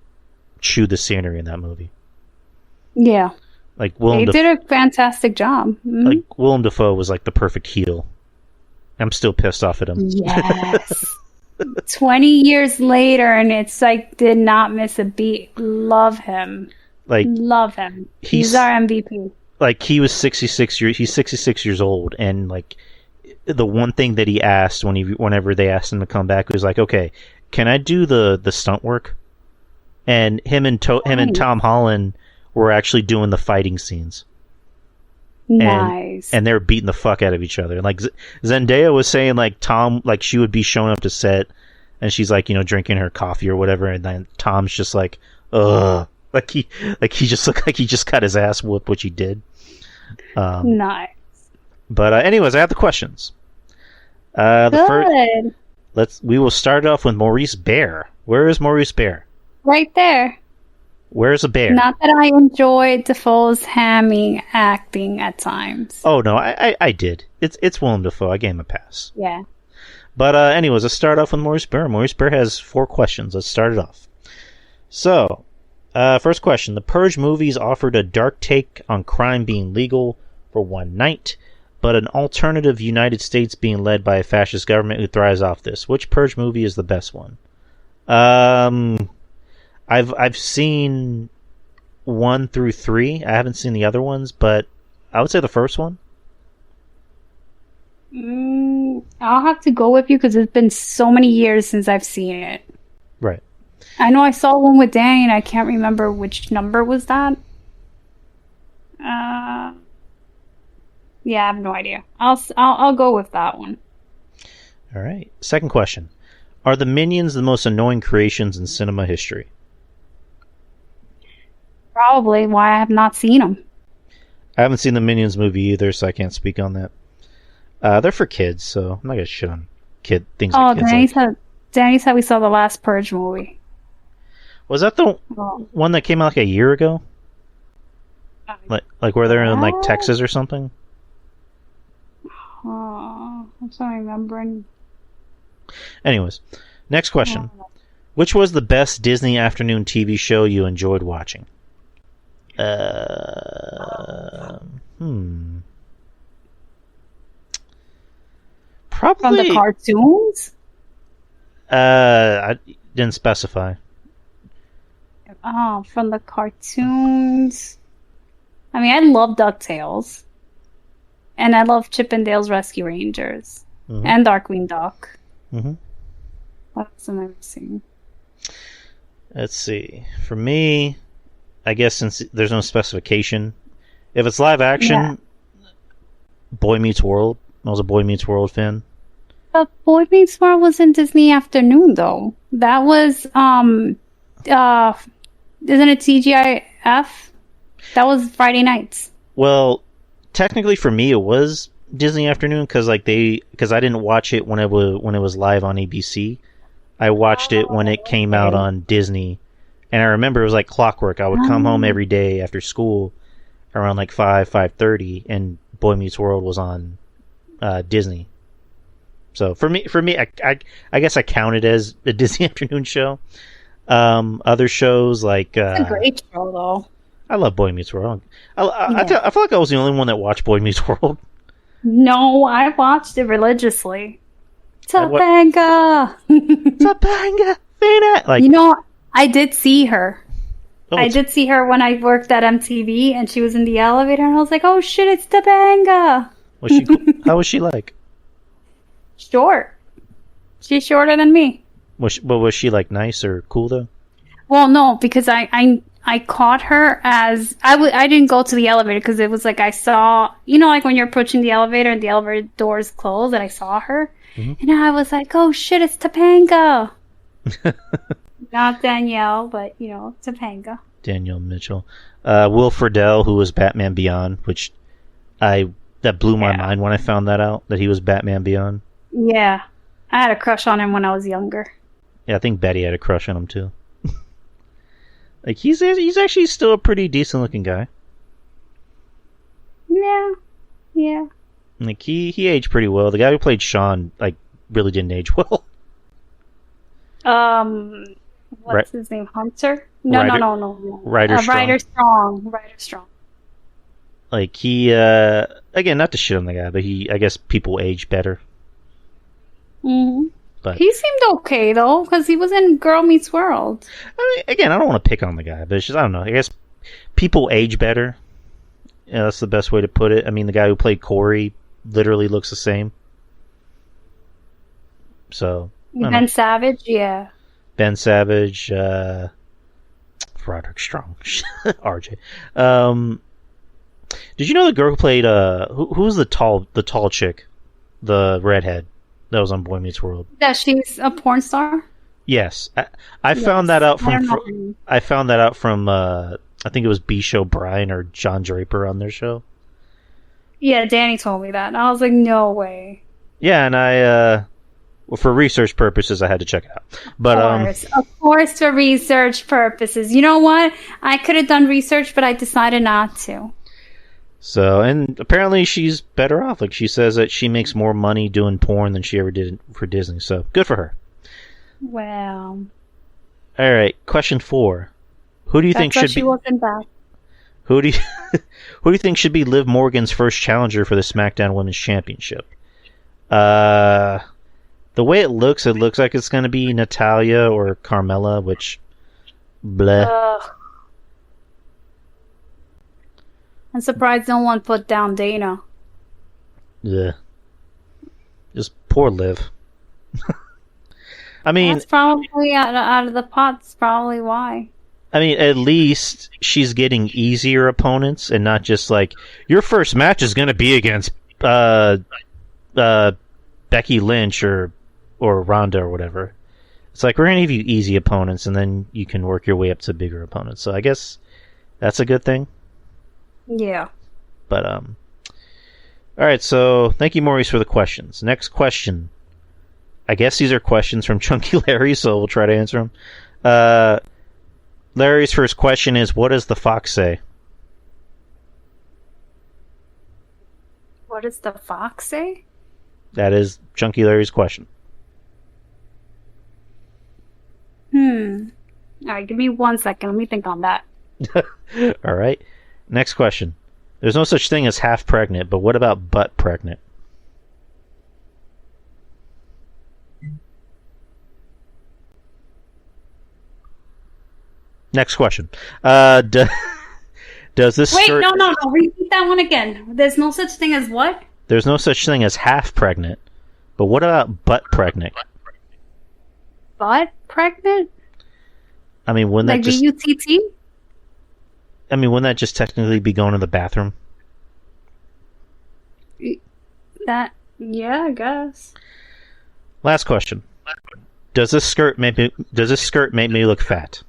chewed the scenery in that movie. Yeah. Like They did a fantastic job. Like Willem Dafoe was like the perfect heel. I'm still pissed off at him. Yes. 20 years later, and it's like, did not miss a beat. Love him. Like, love him. He's our MVP. Like, he's 66 years old, and like the one thing that he asked whenever they asked him to come back was like, "Okay, can I do the stunt work?" And him and Tom Holland were actually doing the fighting scenes. Nice. And they were beating the fuck out of each other. Like, Zendaya was saying, like, Tom, like, she would be showing up to set, and she's like, you know, drinking her coffee or whatever, and then Tom's just like, ugh. Like he just looked like he just got his ass whooped, which he did. Nice. But anyways, I have the questions. Good. We will start off with Maurice Bear. Where is Maurice Bear? Right there. Where's a bear? Not that I enjoyed Defoe's hammy acting at times. Oh no, I did. It's Willem Dafoe. I gave him a pass. Yeah. But anyways, let's start off with Maurice Bear. Maurice Bear has 4 questions. Let's start it off. So, first question. The Purge movies offered a dark take on crime being legal for one night, but an alternative United States being led by a fascist government who thrives off this. Which Purge movie is the best one? I've seen 1 through 3. I haven't seen the other ones, but I would say the first one. I'll have to go with you because it's been so many years since I've seen it. Right. I know I saw one with Danny, and I can't remember which number was that. Yeah, I have no idea. I'll go with that one. All right. Second question. Are the Minions the most annoying creations in cinema history? Probably why I have not seen them. I haven't seen the Minions movie either, so I can't speak on that. They're for kids, so I'm not gonna shit on things. Oh, that kids like. Danny said we saw the last Purge movie. Was that the one that came out like a year ago? Like where they're in like Texas or something? Oh, I'm not remembering. Anyways, next question. Which was the best Disney afternoon TV show you enjoyed watching? Probably from the cartoons. I didn't specify. Oh, from the cartoons. I mean, I love DuckTales, and I love Chip and Dale's Rescue Rangers, and Darkwing Duck. What else am I missing? Let's see. For me, I guess since there's no specification, if it's live action, Boy Meets World. I was a Boy Meets World fan. But Boy Meets World was in Disney Afternoon, though. That was, isn't it TGIF? That was Friday nights. Well, technically for me, it was Disney Afternoon because I didn't watch it when it was live on ABC. I watched it when it came out on Disney, and I remember it was like clockwork. I would come home every day after school around like 5:30, and Boy Meets World was on Disney. So for me, I guess I count it as a Disney Afternoon show. Other shows like it's a great show, though. I love Boy Meets World. I feel like I was the only one that watched Boy Meets World. No, I watched it religiously. Topanga! Topanga! Fina! Like, you know, I did see her. I did see her when I worked at MTV, and she was in the elevator, and I was like, oh shit, it's Topanga! How was she like? Short. She's shorter than me. Was she like nice or cool though? Well, no, because I caught her as I didn't go to the elevator because it was like I saw, you know, like when you're approaching the elevator and the elevator doors close, and I saw her, and I was like, oh shit, it's Topanga. Not Danielle, but you know, Topanga. Daniel Mitchell. Will Friedle, who was Batman Beyond, which that blew my mind when I found that out, that he was Batman Beyond. Yeah. I had a crush on him when I was younger. Yeah, I think Betty had a crush on him too. Like he's actually still a pretty decent looking guy. Yeah. Like he aged pretty well. The guy who played Sean like really didn't age well. What's his name? Hunter? No. Ryder Strong. Ryder Strong. Like he again, not to shit on the guy, but I guess people age better. Mm-hmm. But he seemed okay though, because he was in Girl Meets World. I mean, again, I don't want to pick on the guy, but it's just I don't know. I guess people age better. Yeah, that's the best way to put it. I mean, the guy who played Corey literally looks the same. So Ben Savage, yeah. Ben Savage, Roderick Strong, RJ. Did you know the girl who played who was the tall chick, the redhead that was on Boy Meets World? That she's a porn star? Yes. I found that out from I found that out from I think it was B Show Brian or John Draper on their show. Yeah, Danny told me that. And I was like, no way. Yeah, and I well, for research purposes I had to check it out. But of course for research purposes. You know what? I could have done research, but I decided not to. So, and apparently she's better off. Like, she says that she makes more money doing porn than she ever did for Disney. So, good for her. Well. All right, question 4. Who do you think should be? Who do you think should be Liv Morgan's first challenger for the SmackDown Women's Championship? The way it looks like it's going to be Natalya or Carmella, which, bleh. I'm surprised no one put down Dana. Yeah. Just poor Liv. I mean, that's probably out of the pot. That's probably why. I mean, at least she's getting easier opponents and not just like, your first match is going to be against Becky Lynch or Ronda or whatever. It's like, we're going to give you easy opponents and then you can work your way up to bigger opponents. So I guess that's a good thing. Yeah. But, alright, so thank you, Maurice, for the questions. Next question. I guess these are questions from Chunky Larry, so we'll try to answer them. Larry's first question is, what does the fox say? What does the fox say? That is Chunky Larry's question. Alright, give me 1 second. Let me think on that. Alright. Next question. There's no such thing as half pregnant, but what about butt pregnant? Next question. Does this Wait, skirt... no. Repeat that one again. There's no such thing as what? There's no such thing as half pregnant, but what about butt pregnant? Butt pregnant? I mean, wouldn't like that just... B-U-T-T? I mean, wouldn't that just technically be going to the bathroom? Yeah, I guess. Last question. Does this skirt make me look fat?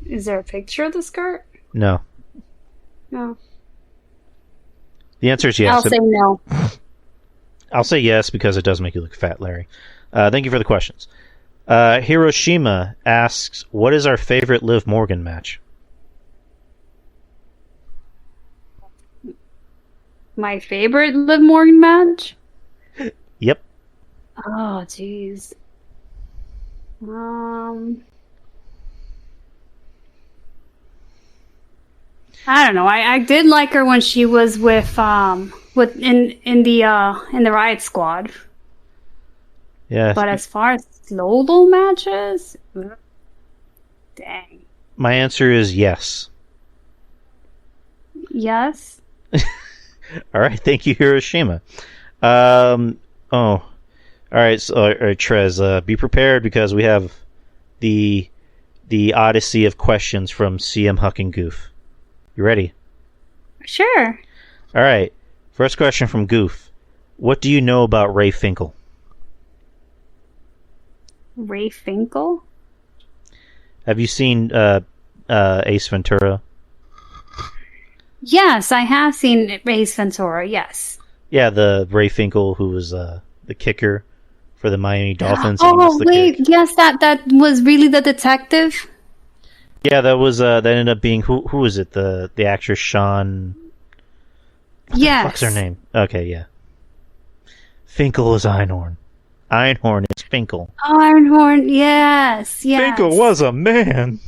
Is there a picture of the skirt? No. No. The answer is yes. I'll say no. I'll say yes because it does make you look fat, Larry. Thank you for the questions. Hiroshima asks, what is our favorite Liv Morgan match? My favorite Liv Morgan match? Yep. Oh, jeez. I don't know. I did like her when she was with in the Riot Squad. Yeah. But as far as solo matches, dang. My answer is yes. Yes. All right, thank you, Hiroshima. All right, so Trez, be prepared because we have the odyssey of questions from CM Huck and Goof. You ready? Sure. All right. First question from Goof. What do you know about Ray Finkel? Ray Finkel? Have you seen Ace Ventura? Yes, I have seen Ace Ventura. Yes. Yeah, the Ray Finkel who was the kicker for the Miami Dolphins. And Oh wait, yes, that was really the detective. Yeah, that was that ended up being who was it? The actress Sean. Yes. What's her name? Okay, yeah. Finkel is Einhorn. Einhorn is Finkel. Einhorn, yes. Finkel was a man.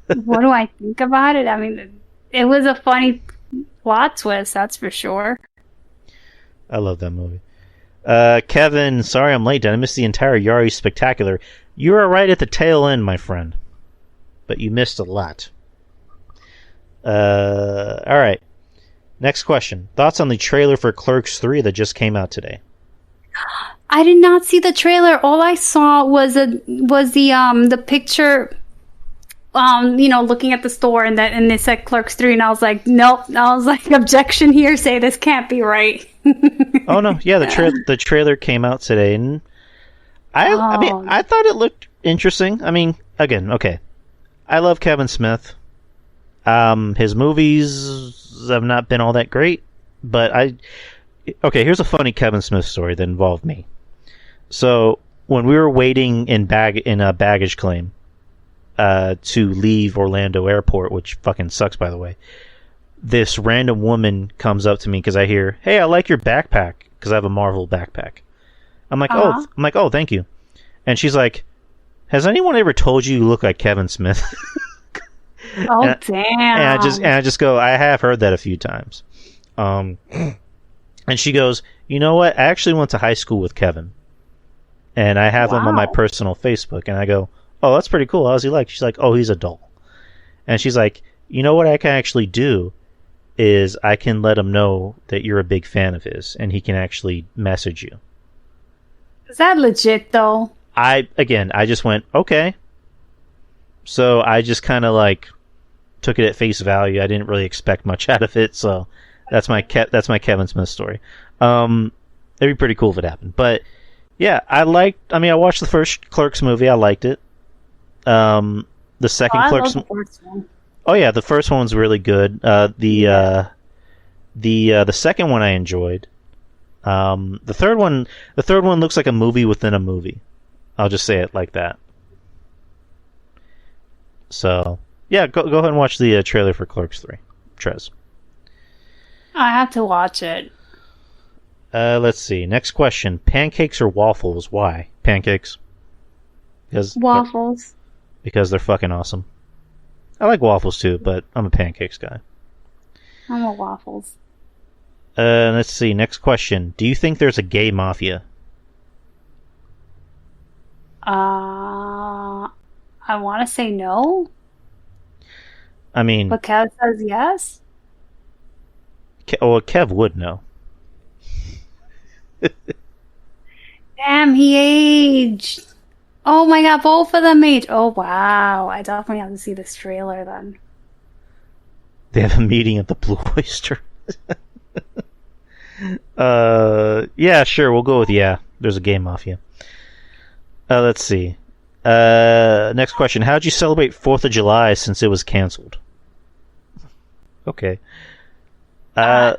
What do I think about it? I mean, it was a funny plot twist, that's for sure. I love that movie. Kevin, sorry I'm late. I missed the entire Yari Spectacular. You were right at the tail end, my friend. But you missed a lot. Alright. Next question. Thoughts on the trailer for Clerks 3 that just came out today? I did not see the trailer. All I saw was the picture, looking at the store and they said Clerks 3 and I was like, nope. I was like, objection here, say this can't be right. Oh no, yeah, the trailer came out today and I mean, I thought it looked interesting. I mean, again, okay. I love Kevin Smith. His movies have not been all that great, but okay, here's a funny Kevin Smith story that involved me. So, when we were waiting in a baggage claim to leave Orlando Airport, which fucking sucks, by the way, this random woman comes up to me because I hear, "Hey, I like your backpack," because I have a Marvel backpack. I'm like, oh, thank you. And she's like, "Has anyone ever told you look like Kevin Smith?" Oh, damn. And I just go, I have heard that a few times. And she goes, you know what? I actually went to high school with Kevin. And I have him on my personal Facebook. And I go, oh, that's pretty cool. How's he like? She's like, oh, he's a doll. And she's like, you know what I can actually do is I can let him know that you're a big fan of his. And he can actually message you. Is that legit, though? I just went, okay. So I just kind of like took it at face value. I didn't really expect much out of it, so that's my Kevin Smith story. It'd be pretty cool if it happened. But yeah, I watched the first Clerks movie. I liked it. The second Clerks. I love the first one. Oh yeah, the first one was really good. The second one I enjoyed. The third one looks like a movie within a movie. I'll just say it like that. So, yeah, go ahead and watch the trailer for Clerks 3. Trez. I have to watch it. Let's see. Next question. Pancakes or waffles? Why? Pancakes. Waffles. Because they're fucking awesome. I like waffles too, but I'm a pancakes guy. I'm a waffles. Let's see. Next question. Do you think there's a gay mafia? I want to say no. I mean... But Kev says yes? Kev would know. Damn, he aged. Oh my god, both of them aged. Oh wow. I definitely have to see this trailer then. They have a meeting at the Blue Oyster. Yeah, sure, we'll go with yeah. There's a gay mafia. Let's see. Next question. How'd you celebrate 4th of July since it was canceled? Okay. I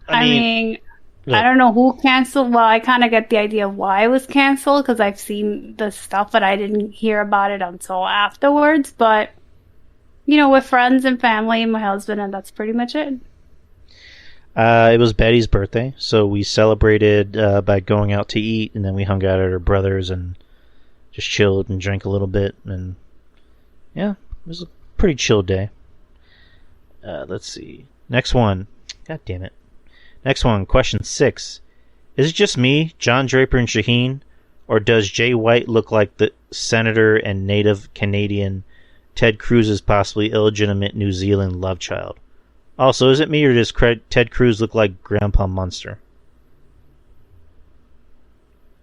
mean, I don't know who canceled. Well, I kind of get the idea of why it was canceled because I've seen the stuff, but I didn't hear about it until afterwards. But, with friends and family and my husband, and that's pretty much it. It was Betty's birthday, so we celebrated by going out to eat, and then we hung out at her brother's and just chilled and drank a little bit, and yeah, it was a pretty chill day. Let's see. Next one. God damn it. Next one, question 6. Is it just me, John Draper, and Shaheen, or does Jay White look like the senator and native Canadian Ted Cruz's possibly illegitimate New Zealand love child? Also, is it me, or does Ted Cruz look like Grandpa Munster?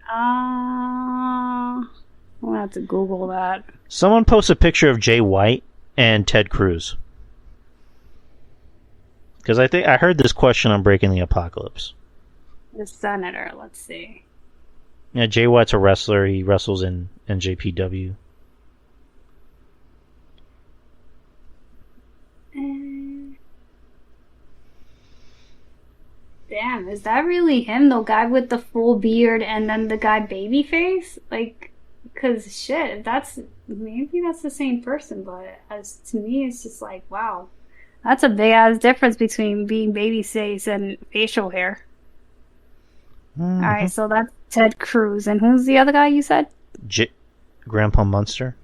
I'll have to Google that. Someone post a picture of Jay White and Ted Cruz. Because I heard this question on Breaking the Apocalypse. The senator, let's see. Yeah, Jay White's a wrestler. He wrestles in NJPW. Damn, is that really him? The guy with the full beard and then the guy babyface? Like, because shit, maybe that's the same person, but as to me, it's just like, wow. That's a big ass difference between being babyface and facial hair. Mm-hmm. All right, so that's Ted Cruz. And who's the other guy you said? Grandpa Munster.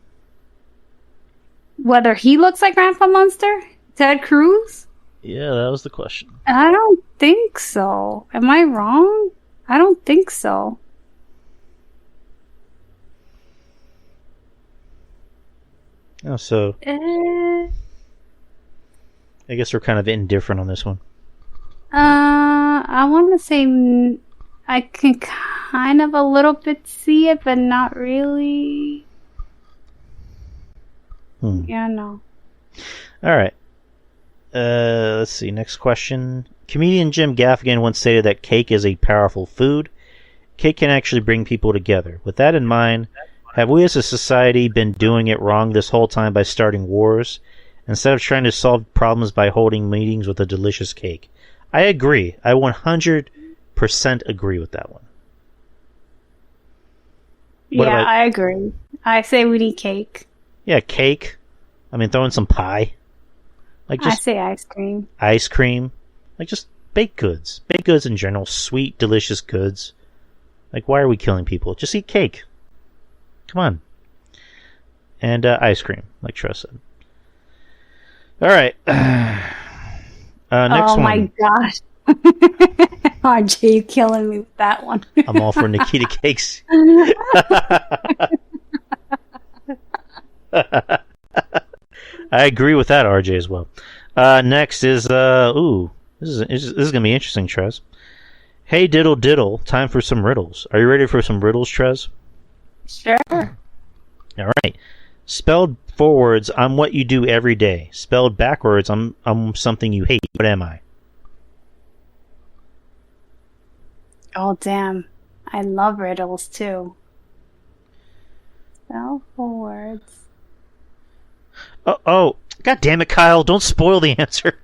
Whether he looks like Grandpa Munster? Ted Cruz? Yeah, that was the question. I don't think so. Am I wrong? I don't think so. Oh, so I guess we're kind of indifferent on this one. I want to say I can kind of a little bit see it, but not really. Yeah, no. All right. Let's see. Next question. Comedian Jim Gaffigan once stated that cake is a powerful food. Cake can actually bring people together. With that in mind, have we as a society been doing it wrong this whole time by starting wars, instead of trying to solve problems by holding meetings with a delicious cake? I agree. I 100% agree with that one. Yeah, I agree. I say we need cake. Yeah, cake. I mean, throw in some pie. Like just I say ice cream. Ice cream. Like just baked goods. Baked goods in general. Sweet, delicious goods. Like, why are we killing people? Just eat cake. Come on. And ice cream, like Trez said. All right. Next one. Oh my gosh. RJ, you killing me with that one. I'm all for Nikita Cakes. I agree with that, RJ, as well. Next is, this is going to be interesting, Trez. Hey, diddle diddle, time for some riddles. Are you ready for some riddles, Trez? Sure. All right. Spelled forwards, I'm what you do every day. Spelled backwards, I'm something you hate. What am I? Oh, damn. I love riddles, too. Spell forwards. Oh, God damn it, Kyle. Don't spoil the answer.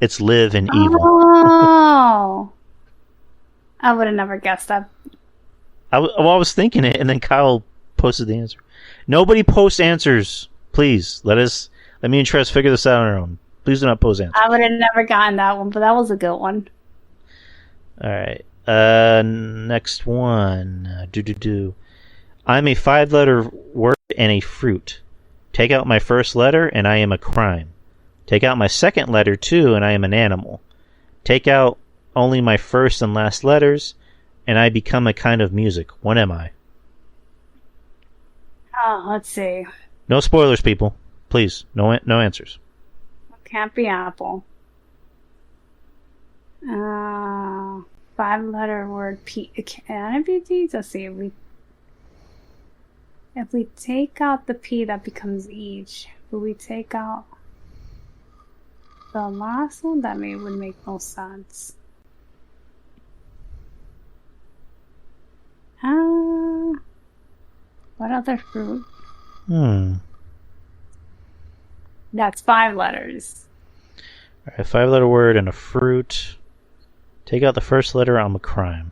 It's live in evil. Oh. I would have never guessed that. I was thinking it, and then Kyle posted the answer. Nobody post answers. Please, let me and Trez figure this out on our own. Please do not post answers. I would have never gotten that one, but that was a good one. All right. Next one. I'm a 5-letter word and a fruit. Take out my first letter, and I am a crime. Take out my second letter, too, and I am an animal. Take out only my first and last letters, and I become a kind of music. What am I? Oh, let's see. No spoilers, people. Please, no answers. Can't be apple. 5-letter word P. Can it be these? Let's see. If we take out the P, that becomes each. But we take out the last one, that would make no sense. What other fruit? That's 5 letters. All right, 5-letter word and a fruit. Take out the first letter, I'm a crime.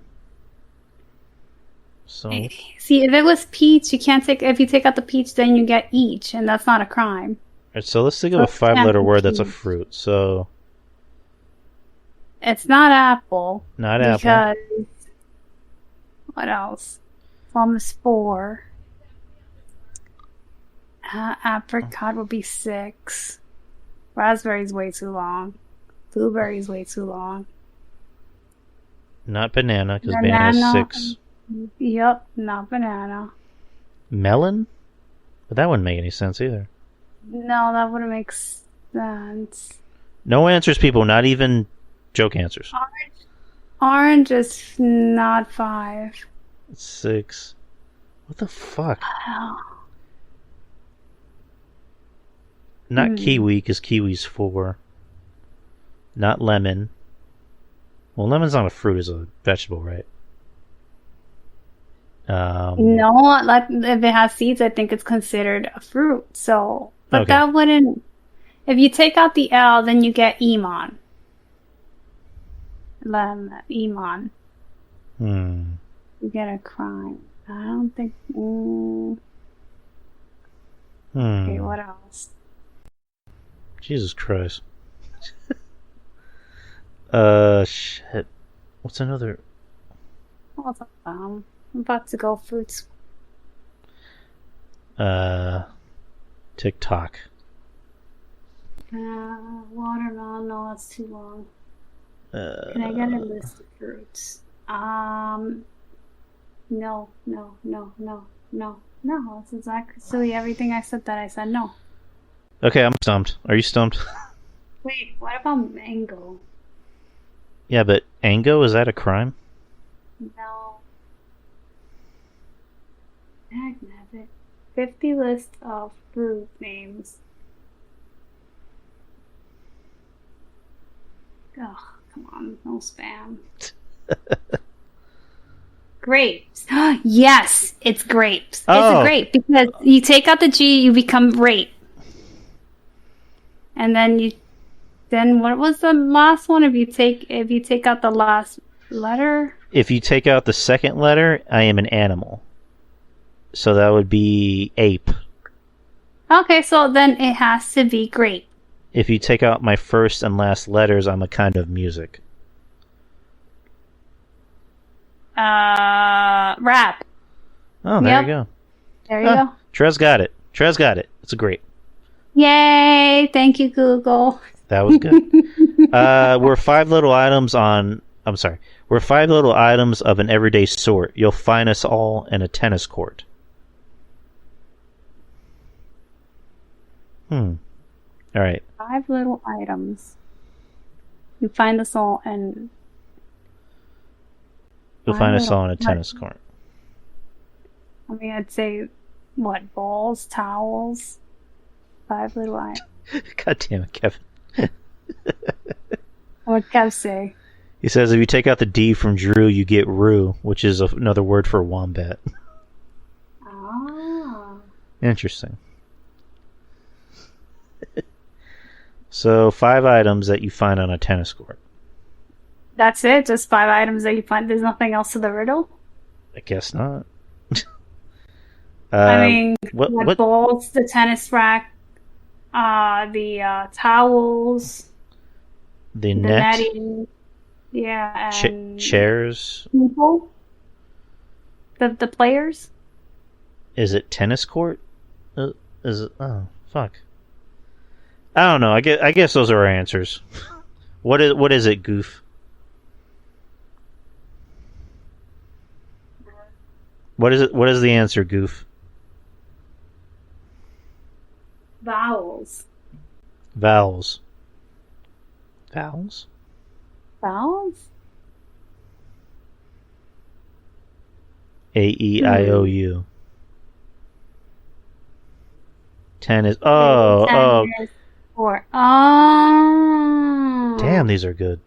So see, if it was peach, you can't take. If you take out the peach, then you get each, and that's not a crime. All right, so let's think of a 5-letter word that's a fruit. So it's not apple. Not apple. Because what else? Plum is 4. Apricot would be 6. Raspberry's way too long. Blueberry's way too long. Not banana, because banana is 6. Yep, not banana. Melon? But that wouldn't make any sense either. No, that wouldn't make sense. No answers, people. Not even joke answers. Orange is not 5. It's 6. What the fuck? Not kiwi, because kiwi's 4. Not lemon. Well, lemon's not a fruit, it's a vegetable, right? No, like if it has seeds, I think it's considered a fruit. So, but Okay. that wouldn't. If you take out the L, then you get Emon. Emon. You get a crime. I don't think. Okay, what else? Jesus Christ. Shit. What's another? What's up? I'm about to go fruits. TikTok. Watermelon. No, that's too long. Can I get a list of fruits? No. That's exactly silly. Everything I said no. Okay, I'm stumped. Are you stumped? Wait, what about mango? Yeah, but Ango, is that a crime? No. Dagnabbit. 50 list of fruit names. Ugh, come on, no spam. Grapes. Yes, it's grapes. Oh. It's a grape because you take out the G, you become rape. And then what was the last one? If you take out the last letter? If you take out the second letter, I am an animal. So that would be ape. Okay, so then it has to be grape. If you take out my first and last letters, I'm a kind of music. Rap. Oh, there you go. There you go. Trez got it. It's a grape. Yay! Thank you, Google. That was good. We're five little items of an everyday sort. You'll find us all in a tennis court. All right. 5 little items. You find us all in. You'll find us all in a tennis court. I mean, I'd say, what, balls, towels? 5 little items. God damn it, Kevin. What'd Kev say? He says if you take out the D from Drew, you get Roo, which is another word for wombat. Ah. Interesting. So 5 items that you find on a tennis court. That's it? Just 5 items that you find? There's nothing else to the riddle? I guess not. I mean, what balls, the tennis rack, the towels, the net, netting, yeah, and chairs. people, the players. Is it tennis court? Is it? Oh, fuck. I don't know. I guess those are our answers. What is it, Goof? What is it? What is the answer, Goof? Vowels. Vowels. Vowels? A-E-I-O-U. 10 is... Oh. 4. Oh. Damn, these are good.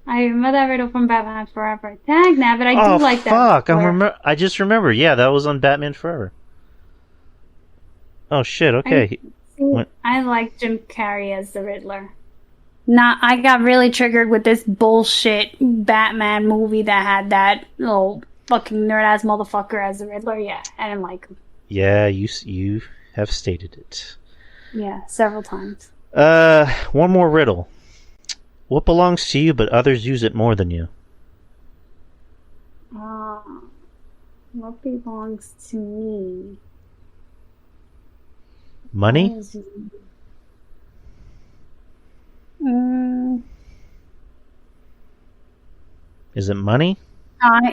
I remember that riddle from Batman Forever. Dang, but I do like that. Fuck! I just remember. Yeah, that was on Batman Forever. Oh shit! Okay. I like Jim Carrey as the Riddler. I got really triggered with this bullshit Batman movie that had that little fucking nerd ass motherfucker as the Riddler. Yeah, I didn't like him. Yeah, you have stated it. Yeah, several times. One more riddle. What belongs to you, but others use it more than you? What belongs to me? Money? Is it money?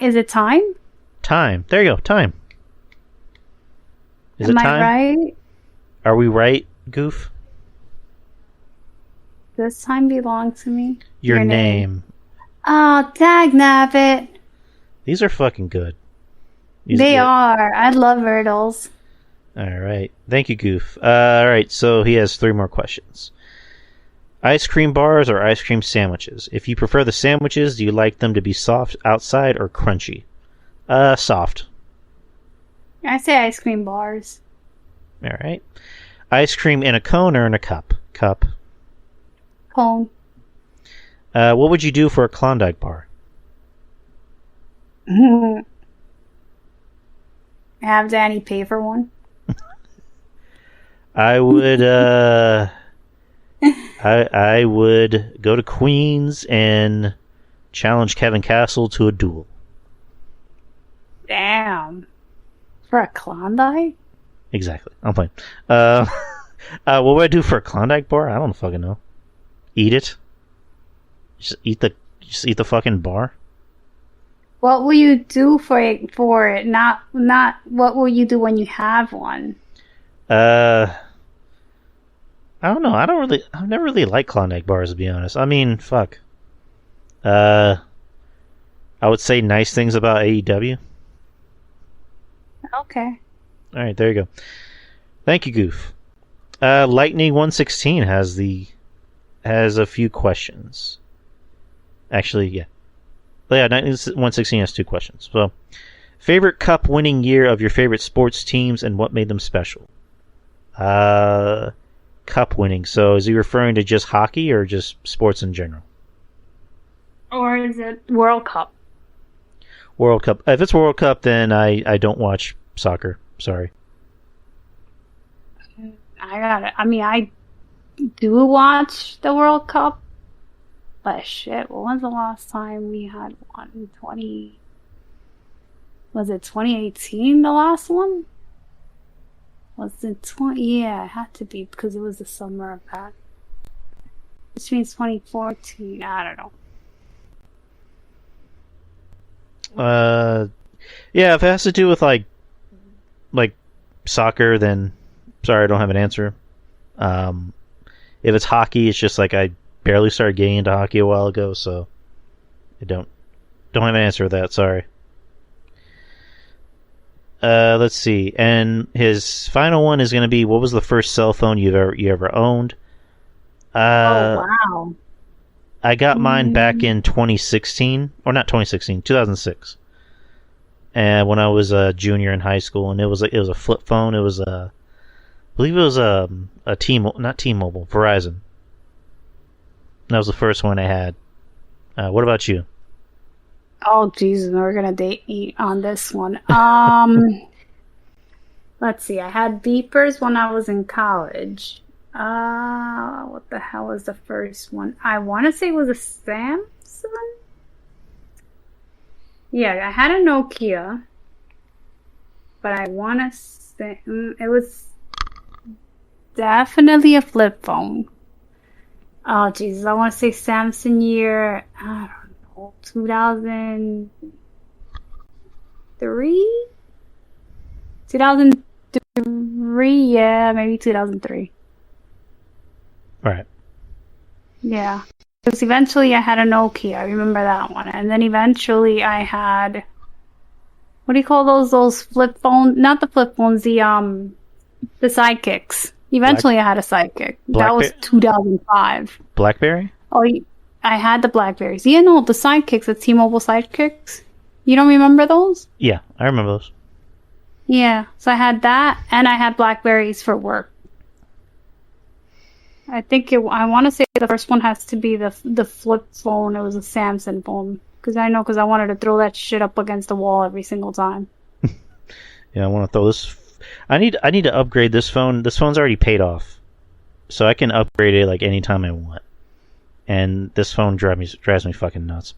Is it time? Time. There you go. Time. Is it time? Am I right? Are we right, Goof? Does time belong to me? Your name. Oh, dagnabbit. These are fucking good. They are. I love riddles. Alright. Thank you, Goof. Alright, so he has 3 more questions. Ice cream bars or ice cream sandwiches? If you prefer the sandwiches, do you like them to be soft outside or crunchy? Soft. I say ice cream bars. All right. Ice cream in a cone or in a cup? Cup. Cone. What would you do for a Klondike bar? Have Danny pay for one? I would I would go to Queens and challenge Kevin Castle to a duel. Damn. For a Klondike? Exactly. I'm playing. What would I do for a Klondike bar? I don't fucking know. Eat it? Just eat the fucking bar? What will you do for it? Not what will you do when you have one? I don't know. I've never really liked Klondike bars, to be honest. I mean, fuck. I would say nice things about AEW. Okay. Alright, there you go. Thank you, Goof. Lightning 116 has a few questions. Actually, yeah. Yeah, 116 has 2 questions. So, favorite cup winning year of your favorite sports teams and what made them special? Cup winning. So, is he referring to just hockey or just sports in general? Or is it World Cup? World Cup. If it's World Cup, then I don't watch soccer. Sorry. I do watch the World Cup. But shit, what was the last time we had one? Was it 2018, the last one? Was it 20? Yeah, it had to be because it was the summer of that. Which means 2014. I don't know. Yeah, if it has to do with like soccer, then sorry, I don't have an answer. If it's hockey, it's just like I barely started getting into hockey a while ago, so I don't have an answer to that. Sorry. Let's see. And his final one is going to be, what was the first cell phone you ever owned? Oh wow! I got mine back in 2016, or not 2016, 2006. And when I was a junior in high school, and it was a flip phone. It was I believe it was a not T-Mobile, Verizon. That was the first one I had. What about you? Oh Jesus, we're gonna date me on this one. Let's see. I had beepers when I was in college. What the hell is the first one? I want to say it was a Samsung. Yeah, I had a Nokia, but I want to say it was definitely a flip phone. Oh Jesus, I want to say Samsung year. I don't know, 2003. 2003, yeah, maybe 2003. Right. Yeah. Because eventually I had a Nokia. I remember that one. And then eventually I had, what do you call those flip phones? Not the flip phones, the sidekicks. Eventually I had a sidekick. That was 2005. BlackBerry? Oh, I had the Blackberries. Yeah, no, the sidekicks, the T-Mobile sidekicks. You don't remember those? Yeah, I remember those. Yeah, so I had that, and I had Blackberries for work. I want to say the first one has to be the flip phone. It was a Samsung phone. Because I wanted to throw that shit up against the wall every single time. Yeah, I want to throw this. I need to upgrade this phone. This phone's already paid off. So I can upgrade it like anytime I want. And this phone drives me fucking nuts.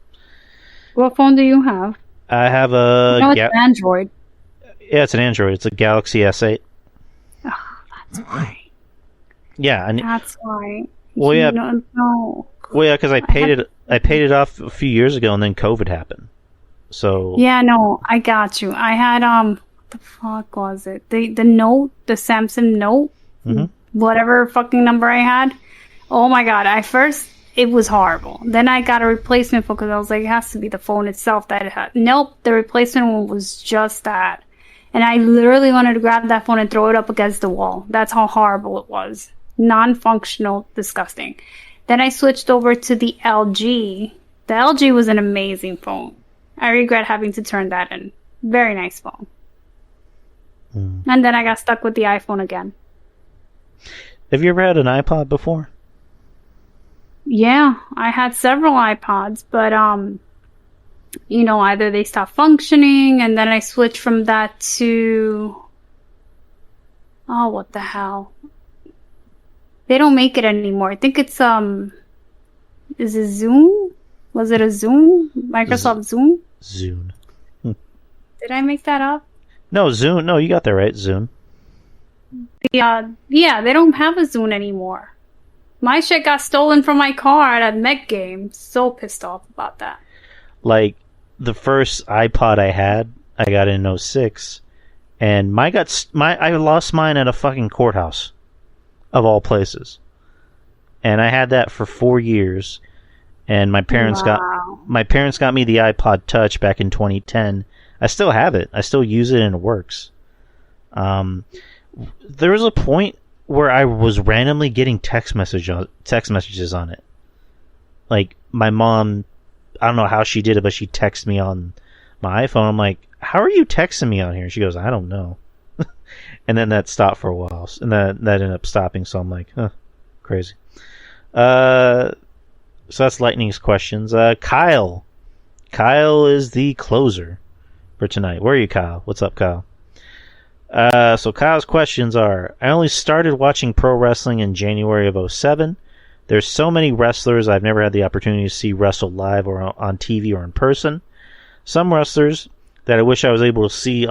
What phone do you have? I have a... No, it's an Android. Yeah, it's an Android. It's a Galaxy S8. Oh, that's why. Yeah, that's why. Well, yeah. No. Well, yeah, because I paid it off a few years ago, and then COVID happened. So. Yeah, no, I got you. I had what the fuck was it? The Note, the Samsung Note, whatever fucking number I had. Oh my god! It was horrible. Then I got a replacement phone because I was like, it has to be the phone itself that it had. Nope, the replacement one was just that. And I literally wanted to grab that phone and throw it up against the wall. That's how horrible it was. Non-functional, disgusting. Then I switched over to the LG. The LG was an amazing phone. I regret having to turn that in. Very nice phone. Mm. And then I got stuck with the iPhone again. Have you ever had an iPod before? Yeah, I had several iPods, but either they stopped functioning, and then I switched from that to what the hell? They don't make it anymore. I think it's is it Zoom? Was it a Zoom? Microsoft Zoom? Zune. Did I make that up? No, Zune. No, you got that right, Zune. Yeah, they don't have a Zune anymore. My shit got stolen from my car at a Met game. So pissed off about that. Like, the first iPod I had, I got in 06, and I lost mine at a fucking courthouse, of all places. And I had that for 4 years, and my parents got me the iPod Touch back in 2010. I still have it. I still use it, and it works. There was a point where I was randomly getting text messages on it. Like, my mom, I don't know how she did it, but she texted me on my iPhone. I'm like, how are you texting me on here? And she goes, I don't know. And then that stopped for a while, and that ended up stopping. So I'm like, crazy. So that's Lightning's questions. Kyle is the closer for tonight. Where are you, Kyle? What's up, Kyle? So Kyle's questions are: I only started watching pro wrestling in January of 2007. There's so many wrestlers I've never had the opportunity to see wrestle live or on TV or in person. Some wrestlers that I wish I was able to see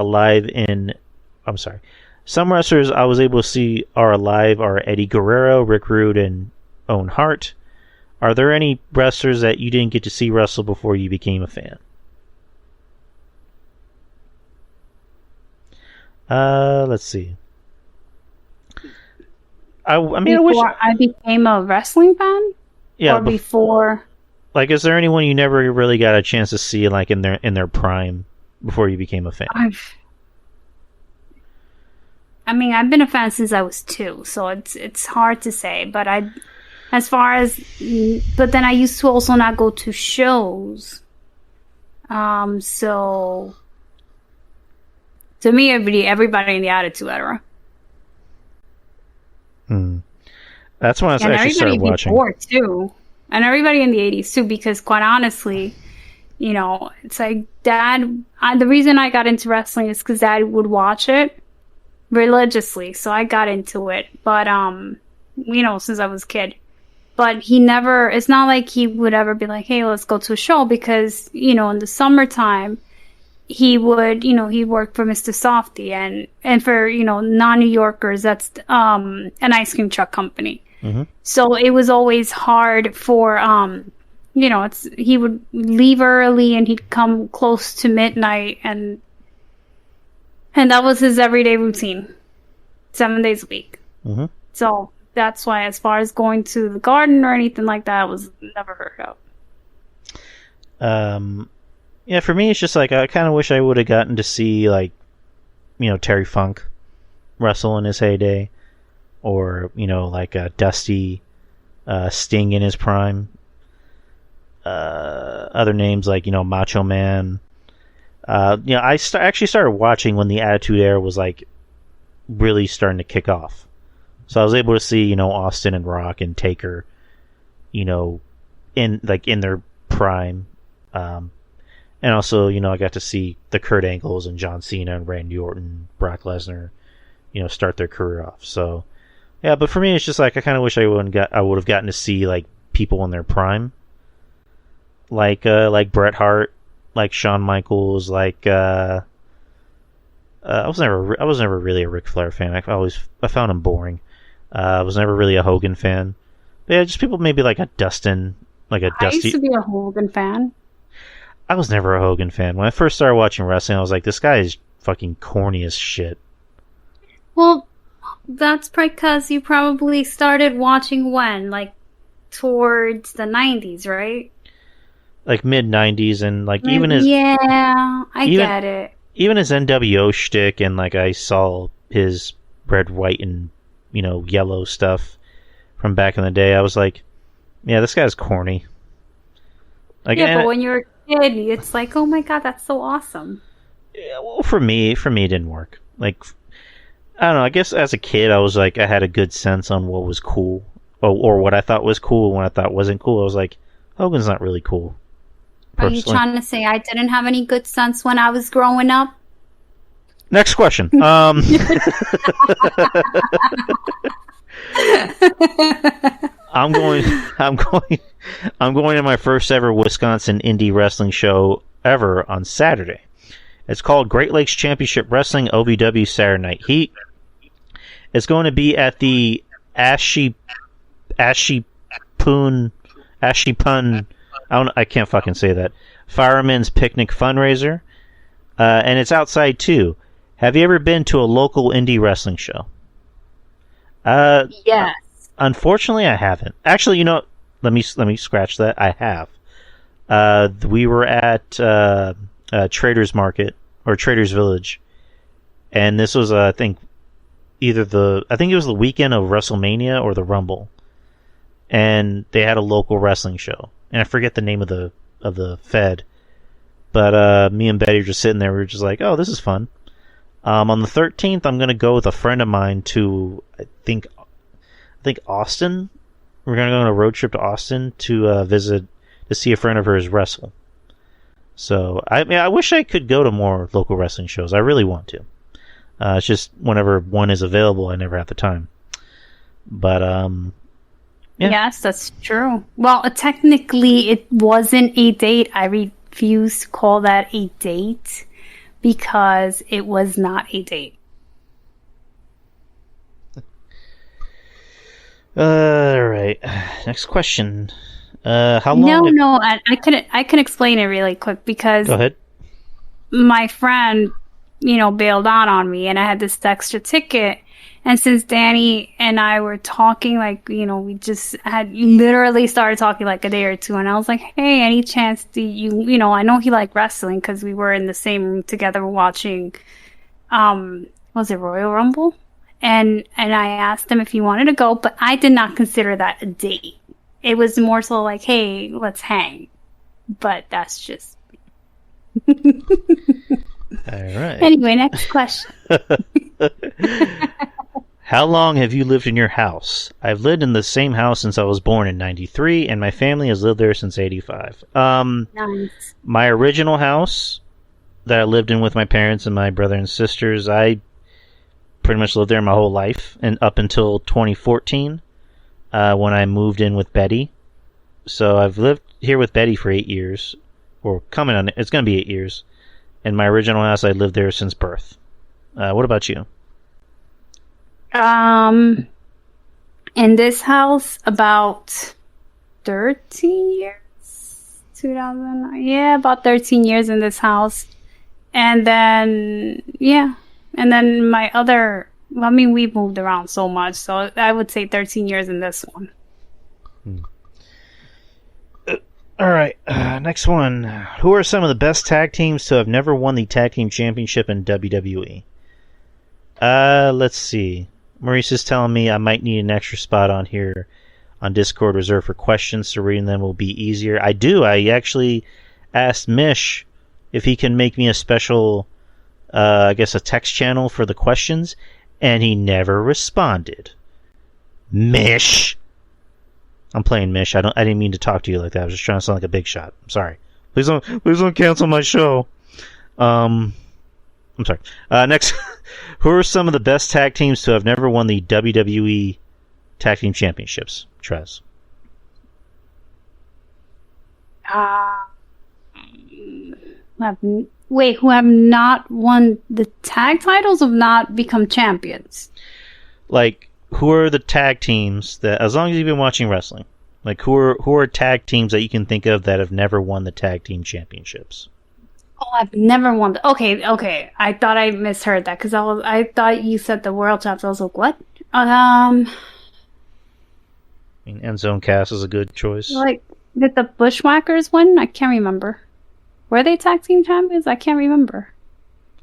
Some wrestlers I was able to see are alive are Eddie Guerrero, Rick Rude, and Owen Hart. Are there any wrestlers that you didn't get to see wrestle before you became a fan? Let's see. I wish I became a wrestling fan. Yeah, or before. Like, is there anyone you never really got a chance to see, like in their prime, before you became a fan? I've been a fan since I was 2, so it's hard to say. But then I used to also not go to shows. So to me, everybody in the Attitude Era. That's when I actually started watching. Before too, and everybody in the 80s too, because quite honestly, it's like Dad. The reason I got into wrestling is because Dad would watch it religiously, so I got into it. But since I was a kid. But he never. It's not like he would ever be like, "Hey, let's go to a show," because in the summertime, he would, he worked for Mr. Softy, and for non-New Yorkers, that's an ice cream truck company. Mm-hmm. So it was always hard for he would leave early and he'd come close to midnight, and that was his everyday routine, 7 days a week. Mm-hmm. So that's why, as far as going to the Garden or anything like that, was never heard of. Yeah, for me, it's just like I kind of wish I would have gotten to see, like, Terry Funk wrestle in his heyday, or like Dusty, Sting in his prime. Other names like Macho Man. I actually started watching when the Attitude Era was like really starting to kick off, so I was able to see Austin and Rock and Taker, in their prime. And also, I got to see the Kurt Angles and John Cena and Randy Orton, Brock Lesnar, start their career off. So, yeah, but for me, it's just like I kind of wish I would have gotten to see like people in their prime, like Bret Hart, like Shawn Michaels, like I was never really a Ric Flair fan. I found him boring. I was never really a Hogan fan. But yeah, just people maybe like a Dustin, like a Dusty. I used to be a Hogan fan. I was never a Hogan fan. When I first started watching wrestling, I was like, this guy is fucking corny as shit. Well, that's because you probably started watching when? Like, towards the 90s, right? Like, mid-90s, and like, even his... Yeah, I get it. Even his NWO shtick, and like, I saw his red, white, and, yellow stuff from back in the day, I was like, yeah, this guy's corny. Like, yeah, but when you're a kid, it's like, oh my god, that's so awesome. Yeah, well, for me, it didn't work. Like, I don't know. I guess as a kid, I was like, I had a good sense on what was cool, or what I thought was cool, and what I thought wasn't cool. I was like, Hogan's not really cool. Are you trying to say I didn't have any good sense when I was growing up? Next question. I'm going to my first ever Wisconsin indie wrestling show ever on Saturday. It's called Great Lakes Championship Wrestling OVW Saturday Night Heat. It's going to be at the Ashipun. I can't fucking say that. Fireman's Picnic fundraiser, and it's outside too. Have you ever been to a local indie wrestling show? Yes. Unfortunately, I haven't. Actually, you know, let me scratch that. I have. We were at Traders Market or Traders Village, and this was I think it was the weekend of WrestleMania or the Rumble, and they had a local wrestling show, and I forget the name of the Fed, but me and Betty were just sitting there. We were just like, oh, this is fun. On the 13th, I'm gonna go with a friend of mine to I think Austin. We're gonna go on a road trip to Austin to visit to see a friend of hers wrestle. So I wish I could go to more local wrestling shows. I really want to. It's just whenever one is available, I never have the time. But yeah. Yes, that's true. Well, technically, it wasn't a date. I refuse to call that a date because it was not a date. All right. Next question. How long? No. I can explain it really quick because Go ahead. my friend, bailed out on me, and I had this extra ticket. And since Danny and I were talking, we just had literally started talking like a day or two, and I was like, hey, any chance do I know he liked wrestling because we were in the same room together watching, was it Royal Rumble? And I asked him if he wanted to go, but I did not consider that a date. It was more so like, hey, let's hang. But that's just... All right. Anyway, next question. How long have you lived in your house? I've lived in the same house since I was born in 93, and my family has lived there since 85. Nice. My original house that I lived in with my parents and my brother and sisters, I pretty much lived there my whole life, and up until 2014, when I moved in with Betty. So I've lived here with Betty for 8 years, or coming on, it's going to be 8 years. In my original house, I lived there since birth. What about you? In this house, about 13 years. 2009. Yeah, about 13 years in this house. And then, my other, we've moved around so much, so I would say 13 years in this one. All right, next one. Who are some of the best tag teams to have never won the tag team championship in WWE? Let's see. Maurice is telling me I might need an extra spot on here on Discord reserved for questions, so reading them will be easier. I do. I actually asked Mish if he can make me a special, a text channel for the questions, and he never responded. Mish! I'm playing Mish. I didn't mean to talk to you like that. I was just trying to sound like a big shot. I'm sorry. Please don't cancel my show. I'm sorry. Next, who are some of the best tag teams to have never won the WWE Tag Team Championships? Trez. Who have not won the tag titles or have not become champions? Like, who are the tag teams that, as long as you've been watching wrestling, like who are tag teams that you can think of that have never won the tag team championships? Oh, I've never won. Okay. I thought I misheard that because I thought you said the world champs. I was like, what? I mean, Enzo and Cass is a good choice. Like, did the Bushwhackers win? I can't remember. Were they tag team champions? I can't remember.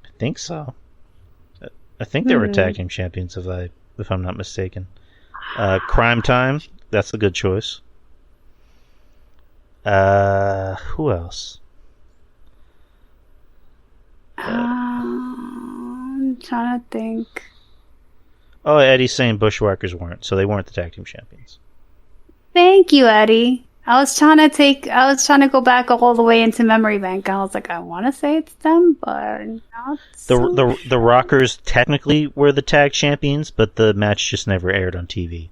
I think so. I think they were tag team champions if I'm not mistaken. Crime Time, that's a good choice. Who else? I'm trying to think. Oh, Eddie's saying Bushwhackers weren't, so they weren't the tag team champions. Thank you, Eddie. I was trying to go back all the way into memory bank. I was like, I want to say it's them, but not. The Rockers technically were the tag champions, but the match just never aired on TV.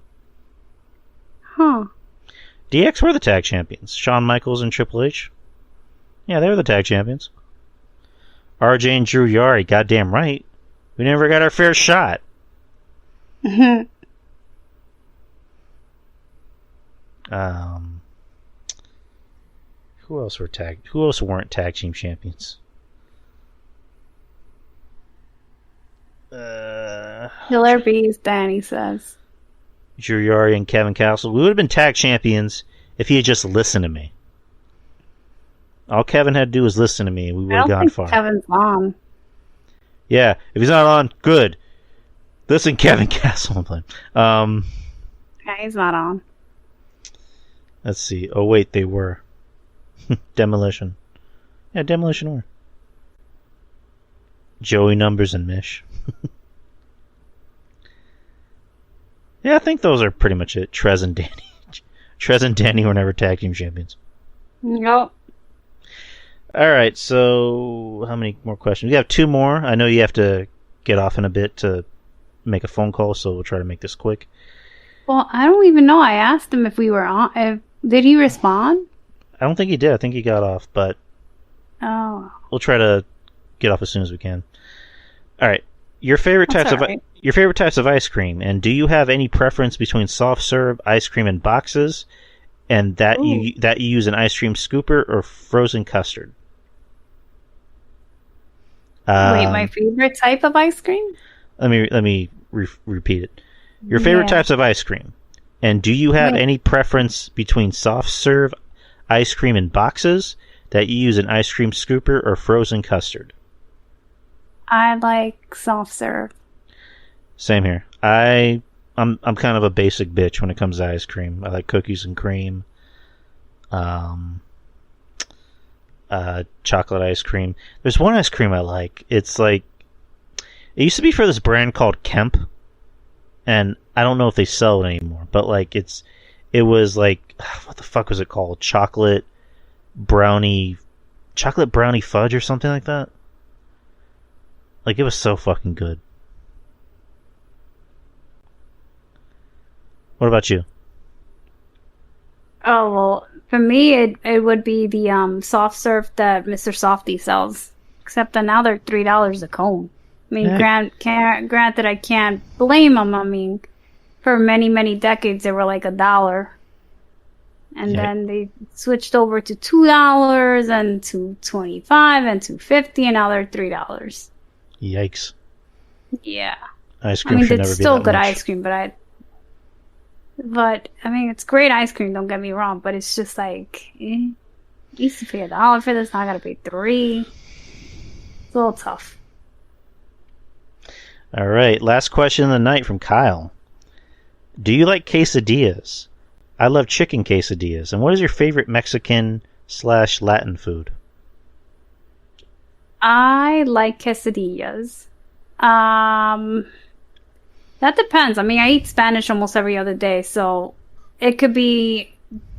Huh. DX were the tag champions. Shawn Michaels and Triple H. Yeah, they were the tag champions. RJ and Drew Yari, goddamn right. We never got our fair shot. Who else weren't tag team champions? Killer Bees, Danny says. Drew Yari and Kevin Castle. We would have been tag champions if he had just listened to me. All Kevin had to do was listen to me, and we would have gone far. Kevin's on. Yeah, if he's not on, good. Listen, Kevin Castle. Yeah, he's not on. Let's see. Oh, wait, they were. Demolition. Yeah, Demolition were. Joey Numbers and Mish. Yeah, I think those are pretty much it. Trez and Danny. Trez and Danny were never tag team champions. Nope. Alright, so how many more questions? We have two more. I know you have to get off in a bit to make a phone call, so we'll try to make this quick. Well, I don't even know. I asked him if we were on. Did he respond? I don't think he did. I think he got off, but we'll try to get off as soon as we can. Alright. Your favorite types of ice cream, and do you have any preference between soft serve ice cream in boxes and that you use an ice cream scooper or frozen custard? Wait, my favorite type of ice cream? Let me repeat it. Your favorite types of ice cream, and do you have any preference between soft serve ice cream in boxes that you use an ice cream scooper or frozen custard? I like soft serve. Same here. I'm kind of a basic bitch when it comes to ice cream. I like cookies and cream. Chocolate ice cream. There's one ice cream I like. It's like, it used to be for this brand called Kemp, and I don't know if they sell it anymore, but like it was like, what the fuck was it called? Chocolate brownie fudge or something like that. Like, it was so fucking good. What about you? Oh, well, for me, it would be the soft serve that Mr. Softy sells. Except that now they're $3 a cone. I mean, granted, I can't blame them. I mean, for many, many decades, they were like $1. And then they switched over to $2 and to $2.25 and $2.50, and now they're $3. Yikes. Yeah. Ice cream should never be that much. It's still good ice cream, but I mean, it's great ice cream, don't get me wrong, but it's just like, used to pay $1 for this, now I gotta pay $3. It's a little tough. Alright, last question of the night from Kyle. Do you like quesadillas? I love chicken quesadillas. And what is your favorite Mexican/Latin food? I like quesadillas. That depends. I mean, I eat Spanish almost every other day, so it could be,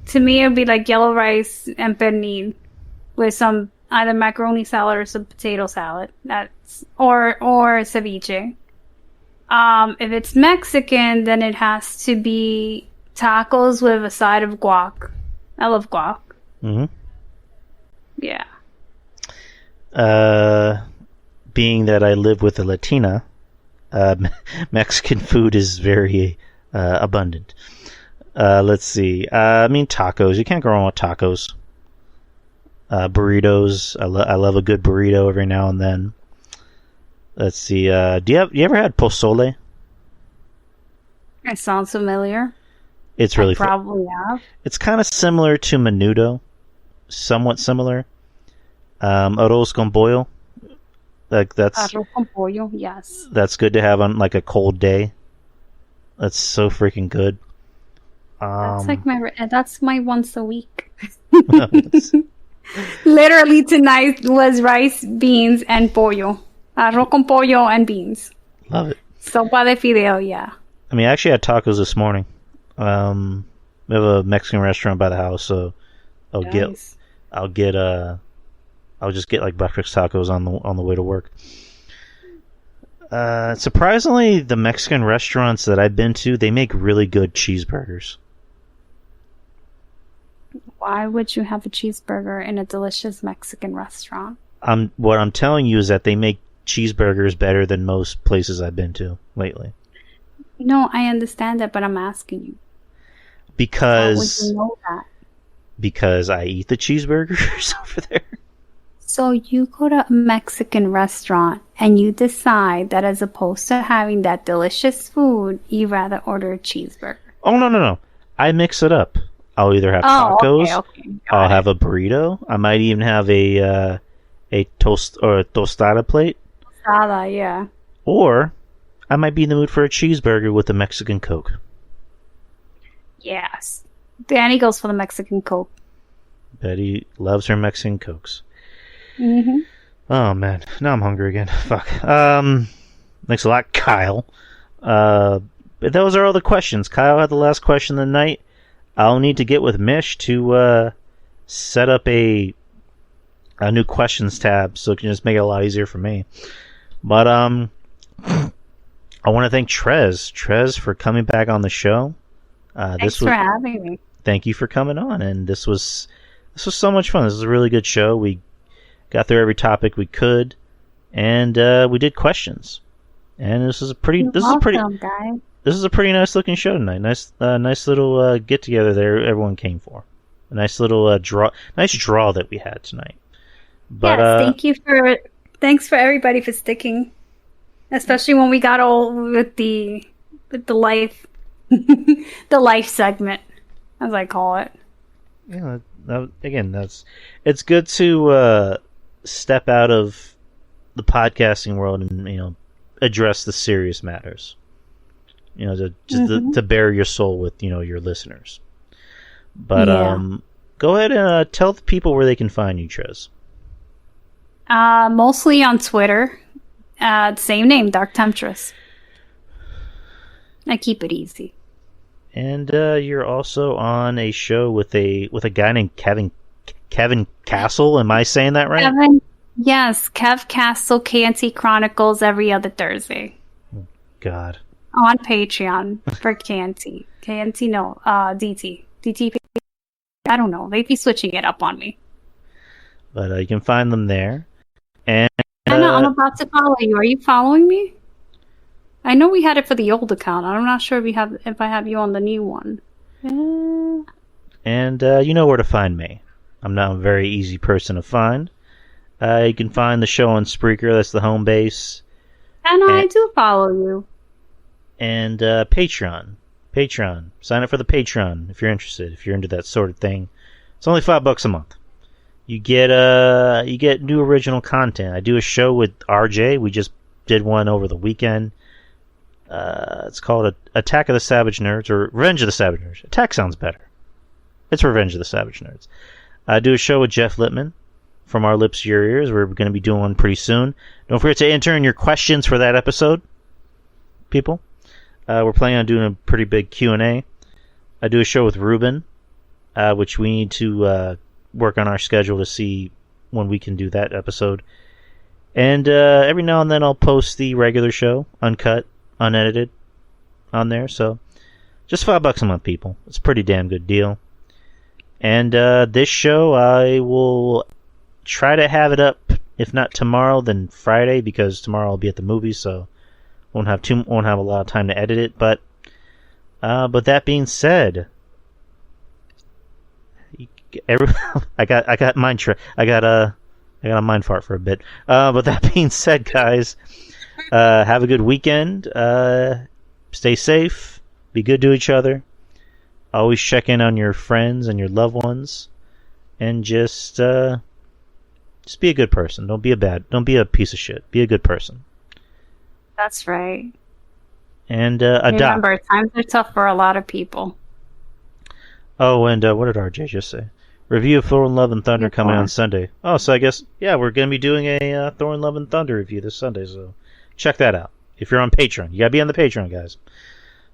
to me, it would be like yellow rice and pernil with some either macaroni salad or some potato salad. Or ceviche. If it's Mexican, then it has to be tacos with a side of guac. I love guac. Mm-hmm. Yeah. Being that I live with a Latina, Mexican food is very abundant. Let's see. I mean, tacos. You can't go wrong with tacos. Burritos. I love a good burrito every now and then. Let's see. You ever had pozole? It sounds familiar. It's really probably have. It's kind of similar to menudo, somewhat similar. Arroz con pollo. Like that's arroz con pollo, yes. That's good to have on like a cold day. That's so freaking good. That's my once a week. Literally tonight was rice, beans, and pollo. Arroz con pollo and beans. Love it. Sopa de fideo, yeah. I mean, I actually had tacos this morning. We have a Mexican restaurant by the house, so I'll Nice. just get like breakfast tacos on the way to work. Surprisingly, the Mexican restaurants that I've been to, they make really good cheeseburgers. Why would you have a cheeseburger in a delicious Mexican restaurant? What I'm telling you is that they make cheeseburgers better than most places I've been to lately. No, I understand that, but I'm asking you. How would you know that? Because I eat the cheeseburgers over there. So you go to a Mexican restaurant and you decide that as opposed to having that delicious food, you'd rather order a cheeseburger. Oh, no. I mix it up. I'll either have tacos, I'll have a burrito, I might even have a toast or a tostada plate. Tostada, yeah. Or I might be in the mood for a cheeseburger with a Mexican Coke. Yes. Danny goes for the Mexican Coke. Betty loves her Mexican Cokes. Mm-hmm. Oh, man. Now I'm hungry again. Fuck. Thanks a lot, Kyle. But those are all the questions. Kyle had the last question of the night. I'll need to get with Mish to set up a new questions tab so it can just make it a lot easier for me. But I want to thank Trez for coming back on the show. Thanks for having me. Thank you for coming on, and this was so much fun. This was a really good show. We got through every topic we could, and we did questions. And this is a pretty nice looking show tonight. Nice little get together there. Everyone came for a nice little draw that we had tonight. But yes, thanks for everybody for sticking, especially when we got all with the life the life segment, as I call it. Yeah, it's good to step out of the podcasting world and address the serious matters. To bare your soul with your listeners. But go ahead and tell the people where they can find you, Trez. Mostly on Twitter. Same name, Dark Temptress. I keep it easy. And you're also on a show with a guy named Kevin Castle. Am I saying that right? Yes, Kev Castle, KNT Chronicles every other Thursday. God. On Patreon for KNT. KNT, no, DT. DT, I don't know. They'd be switching it up on me. But you can find them there. And Anna, I'm about to follow you. Are you following me? I know we had it for the old account. I'm not sure if I have you on the new one. And you know where to find me. I'm not a very easy person to find. You can find the show on Spreaker. That's the home base. And I do follow you. And Patreon. Sign up for the Patreon if you're interested. If you're into that sort of thing, it's only $5 a month. You get new original content. I do a show with RJ. We just did one over the weekend. It's called Attack of the Savage Nerds or Revenge of the Savage Nerds. Attack sounds better. It's Revenge of the Savage Nerds. I do a show with Jeff Lippman from Our Lips to Your Ears. We're going to be doing one pretty soon. Don't forget to enter in your questions for that episode, people. We're planning on doing a pretty big Q&A. I do a show with Ruben, which we need to work on our schedule to see when we can do that episode. And every now and then I'll post the regular show, uncut, unedited, on there. So just $5 a month, people. It's a pretty damn good deal. And this show, I will try to have it up, if not tomorrow, then Friday, because tomorrow I'll be at the movies, so won't have a lot of time to edit it. But that being said, I got a mind fart for a bit. But that being said, guys, have a good weekend. Stay safe. Be good to each other. Always check in on your friends and your loved ones, and just be a good person. Don't be a piece of shit. Be a good person. That's right. And remember, times are tough for a lot of people. Oh, and what did RJ just say? review of Thor, Love, and Thunder coming far. on Sunday. Oh, so I guess, yeah, we're going to be doing a Thor, Love, and Thunder review this Sunday, so check that out. If you're on Patreon. You got to be on the Patreon, guys.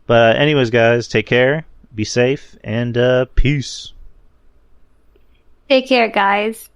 But anyways, guys, take care, be safe, and peace. Take care, guys.